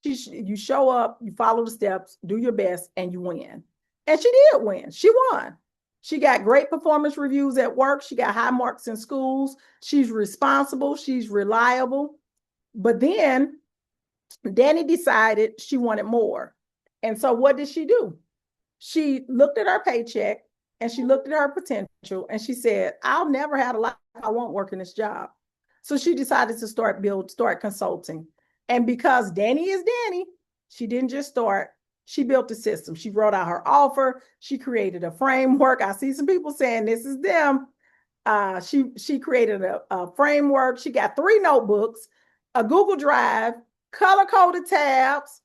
You show up, you follow the steps, do your best, and you win. And she did win. She won. She got great performance reviews at work. She got high marks in schools. She's responsible. She's reliable. But then Danny decided she wanted more. And so what did she do? She looked at her paycheck and she looked at her potential and she said, I'll never have a life I won't work in this job. So she decided to start consulting. And because Danny is Danny, she didn't just start. She built a system. She wrote out her offer. She created a framework. I see some people saying this is them. She created a framework. She got 3 notebooks, a Google Drive, color-coded tabs.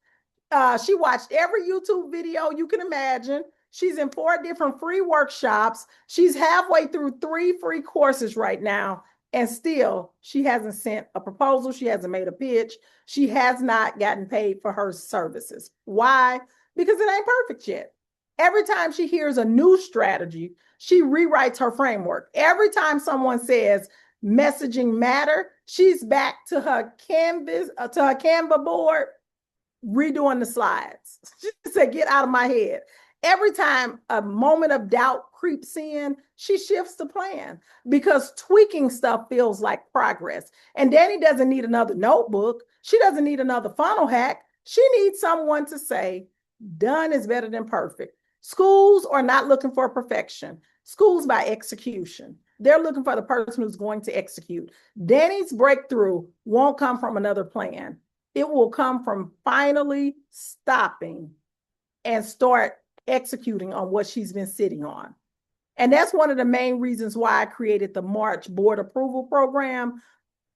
She watched every YouTube video you can imagine. She's in 4 different free workshops. She's halfway through 3 free courses right now. And still, she hasn't sent a proposal. She hasn't made a pitch. She has not gotten paid for her services. Why? Because it ain't perfect yet. Every time she hears a new strategy, she rewrites her framework. Every time someone says messaging matter, she's back to her Canva board, redoing the slides. She said, get out of my head. Every time a moment of doubt creeps in, she shifts the plan because tweaking stuff feels like progress. And Danny doesn't need another notebook. She doesn't need another funnel hack. She needs someone to say, done is better than perfect. Schools are not looking for perfection. Schools by execution. They're looking for the person who's going to execute. Danny's breakthrough won't come from another plan. It will come from finally stopping and start executing on what she's been sitting on. And that's one of the main reasons why I created the March Board Approval Program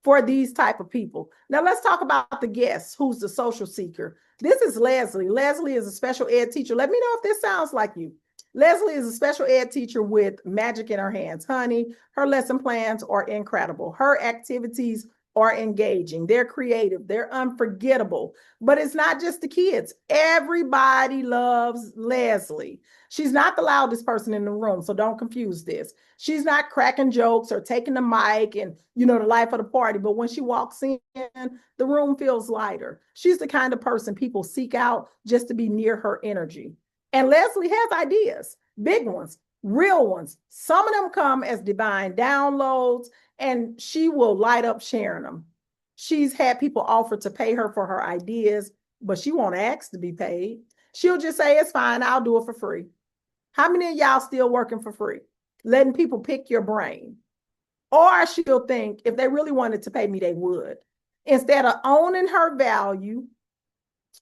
for these type of people. Now let's talk about the guest, who's the social seeker. This is Leslie. Leslie is a special ed teacher. Let me know if this sounds like you. Leslie is a special ed teacher with magic in her hands. Honey, her lesson plans are incredible. Her activities are engaging. They're creative. They're unforgettable. But it's not just the kids. Everybody loves Leslie. She's not the loudest person in the room, so don't confuse this. She's not cracking jokes or taking the mic and, the life of the party. But when she walks in, the room feels lighter. She's the kind of person people seek out just to be near her energy. And Leslie has ideas, big ones, real ones. Some of them come as divine downloads, and she will light up sharing them. She's had people offer to pay her for her ideas, but she won't ask to be paid. She'll just say, it's fine, I'll do it for free. How many of y'all still working for free? Letting people pick your brain. Or she'll think if they really wanted to pay me, they would. Instead of owning her value,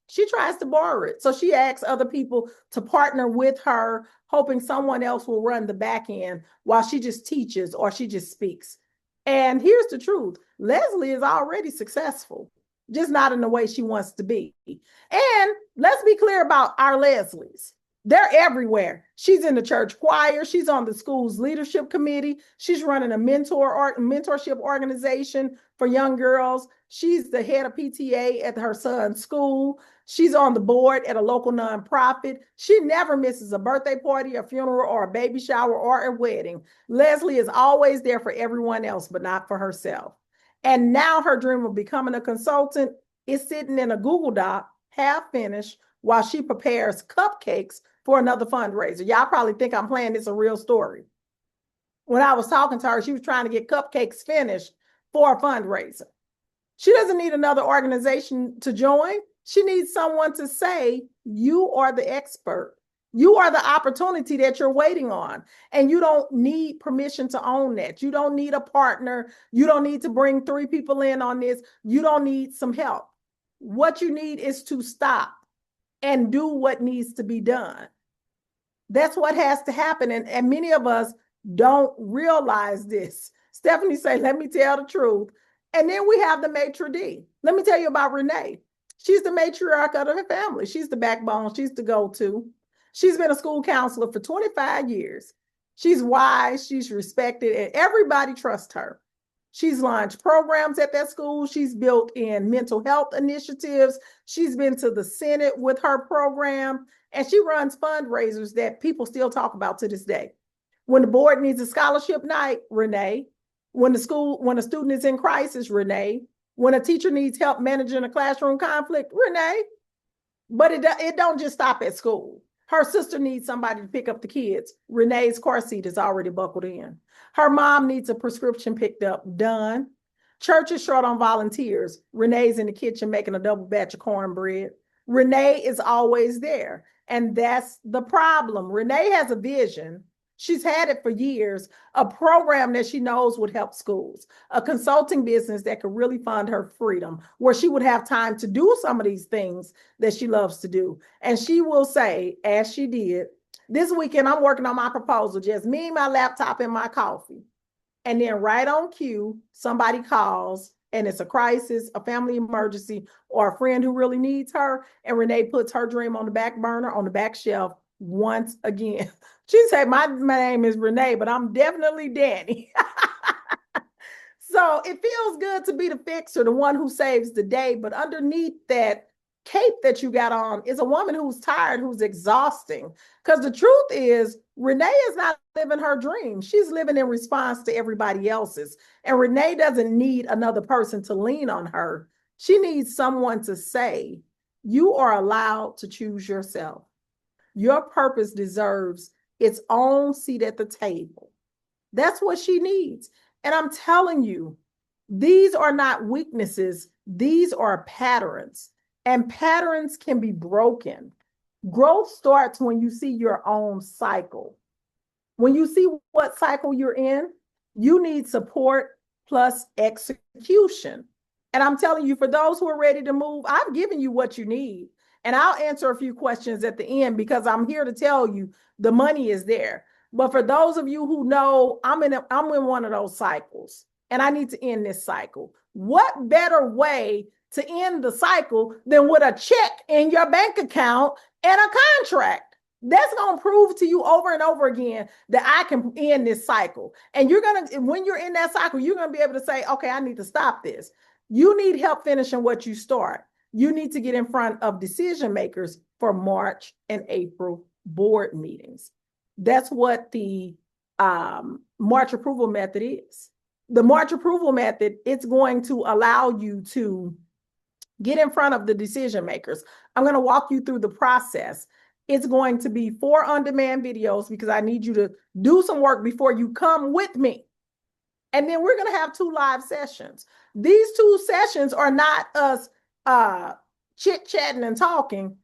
she tries to borrow it. So she asks other people to partner with her, hoping someone else will run the back end while she just teaches or she just speaks. And here's the truth. Leslie is already successful, just not in the way she wants to be. And let's be clear about our Leslies. They're everywhere. She's in the church choir. She's on the school's leadership committee. She's running a mentorship organization for young girls. She's the head of PTA at her son's school. She's on the board at a local nonprofit. She never misses a birthday party, a funeral, or a baby shower, or a wedding. Leslie is always there for everyone else, but not for herself. And now her dream of becoming a consultant is sitting in a Google Doc, half finished, while she prepares cupcakes for another fundraiser. Y'all probably think I'm playing this a real story. When I was talking to her, she was trying to get cupcakes finished for a fundraiser. She doesn't need another organization to join. She needs someone to say, you are the expert. You are the opportunity that you're waiting on. And you don't need permission to own that. You don't need a partner. You don't need to bring 3 people in on this. You don't need some help. What you need is to stop and do what needs to be done. That's what has to happen. And many of us don't realize this. Stephanie say, let me tell the truth. And then we have the maitre d'. Let me tell you about Renee. She's the matriarch of her family. She's the backbone. She's the go-to. She's been a school counselor for 25 years. She's wise. She's respected, and everybody trusts her. She's launched programs at that school. She's built in mental health initiatives. She's been to the Senate with her program, and she runs fundraisers that people still talk about to this day. When the board needs a scholarship night, Renee. When a student is in crisis, Renee. When a teacher needs help managing a classroom conflict, Renee. But it don't just stop at school. Her sister needs somebody to pick up the kids. Renee's car seat is already buckled in. Her mom needs a prescription picked up, done. Church is short on volunteers. Renee's in the kitchen making a double batch of cornbread. Renee is always there. And that's the problem. Renee has a vision. She's had it for years, a program that she knows would help schools, a consulting business that could really fund her freedom, where she would have time to do some of these things that she loves to do. And she will say, as she did, this weekend, I'm working on my proposal, just me, my laptop, and my coffee. And then right on cue, somebody calls, and it's a crisis, a family emergency, or a friend who really needs her. And Renee puts her dream on the back burner, on the back shelf, once again. She said, my name is Renee, but I'm definitely Danny. So it feels good to be the fixer, the one who saves the day. But underneath that cape that you got on is a woman who's tired, who's exhausting. Because the truth is, Renee is not living her dream. She's living in response to everybody else's. And Renee doesn't need another person to lean on her. She needs someone to say, you are allowed to choose yourself. Your purpose deserves its own seat at the table. That's what she needs. And I'm telling you, these are not weaknesses. These are patterns. And patterns can be broken. Growth starts when you see your own cycle. When you see what cycle you're in, you need support plus execution. And I'm telling you, for those who are ready to move, I've given you what you need. And I'll answer a few questions at the end because I'm here to tell you the money is there. But for those of you who know I'm in one of those cycles and I need to end this cycle, what better way to end the cycle than with a check in your bank account and a contract? That's going to prove to you over and over again that I can end this cycle. And you're going to, when you're in that cycle, you're going to be able to say, okay, I need to stop this. You need help finishing what you start. You need to get in front of decision makers for March and April board meetings. That's what the March approval method is. The March approval method, it's going to allow you to get in front of the decision makers. I'm going to walk you through the process. It's going to be 4 on-demand videos because I need you to do some work before you come with me. And then we're going to have 2 live sessions. These 2 sessions are not us chit-chatting and talking.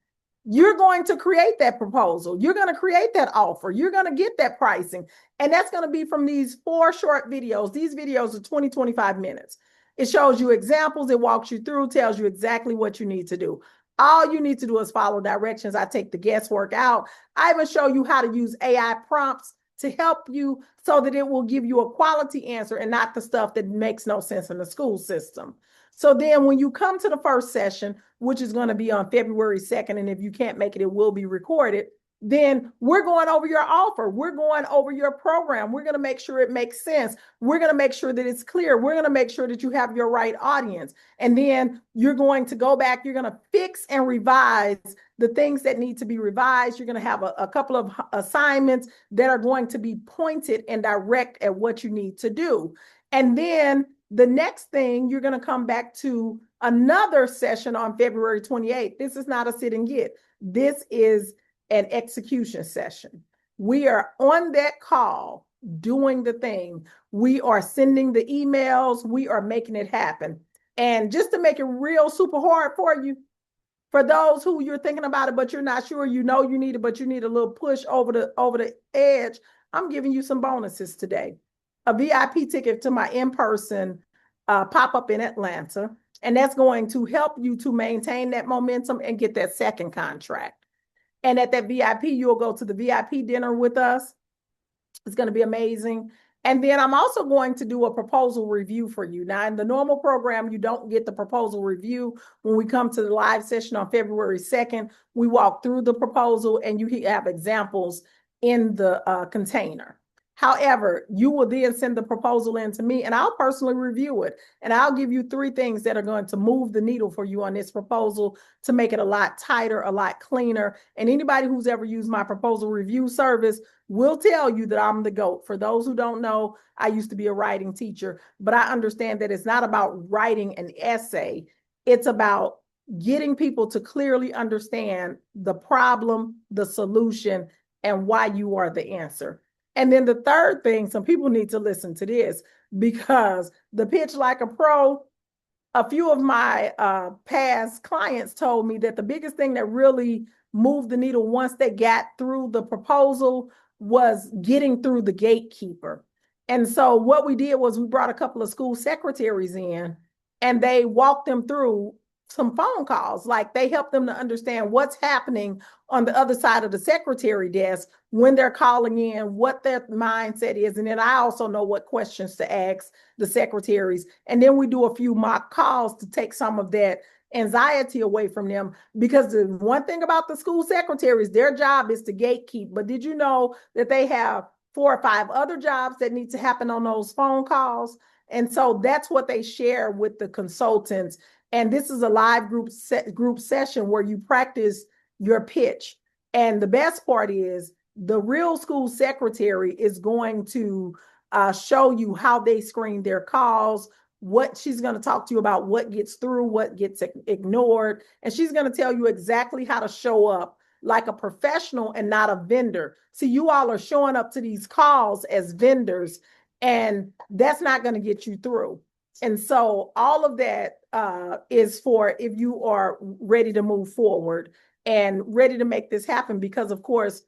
You're going to create that proposal. You're going to create that offer. You're going to get that pricing. And that's going to be from these 4 short videos. These videos are 20, 25 minutes. It shows you examples. It walks you through, tells you exactly what you need to do. All you need to do is follow directions. I take the guesswork out. I even show you how to use AI prompts to help you so that it will give you a quality answer and not the stuff that makes no sense in the school system. So then when you come to the first session, which is going to be on February 2nd, and if you can't make it, it will be recorded, then we're going over your offer. We're going over your program. We're going to make sure it makes sense. We're going to make sure that it's clear. We're going to make sure that you have your right audience. And then you're going to go back. You're going to fix and revise the things that need to be revised. You're going to have a couple of assignments that are going to be pointed and direct at what you need to do. And then the next thing, you're going to come back to another session on February 28th. This is not a sit and get. This is an execution session. We are on that call doing the thing. We are sending the emails. We are making it happen. And just to make it real super hard for you, for those who you're thinking about it, but you're not sure, you know you need it, but you need a little push over the edge, I'm giving you some bonuses today. A VIP ticket to my in-person pop-up in Atlanta. And that's going to help you to maintain that momentum and get that second contract. And at that VIP, you'll go to the VIP dinner with us. It's going to be amazing. And then I'm also going to do a proposal review for you. Now, in the normal program, you don't get the proposal review. When we come to the live session on February 2nd, we walk through the proposal and you have examples in the container. However, you will then send the proposal in to me and I'll personally review it. And I'll give you 3 things that are going to move the needle for you on this proposal to make it a lot tighter, a lot cleaner. And anybody who's ever used my proposal review service will tell you that I'm the GOAT. For those who don't know, I used to be a writing teacher, but I understand that it's not about writing an essay. It's about getting people to clearly understand the problem, the solution, and why you are the answer. And then the third thing, some people need to listen to this because the Pitch Like a Pro, a few of my past clients told me that the biggest thing that really moved the needle once they got through the proposal was getting through the gatekeeper. And so what we did was we brought a couple of school secretaries in and they walked them through some phone calls. Like they helped them to understand what's happening on the other side of the secretary desk when they're calling in, what their mindset is. And then I also know what questions to ask the secretaries. And then we do a few mock calls to take some of that anxiety away from them. Because the one thing about the school secretaries, their job is to gatekeep. But did you know that they have 4 or 5 other jobs that need to happen on those phone calls? And so that's what they share with the consultants. And this is a live group session where you practice your pitch. And the best part is the real school secretary is going to show you how they screen their calls, what she's going to talk to you about, what gets through, what gets ignored. And she's going to tell you exactly how to show up like a professional and not a vendor. See, you all are showing up to these calls as vendors, and that's not going to get you through. And so all of that is for if you are ready to move forward and ready to make this happen, because of course,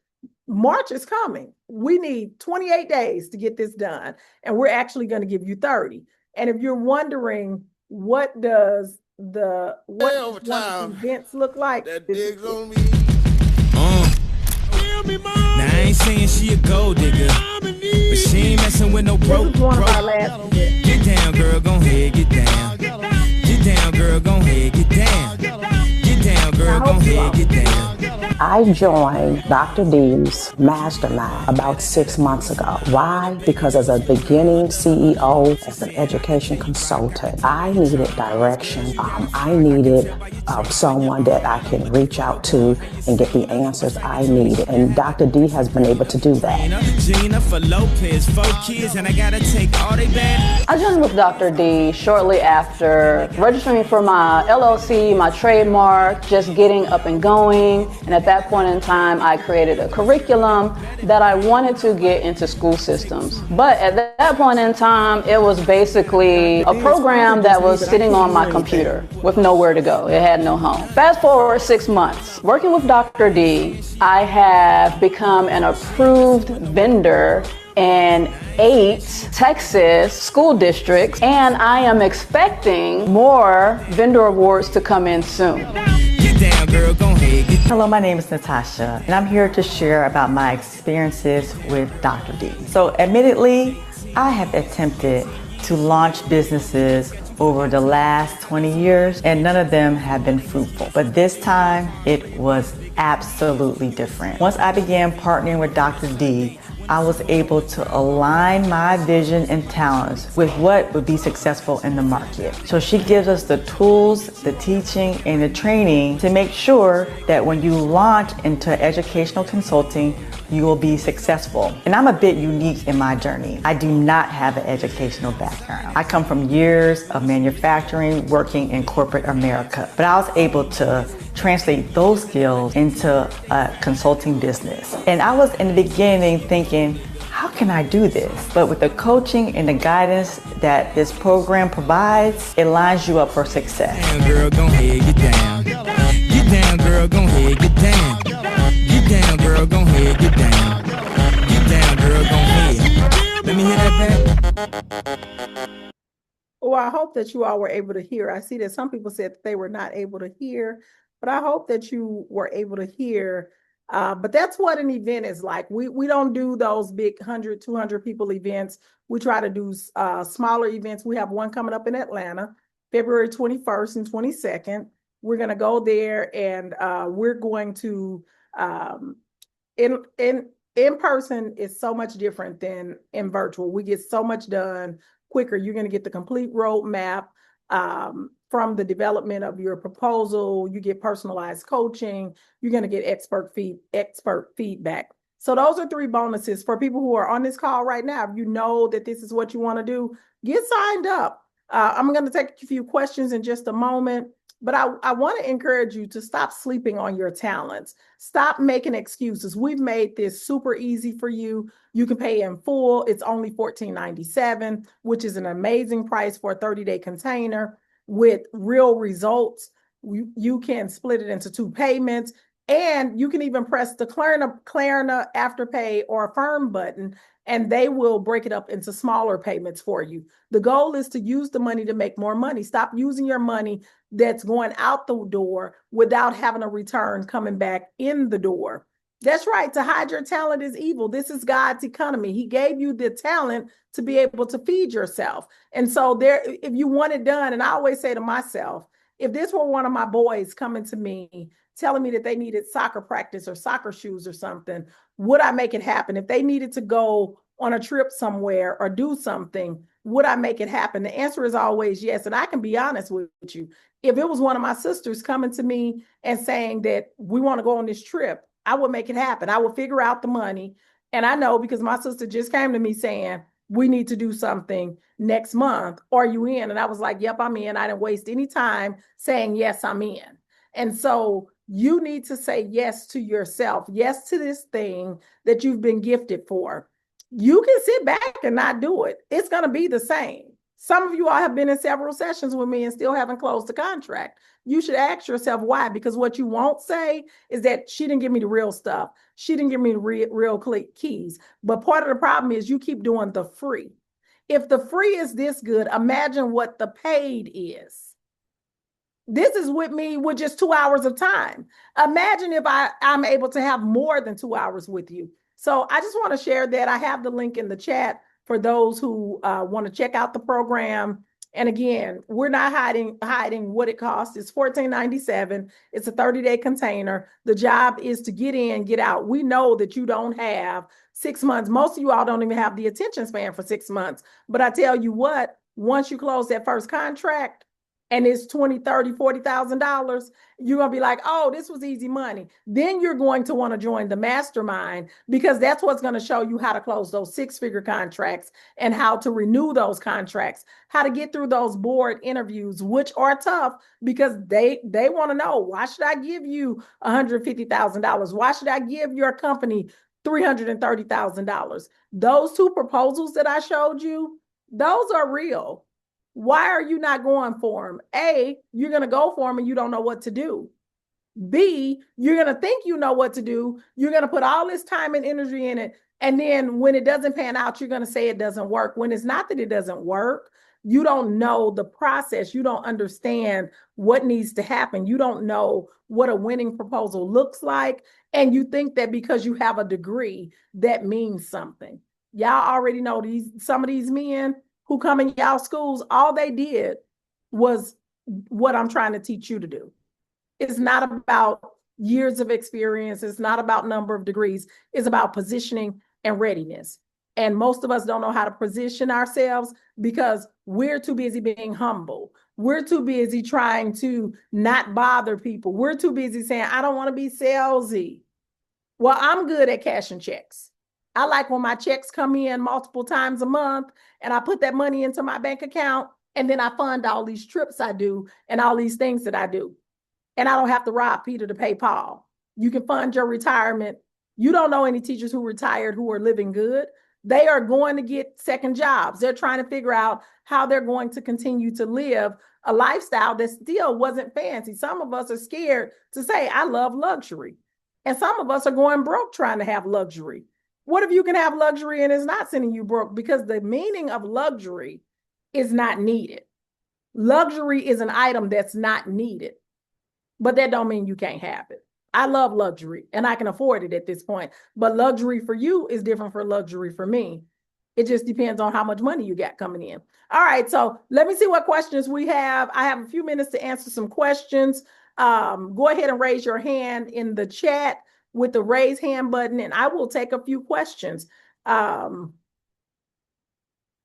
March is coming. We need 28 days to get this done, and we're actually going to give you 30. And if you're wondering what does the events look like, that digs on me. Now I ain't saying she a gold digger, but she ain't messing with no broke. Get down, girl, gon' ahead, get down. Get down, girl, gon' ahead, get down. Get down, girl, gon' ahead, get down. I joined Dr. D's mastermind about 6 months ago. Why? Because as a beginning CEO, as an education consultant, I needed direction. I needed someone that I can reach out to and get the answers I needed. And Dr. D has been able to do that. Gina for Lopez, 4 kids, and I gotta take all they bad. I joined with Dr. D shortly after registering for my LLC, my trademark, just getting up and going. And at that point in time, I created a curriculum that I wanted to get into school systems. But at that point in time, it was basically a program that was sitting on my computer with nowhere to go. It had no home. Fast forward 6 months. Working with Dr. D, I have become an approved vendor in 8 Texas school districts, and I am expecting more vendor awards to come in soon. Get down, girl, go ahead. Hello, my name is Natasha, and I'm here to share about my experiences with Dr. D. So admittedly, I have attempted to launch businesses over the last 20 years, and none of them have been fruitful. But this time, it was absolutely different. Once I began partnering with Dr. D, I was able to align my vision and talents with what would be successful in the market. So she gives us the tools, the teaching, and the training to make sure that when you launch into educational consulting, you will be successful. And I'm a bit unique in my journey. I do not have an educational background. I come from years of manufacturing, working in corporate America, but I was able to translate those skills into a consulting business. And I was in the beginning thinking, how can I do this? But with the coaching and the guidance that this program provides, it lines you up for success. Down, girl, go ahead, get down. Get down, girl, go ahead, get down. Get down, girl, go ahead, get down. Get down, girl, go ahead. Let me hear that back. Well, I hope that you all were able to hear. I see that some people said that they were not able to hear, but I hope that you were able to hear. But that's what an event is like. We don't do those big 100, 200 people events. We try to do smaller events. We have one coming up in Atlanta, February 21st and 22nd. We're going to go there, and we're going to, in person is so much different than in virtual. We get so much done quicker. You're going to get the complete roadmap from the development of your proposal. You get personalized coaching. You're going to get expert feedback. So those are 3 bonuses for people who are on this call right now. If you know that this is what you want to do, get signed up. I'm going to take a few questions in just a moment, but I want to encourage you to stop sleeping on your talents. Stop making excuses. We've made this super easy for you. You can pay in full. It's only $14.97, which is an amazing price for a 30-day container with real results. You can split it into 2 payments, and you can even press the Klarna Afterpay or Affirm button, and they will break it up into smaller payments for you. The goal is to use the money to make more money. Stop using your money that's going out the door without having a return coming back in the door. That's right. To hide your talent is evil. This is God's economy. He gave you the talent to be able to feed yourself. And so if you want it done, and I always say to myself, if this were one of my boys coming to me, telling me that they needed soccer practice or soccer shoes or something, would I make it happen? If they needed to go on a trip somewhere or do something, would I make it happen? The answer is always yes. And I can be honest with you. If it was one of my sisters coming to me and saying that we want to go on this trip, I would make it happen. I would figure out the money. And I know because my sister just came to me saying, we need to do something next month. Are you in? And I was like, yep, I'm in. I didn't waste any time saying, yes, I'm in. And so you need to say yes to yourself, yes to this thing that you've been gifted for. You can sit back and not do it. It's going to be the same. Some of you all have been in several sessions with me and still haven't closed the contract. You should ask yourself why, because what you won't say is that she didn't give me the real stuff. She didn't give me the real keys. But part of the problem is you keep doing the free. If the free is this good, imagine what the paid is. This is with me with just 2 hours of time. Imagine if I'm able to have more than 2 hours with you. So I just want to share that. I have the link in the chat for those who want to check out the program And again, we're not hiding what it costs. It's $14.97. It's a 30-day container. The job is to get in, get out. We know that you don't have 6 months. Most of you all don't even have the attention span for 6 months. But I tell you what, once you close that first contract and it's $20,000, $30,000, $40,000, you're going to be like, oh, this was easy money. Then you're going to want to join the mastermind, because that's what's going to show you how to close those 6-figure contracts and how to renew those contracts, how to get through those board interviews, which are tough because they want to know, why should I give you $150,000? Why should I give your company $330,000? Those 2 proposals that I showed you, those are real. Why are you not going for them? A, you're going to go for them and you don't know what to do. B, you're going to think you know what to do. You're going to put all this time and energy in it. And then when it doesn't pan out, you're going to say it doesn't work. When it's not that it doesn't work, you don't know the process. You don't understand what needs to happen. You don't know what a winning proposal looks like. And you think that because you have a degree, that means something. Y'all already know some of these men who come in y'all schools, all they did was what I'm trying to teach you to do. It's not about years of experience. It's not about number of degrees. It's about positioning and readiness. And most of us don't know how to position ourselves because we're too busy being humble. We're too busy trying to not bother people. We're too busy saying, I don't want to be salesy. Well, I'm good at cashing checks. I like when my checks come in multiple times a month and I put that money into my bank account and then I fund all these trips I do and all these things that I do. And I don't have to rob Peter to pay Paul. You can fund your retirement. You don't know any teachers who retired who are living good. They are going to get second jobs. They're trying to figure out how they're going to continue to live a lifestyle that still wasn't fancy. Some of us are scared to say, I love luxury. And some of us are going broke trying to have luxury. What if you can have luxury and it's not sending you broke? Because the meaning of luxury is not needed. Luxury is an item that's not needed, but that don't mean you can't have it. I love luxury and I can afford it at this point, but luxury for you is different for luxury for me. It just depends on how much money you got coming in. All right, so let me see what questions we have. I have a few minutes to answer some questions. Go ahead and raise your hand in the chat with the raise hand button, and I will take a few questions.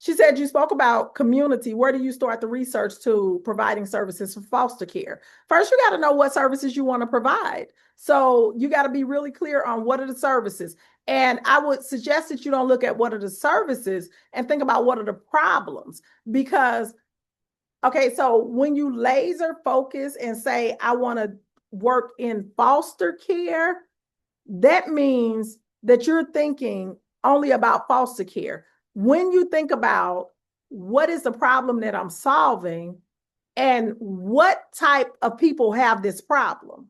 She said you spoke about community. Where do you start the research to providing services for foster care? First, you got to know what services you want to provide. So you got to be really clear on what are the services. And I would suggest that you don't look at what are the services and think about what are the problems. Because, okay, so when you laser focus and say, I want to work in foster care, that means that you're thinking only about foster care. When you think about what is the problem that I'm solving and what type of people have this problem,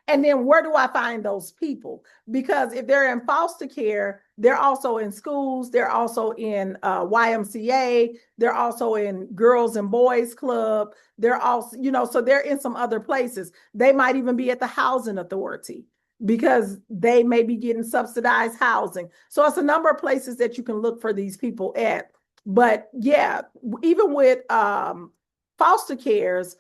and then where do I find those people? Because if they're in foster care, they're also in schools, they're also in YMCA, they're also in Girls and Boys Club, they're also, so they're in some other places. They might even be at the housing authority, because they may be getting subsidized housing. So it's a number of places that you can look for these people at. But yeah, even with foster cares,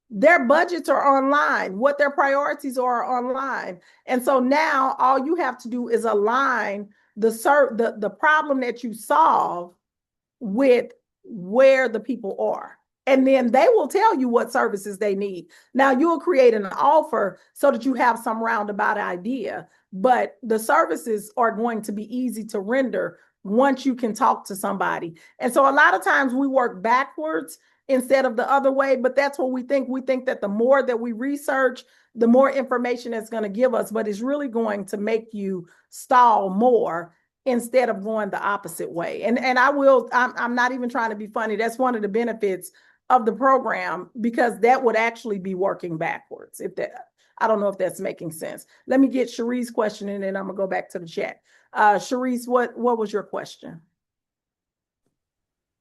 their budgets are online, what their priorities are online. And so now all you have to do is align the problem that you solve with where the people are. And then they will tell you what services they need. Now you'll create an offer so that you have some roundabout idea, but the services are going to be easy to render once you can talk to somebody. And so a lot of times we work backwards instead of the other way, but that's what we think. We think that the more that we research, the more information it's going to give us, but it's really going to make you stall more instead of going the opposite way. And I'm not even trying to be funny. That's one of the benefits of the program, because that would actually be working backwards. I don't know if that's making sense. Let me get Cherie's question and then I'm gonna go back to the chat. Cherise, what was your question?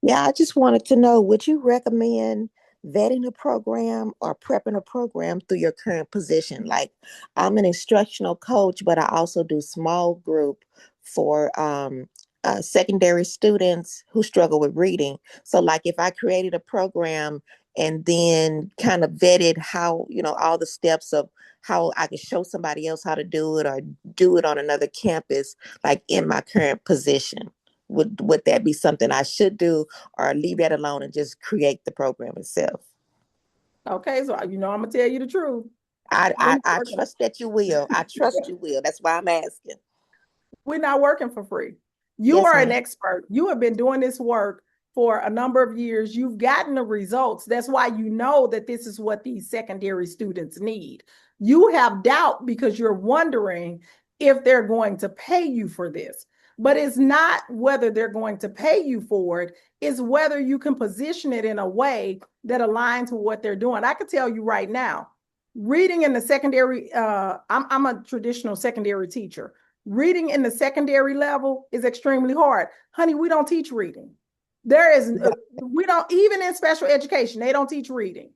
Yeah, I just wanted to know, would you recommend vetting a program or prepping a program through your current position? Like, I'm an instructional coach, but I also do small group for secondary students who struggle with reading. So like if I created a program and then kind of vetted how, all the steps of how I could show somebody else how to do it or do it on another campus, like in my current position, would that be something I should do, or leave that alone and just create the program itself? Okay, so I'm gonna tell you the truth. I trust that you will. I trust you will. That's why I'm asking. We're not working for free. You Yes, are an ma'am. expert. You have been doing this work for a number of years. You've gotten the results. That's why you know that this is what these secondary students need. You have doubt because you're wondering if they're going to pay you for this. But it's not whether they're going to pay you for it, it's whether you can position it in a way that aligns with what they're doing. I can tell you right now, reading in the secondary, I'm a traditional secondary teacher. Reading in the secondary level is extremely hard. Honey, we don't teach reading. We don't, even in special education, they don't teach reading.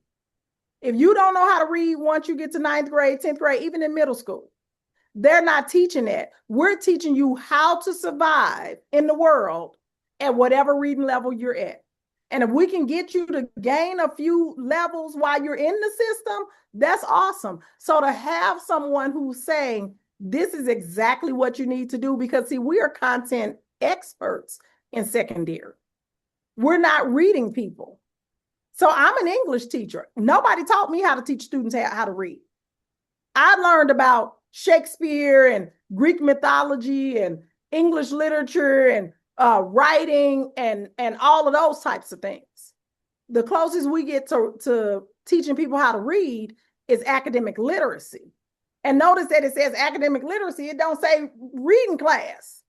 If you don't know how to read once you get to 9th grade, 10th grade, even in middle school, they're not teaching that. We're teaching you how to survive in the world at whatever reading level you're at. And if we can get you to gain a few levels while you're in the system, that's awesome. So to have someone who's saying, this is exactly what you need to do, because see, we are content experts in secondary. We're not reading people. So I'm an English teacher. Nobody taught me how to teach students how to read. I learned about Shakespeare and Greek mythology and English literature and writing and all of those types of things. The closest we get to teaching people how to read is academic literacy. And notice that it says academic literacy. It don't say reading class.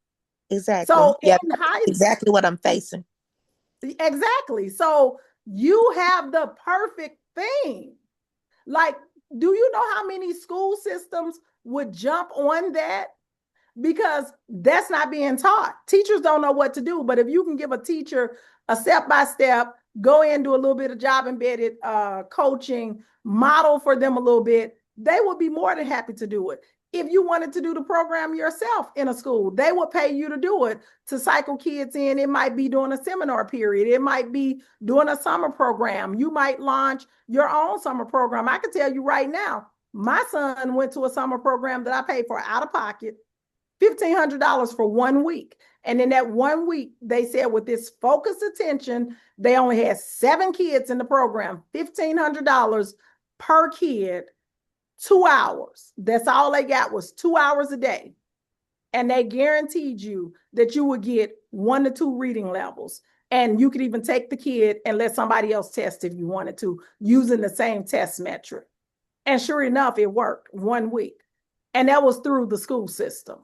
Exactly. So yep, in high exactly what I'm facing. Exactly. So you have the perfect thing. Like, do you know how many school systems would jump on that? Because that's not being taught. Teachers don't know what to do. But if you can give a teacher a step-by-step, go in, do a little bit of job embedded coaching, model for them a little bit, they would be more than happy to do it. If you wanted to do the program yourself in a school, they would pay you to do it, to cycle kids in. It might be doing a seminar period. It might be doing a summer program. You might launch your own summer program. I can tell you right now, my son went to a summer program that I paid for out of pocket, $1,500 for 1 week. And in that 1 week, they said with this focused attention, they only had 7 kids in the program, $1,500 per kid, 2 hours. That's all they got, was 2 hours a day. And they guaranteed you that you would get 1 to 2 reading levels. And you could even take the kid and let somebody else test if you wanted to, using the same test metric. And sure enough, it worked 1 week. And that was through the school system.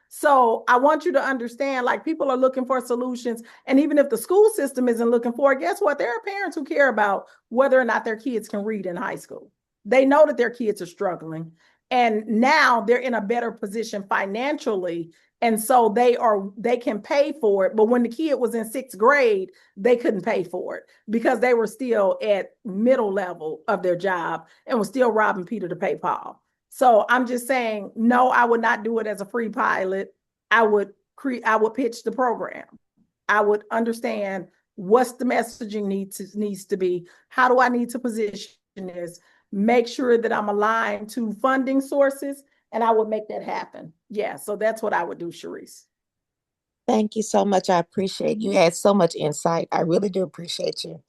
So I want you to understand, like, people are looking for solutions. And even if the school system isn't looking for it, guess what? There are parents who care about whether or not their kids can read in high school. They know that their kids are struggling. And now they're in a better position financially. And so they can pay for it. But when the kid was in 6th grade, they couldn't pay for it because they were still at middle level of their job and was still robbing Peter to pay Paul. So I'm just saying, no, I would not do it as a free pilot. I would pitch the program. I would understand what's the messaging needs to be. How do I need to position this? Make sure that I'm aligned to funding sources, and I would make that happen. Yeah, so that's what I would do, Sharice. Thank you so much. I appreciate you. Had so much insight. I really do appreciate you.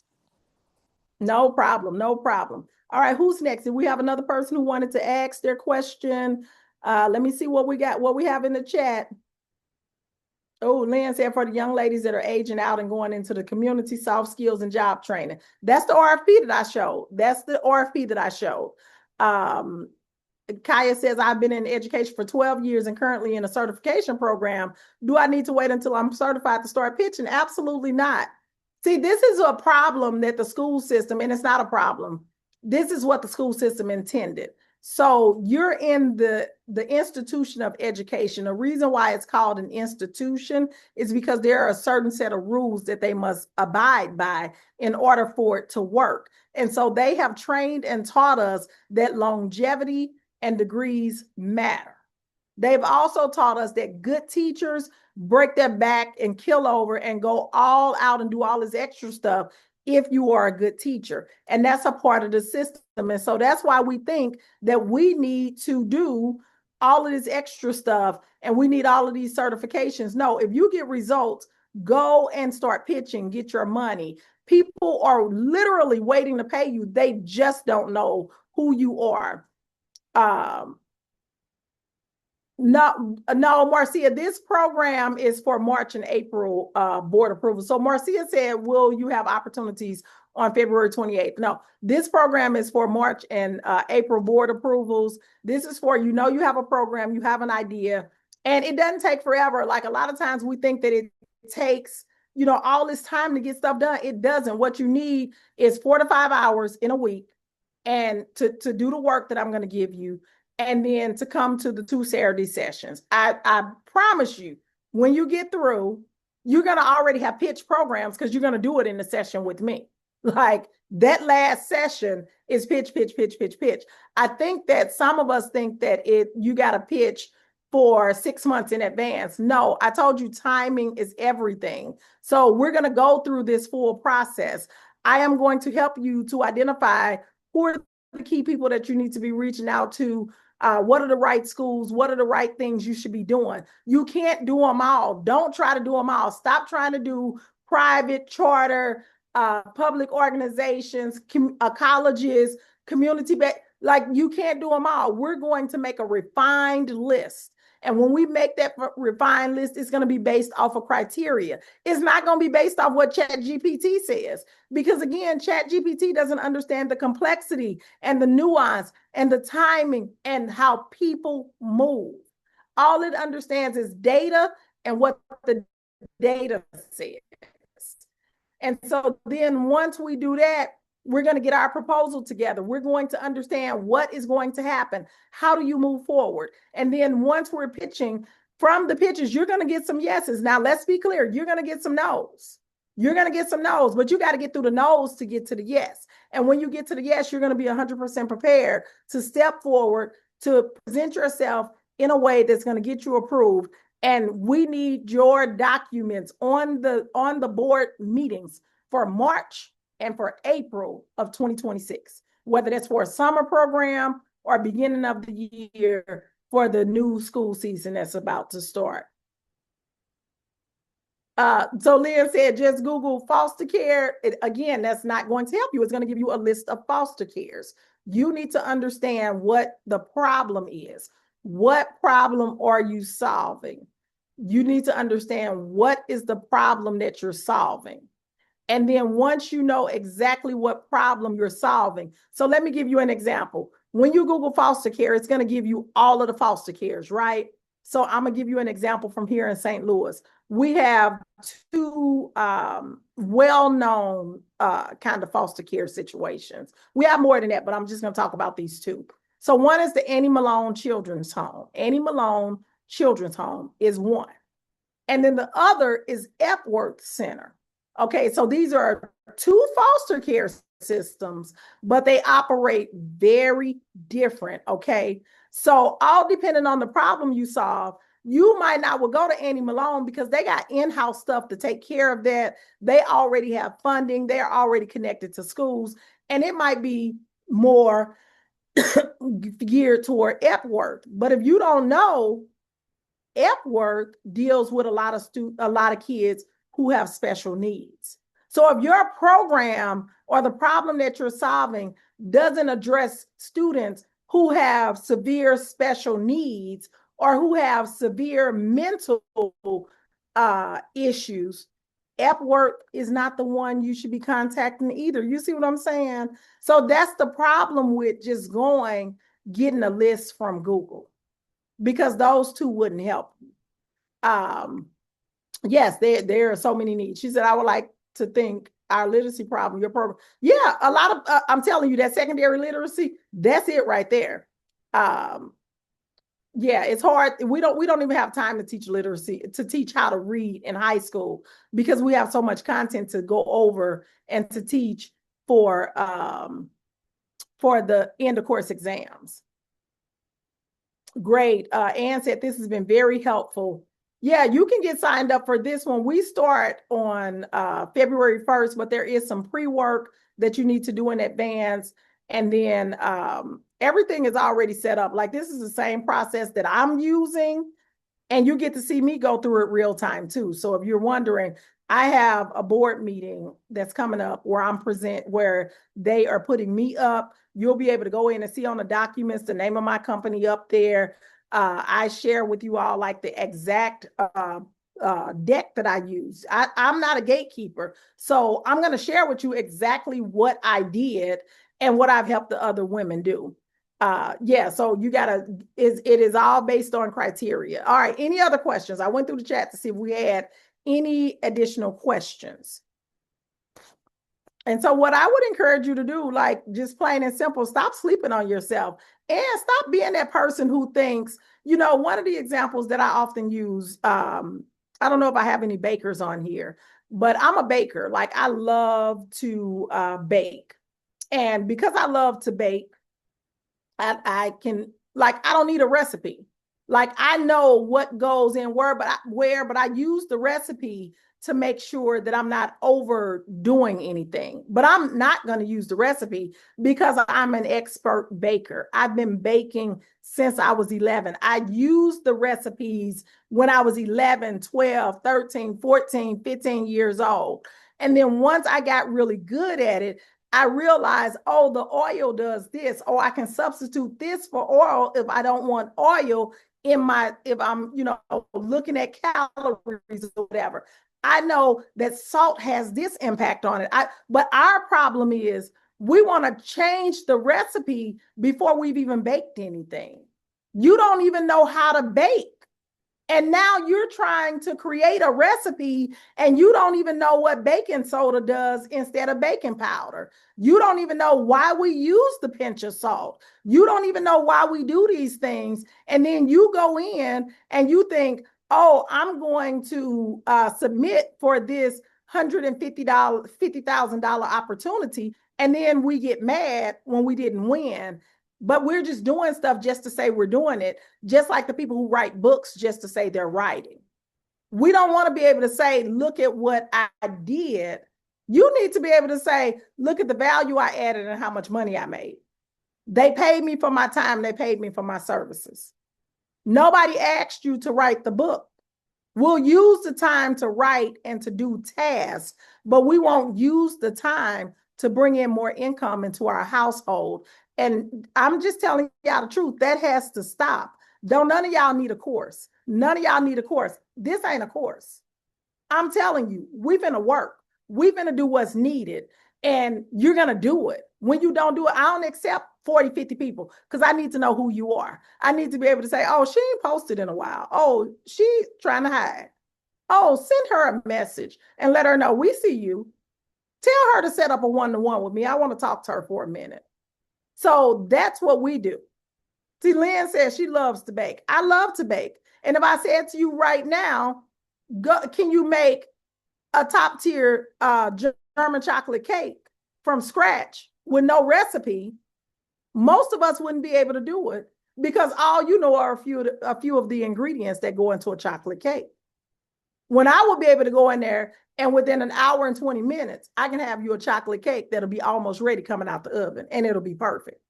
No problem. No problem. All right, who's next? Did we have another person who wanted to ask their question? Let me see what we have in the chat. Oh, Lynn said, for the young ladies that are aging out and going into the community, soft skills and job training. That's the RFP that I showed. Kaya says, I've been in education for 12 years and currently in a certification program. Do I need to wait until I'm certified to start pitching? Absolutely not. See, this is a problem that the school system, and it's not a problem. This is what the school system intended. So you're in the institution of education. The reason why it's called an institution is because there are a certain set of rules that they must abide by in order for it to work. And so they have trained and taught us that longevity and degrees matter. They've also taught us that good teachers break their back and kill over and go all out and do all this extra stuff if you are a good teacher. And that's a part of the system. And so that's why we think that we need to do all of this extra stuff and we need all of these certifications. No, if you get results, go and start pitching, get your money. People are literally waiting to pay you. They just don't know who you are. No, Marcia, this program is for March and April board approval. So Marcia said, will you have opportunities on February 28th? No, this program is for March and April board approvals. This is for, you have a program, you have an idea, and it doesn't take forever. Like a lot of times we think that it takes, all this time to get stuff done. It doesn't. What you need is 4 to 5 hours in a week and to do the work that I'm going to give you. And then to come to the 2 Saturday sessions. I promise you, when you get through, you're going to already have pitch programs because you're going to do it in the session with me. Like that last session is pitch, pitch, pitch, pitch, pitch. I think that some of us think that you got to pitch for 6 months in advance. No, I told you timing is everything. So we're going to go through this full process. I am going to help you to identify who are the key people that you need to be reaching out to. What are the right schools? What are the right things you should be doing? You can't do them all. Don't try to do them all. Stop trying to do private, charter, public organizations, colleges, community. Like you can't do them all. We're going to make a refined list. And when we make that refined list, it's going to be based off of criteria. It's not going to be based off what ChatGPT says. Because again, ChatGPT doesn't understand the complexity and the nuance and the timing and how people move. All it understands is data and what the data says. And so then once we do that, we're going to get our proposal together. We're going to understand what is going to happen. How do you move forward? And then once we're pitching, from the pitches, you're going to get some yeses. Now, let's be clear. You're going to get some no's. You're going to get some no's, but you got to get through the no's to get to the yes. And when you get to the yes, you're going to be 100% prepared to step forward, to present yourself in a way that's going to get you approved. And we need your documents on the board meetings for March and for April of 2026, whether that's for a summer program or beginning of the year for the new school season that's about to start. So Lynn said, just Google foster care. Again, that's not going to help you. It's going to give you a list of foster cares. You need to understand what the problem is. What problem are you solving? You need to understand what is the problem that you're solving. And then once you know exactly what problem you're solving. So let me give you an example. When you Google foster care, it's going to give you all of the foster cares, right? So I'm going to give you an example from here in St. Louis. We have 2 well-known kind of foster care situations. We have more than that, but I'm just going to talk about these 2. So one is the Annie Malone Children's Home. Annie Malone Children's Home is one. And then the other is Epworth Center. Okay, so these are 2 foster care systems, but they operate very different, okay? So all depending on the problem you solve, you might not will go to Annie Malone because they got in-house stuff to take care of that. They already have funding. They're already connected to schools, and it might be more geared toward Epworth. But if you don't know, Epworth deals with a lot of kids who have special needs. So if your program or the problem that you're solving doesn't address students who have severe special needs or who have severe mental issues, Epworth is not the one you should be contacting either. You see what I'm saying? So that's the problem with just getting a list from Google, because those 2 wouldn't help you. Yes, there are so many needs. She said, I would like to think our literacy problem, your program. Yeah, a lot of, I'm telling you, that secondary literacy, that's it right there. Yeah, it's hard. We don't even have time to teach literacy, to teach how to read in high school, because we have so much content to go over and to teach for the end of course exams. Great. Ann said this has been very helpful. Yeah, you can get signed up for this one. We start on February 1st, but there is some pre-work that you need to do in advance. And then everything is already set up. Like this is the same process that I'm using, and you get to see me go through it real time too. So if you're wondering, I have a board meeting that's coming up where they are putting me up. You'll be able to go in and see on the documents the name of my company up there. I share with you all like the exact deck that I use. I'm not a gatekeeper, so I'm going to share with you exactly what I did and what I've helped the other women do. Yeah, so it is all based on criteria. All right, any other questions? I went through the chat to see if we had any additional questions. And so what I would encourage you to do, like just plain and simple, stop sleeping on yourself and stop being that person who thinks, one of the examples that I often use, I don't know if I have any bakers on here, but I'm a baker. Like I love to bake. And because I love to bake, I don't need a recipe. Like I know what goes in where, but I use the recipe to make sure that I'm not overdoing anything. But I'm not going to use the recipe because I'm an expert baker. I've been baking since I was 11. I used the recipes when I was 11, 12, 13, 14, 15 years old. And then once I got really good at it, I realized, oh, the oil does this, or I can substitute this for oil if I don't want oil if I'm, looking at calories or whatever. I know that salt has this impact on it. But our problem is we want to change the recipe before we've even baked anything. You don't even know how to bake. And now you're trying to create a recipe and you don't even know what baking soda does instead of baking powder. You don't even know why we use the pinch of salt. You don't even know why we do these things. And then you go in and you think, oh, I'm going to submit for this $50,000 opportunity. And then we get mad when we didn't win. But we're just doing stuff just to say we're doing it, just like the people who write books just to say they're writing. We don't want to be able to say, look at what I did. You need to be able to say, look at the value I added and how much money I made. They paid me for my time. They paid me for my services. Nobody asked you to write the book. We'll use the time to write and to do tasks, but we won't use the time to bring in more income into our household. And I'm just telling y'all the truth. That has to stop. None of y'all need a course. None of y'all need a course. This ain't a course. I'm telling you, we're going to work. We're going to do what's needed. And you're going to do it. When you don't do it, I don't accept 40, 50 people because I need to know who you are. I need to be able to say, oh, she ain't posted in a while. Oh, she's trying to hide. Oh, send her a message and let her know we see you. Tell her to set up a one-to-one with me. I want to talk to her for a minute. So that's what we do. See, Lynn says she loves to bake. I love to bake. And if I said to you right now, can you make a top tier German chocolate cake from scratch with no recipe? Most of us wouldn't be able to do it because all you know are a few of the ingredients that go into a chocolate cake. When I would be able to go in there and within an hour and 20 minutes, I can have you a chocolate cake that'll be almost ready coming out the oven and it'll be perfect.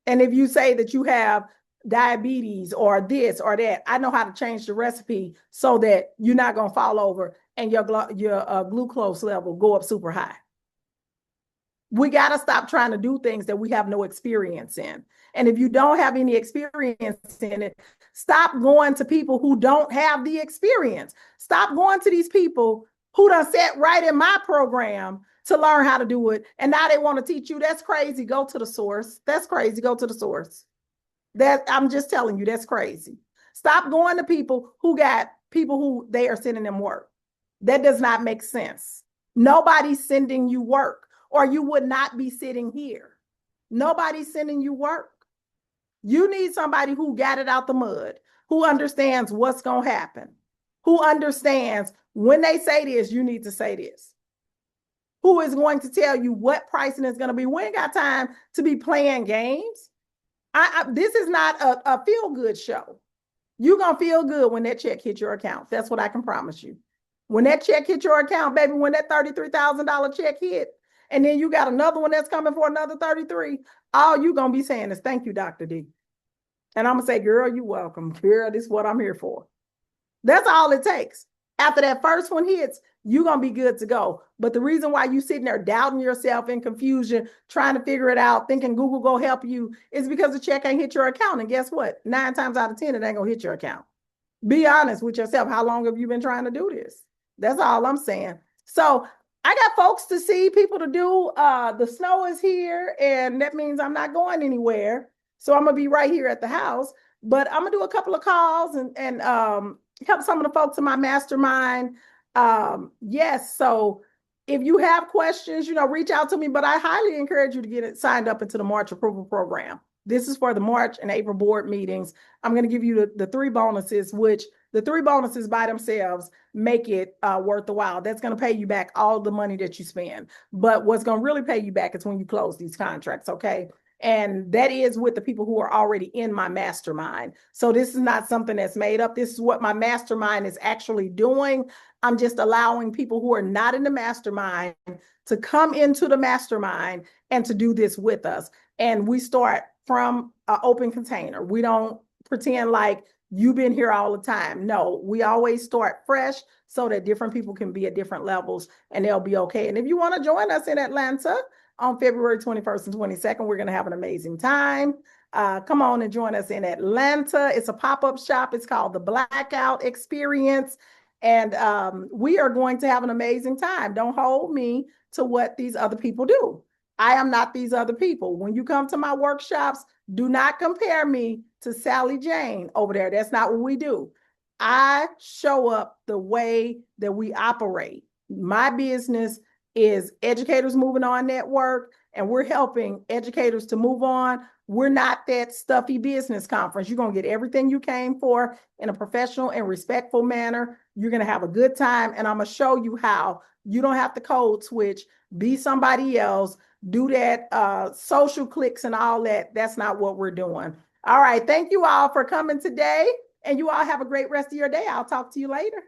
And if you say that you have diabetes or this or that, I know how to change the recipe so that you're not going to fall over and your glucose level go up super high. We got to stop trying to do things that we have no experience in. And if you don't have any experience in it, stop going to people who don't have the experience. Stop going to these people who done sat right in my program to learn how to do it. And now they want to teach you. That's crazy. Go to the source. That's crazy. Go to the source. I'm just telling you, that's crazy. Stop going to people who they are sending them work. That does not make sense. Nobody's sending you work, or you would not be sitting here. Nobody's sending you work. You need somebody who got it out the mud, who understands what's going to happen, who understands when they say this, you need to say this, who is going to tell you what pricing is going to be. We ain't got time to be playing games. This is not a feel-good show. You're going to feel good when that check hits your account. That's what I can promise you. When that check hit your account, baby, when that $33,000 check hit, and then you got another one that's coming for another 33, all you're going to be saying is, thank you, Dr. D. And I'm going to say, girl, you're welcome. Girl, this is what I'm here for. That's all it takes. After that first one hits, you're going to be good to go. But the reason why you sitting there doubting yourself in confusion, trying to figure it out, thinking Google go help you, is because the check ain't hit your account. And guess what? 9 times out of 10, it ain't going to hit your account. Be honest with yourself. How long have you been trying to do this? That's all I'm saying. So I got folks to see, people to do. The snow is here, and that means I'm not going anywhere. So I'm going to be right here at the house. But I'm going to do a couple of calls and help some of the folks in my mastermind. Yes, so if you have questions, reach out to me, but I highly encourage you to get it signed up into the March approval program. This is for the March and April board meetings. I'm going to give you the 3 bonuses, which the 3 bonuses by themselves make it worth the while. That's going to pay you back all the money that you spend. But what's going to really pay you back is when you close these contracts, okay? And that is with the people who are already in my mastermind. So this is not something that's made up. This is what my mastermind is actually doing. I'm just allowing people who are not in the mastermind to come into the mastermind and to do this with us. And we start from an open container. We don't pretend like you've been here all the time. No, we always start fresh so that different people can be at different levels and they'll be okay. And if you want to join us in Atlanta on February 21st and 22nd, we're going to have an amazing time. Come on and join us in Atlanta. It's a pop-up shop. It's called the Blackout Experience. And we are going to have an amazing time. Don't hold me to what these other people do. I am not these other people. When you come to my workshops, do not compare me to Sally Jane over there. That's not what we do. I show up the way that we operate. My business is Educators Moving On Network, and we're helping educators to move on. We're not that stuffy business conference. You're going to get everything you came for in a professional and respectful manner. You're going to have a good time, and I'm going to show you how. You don't have to code switch, be somebody else, do that social clicks and all that. That's not what we're doing. All right. Thank you all for coming today, and you all have a great rest of your day. I'll talk to you later.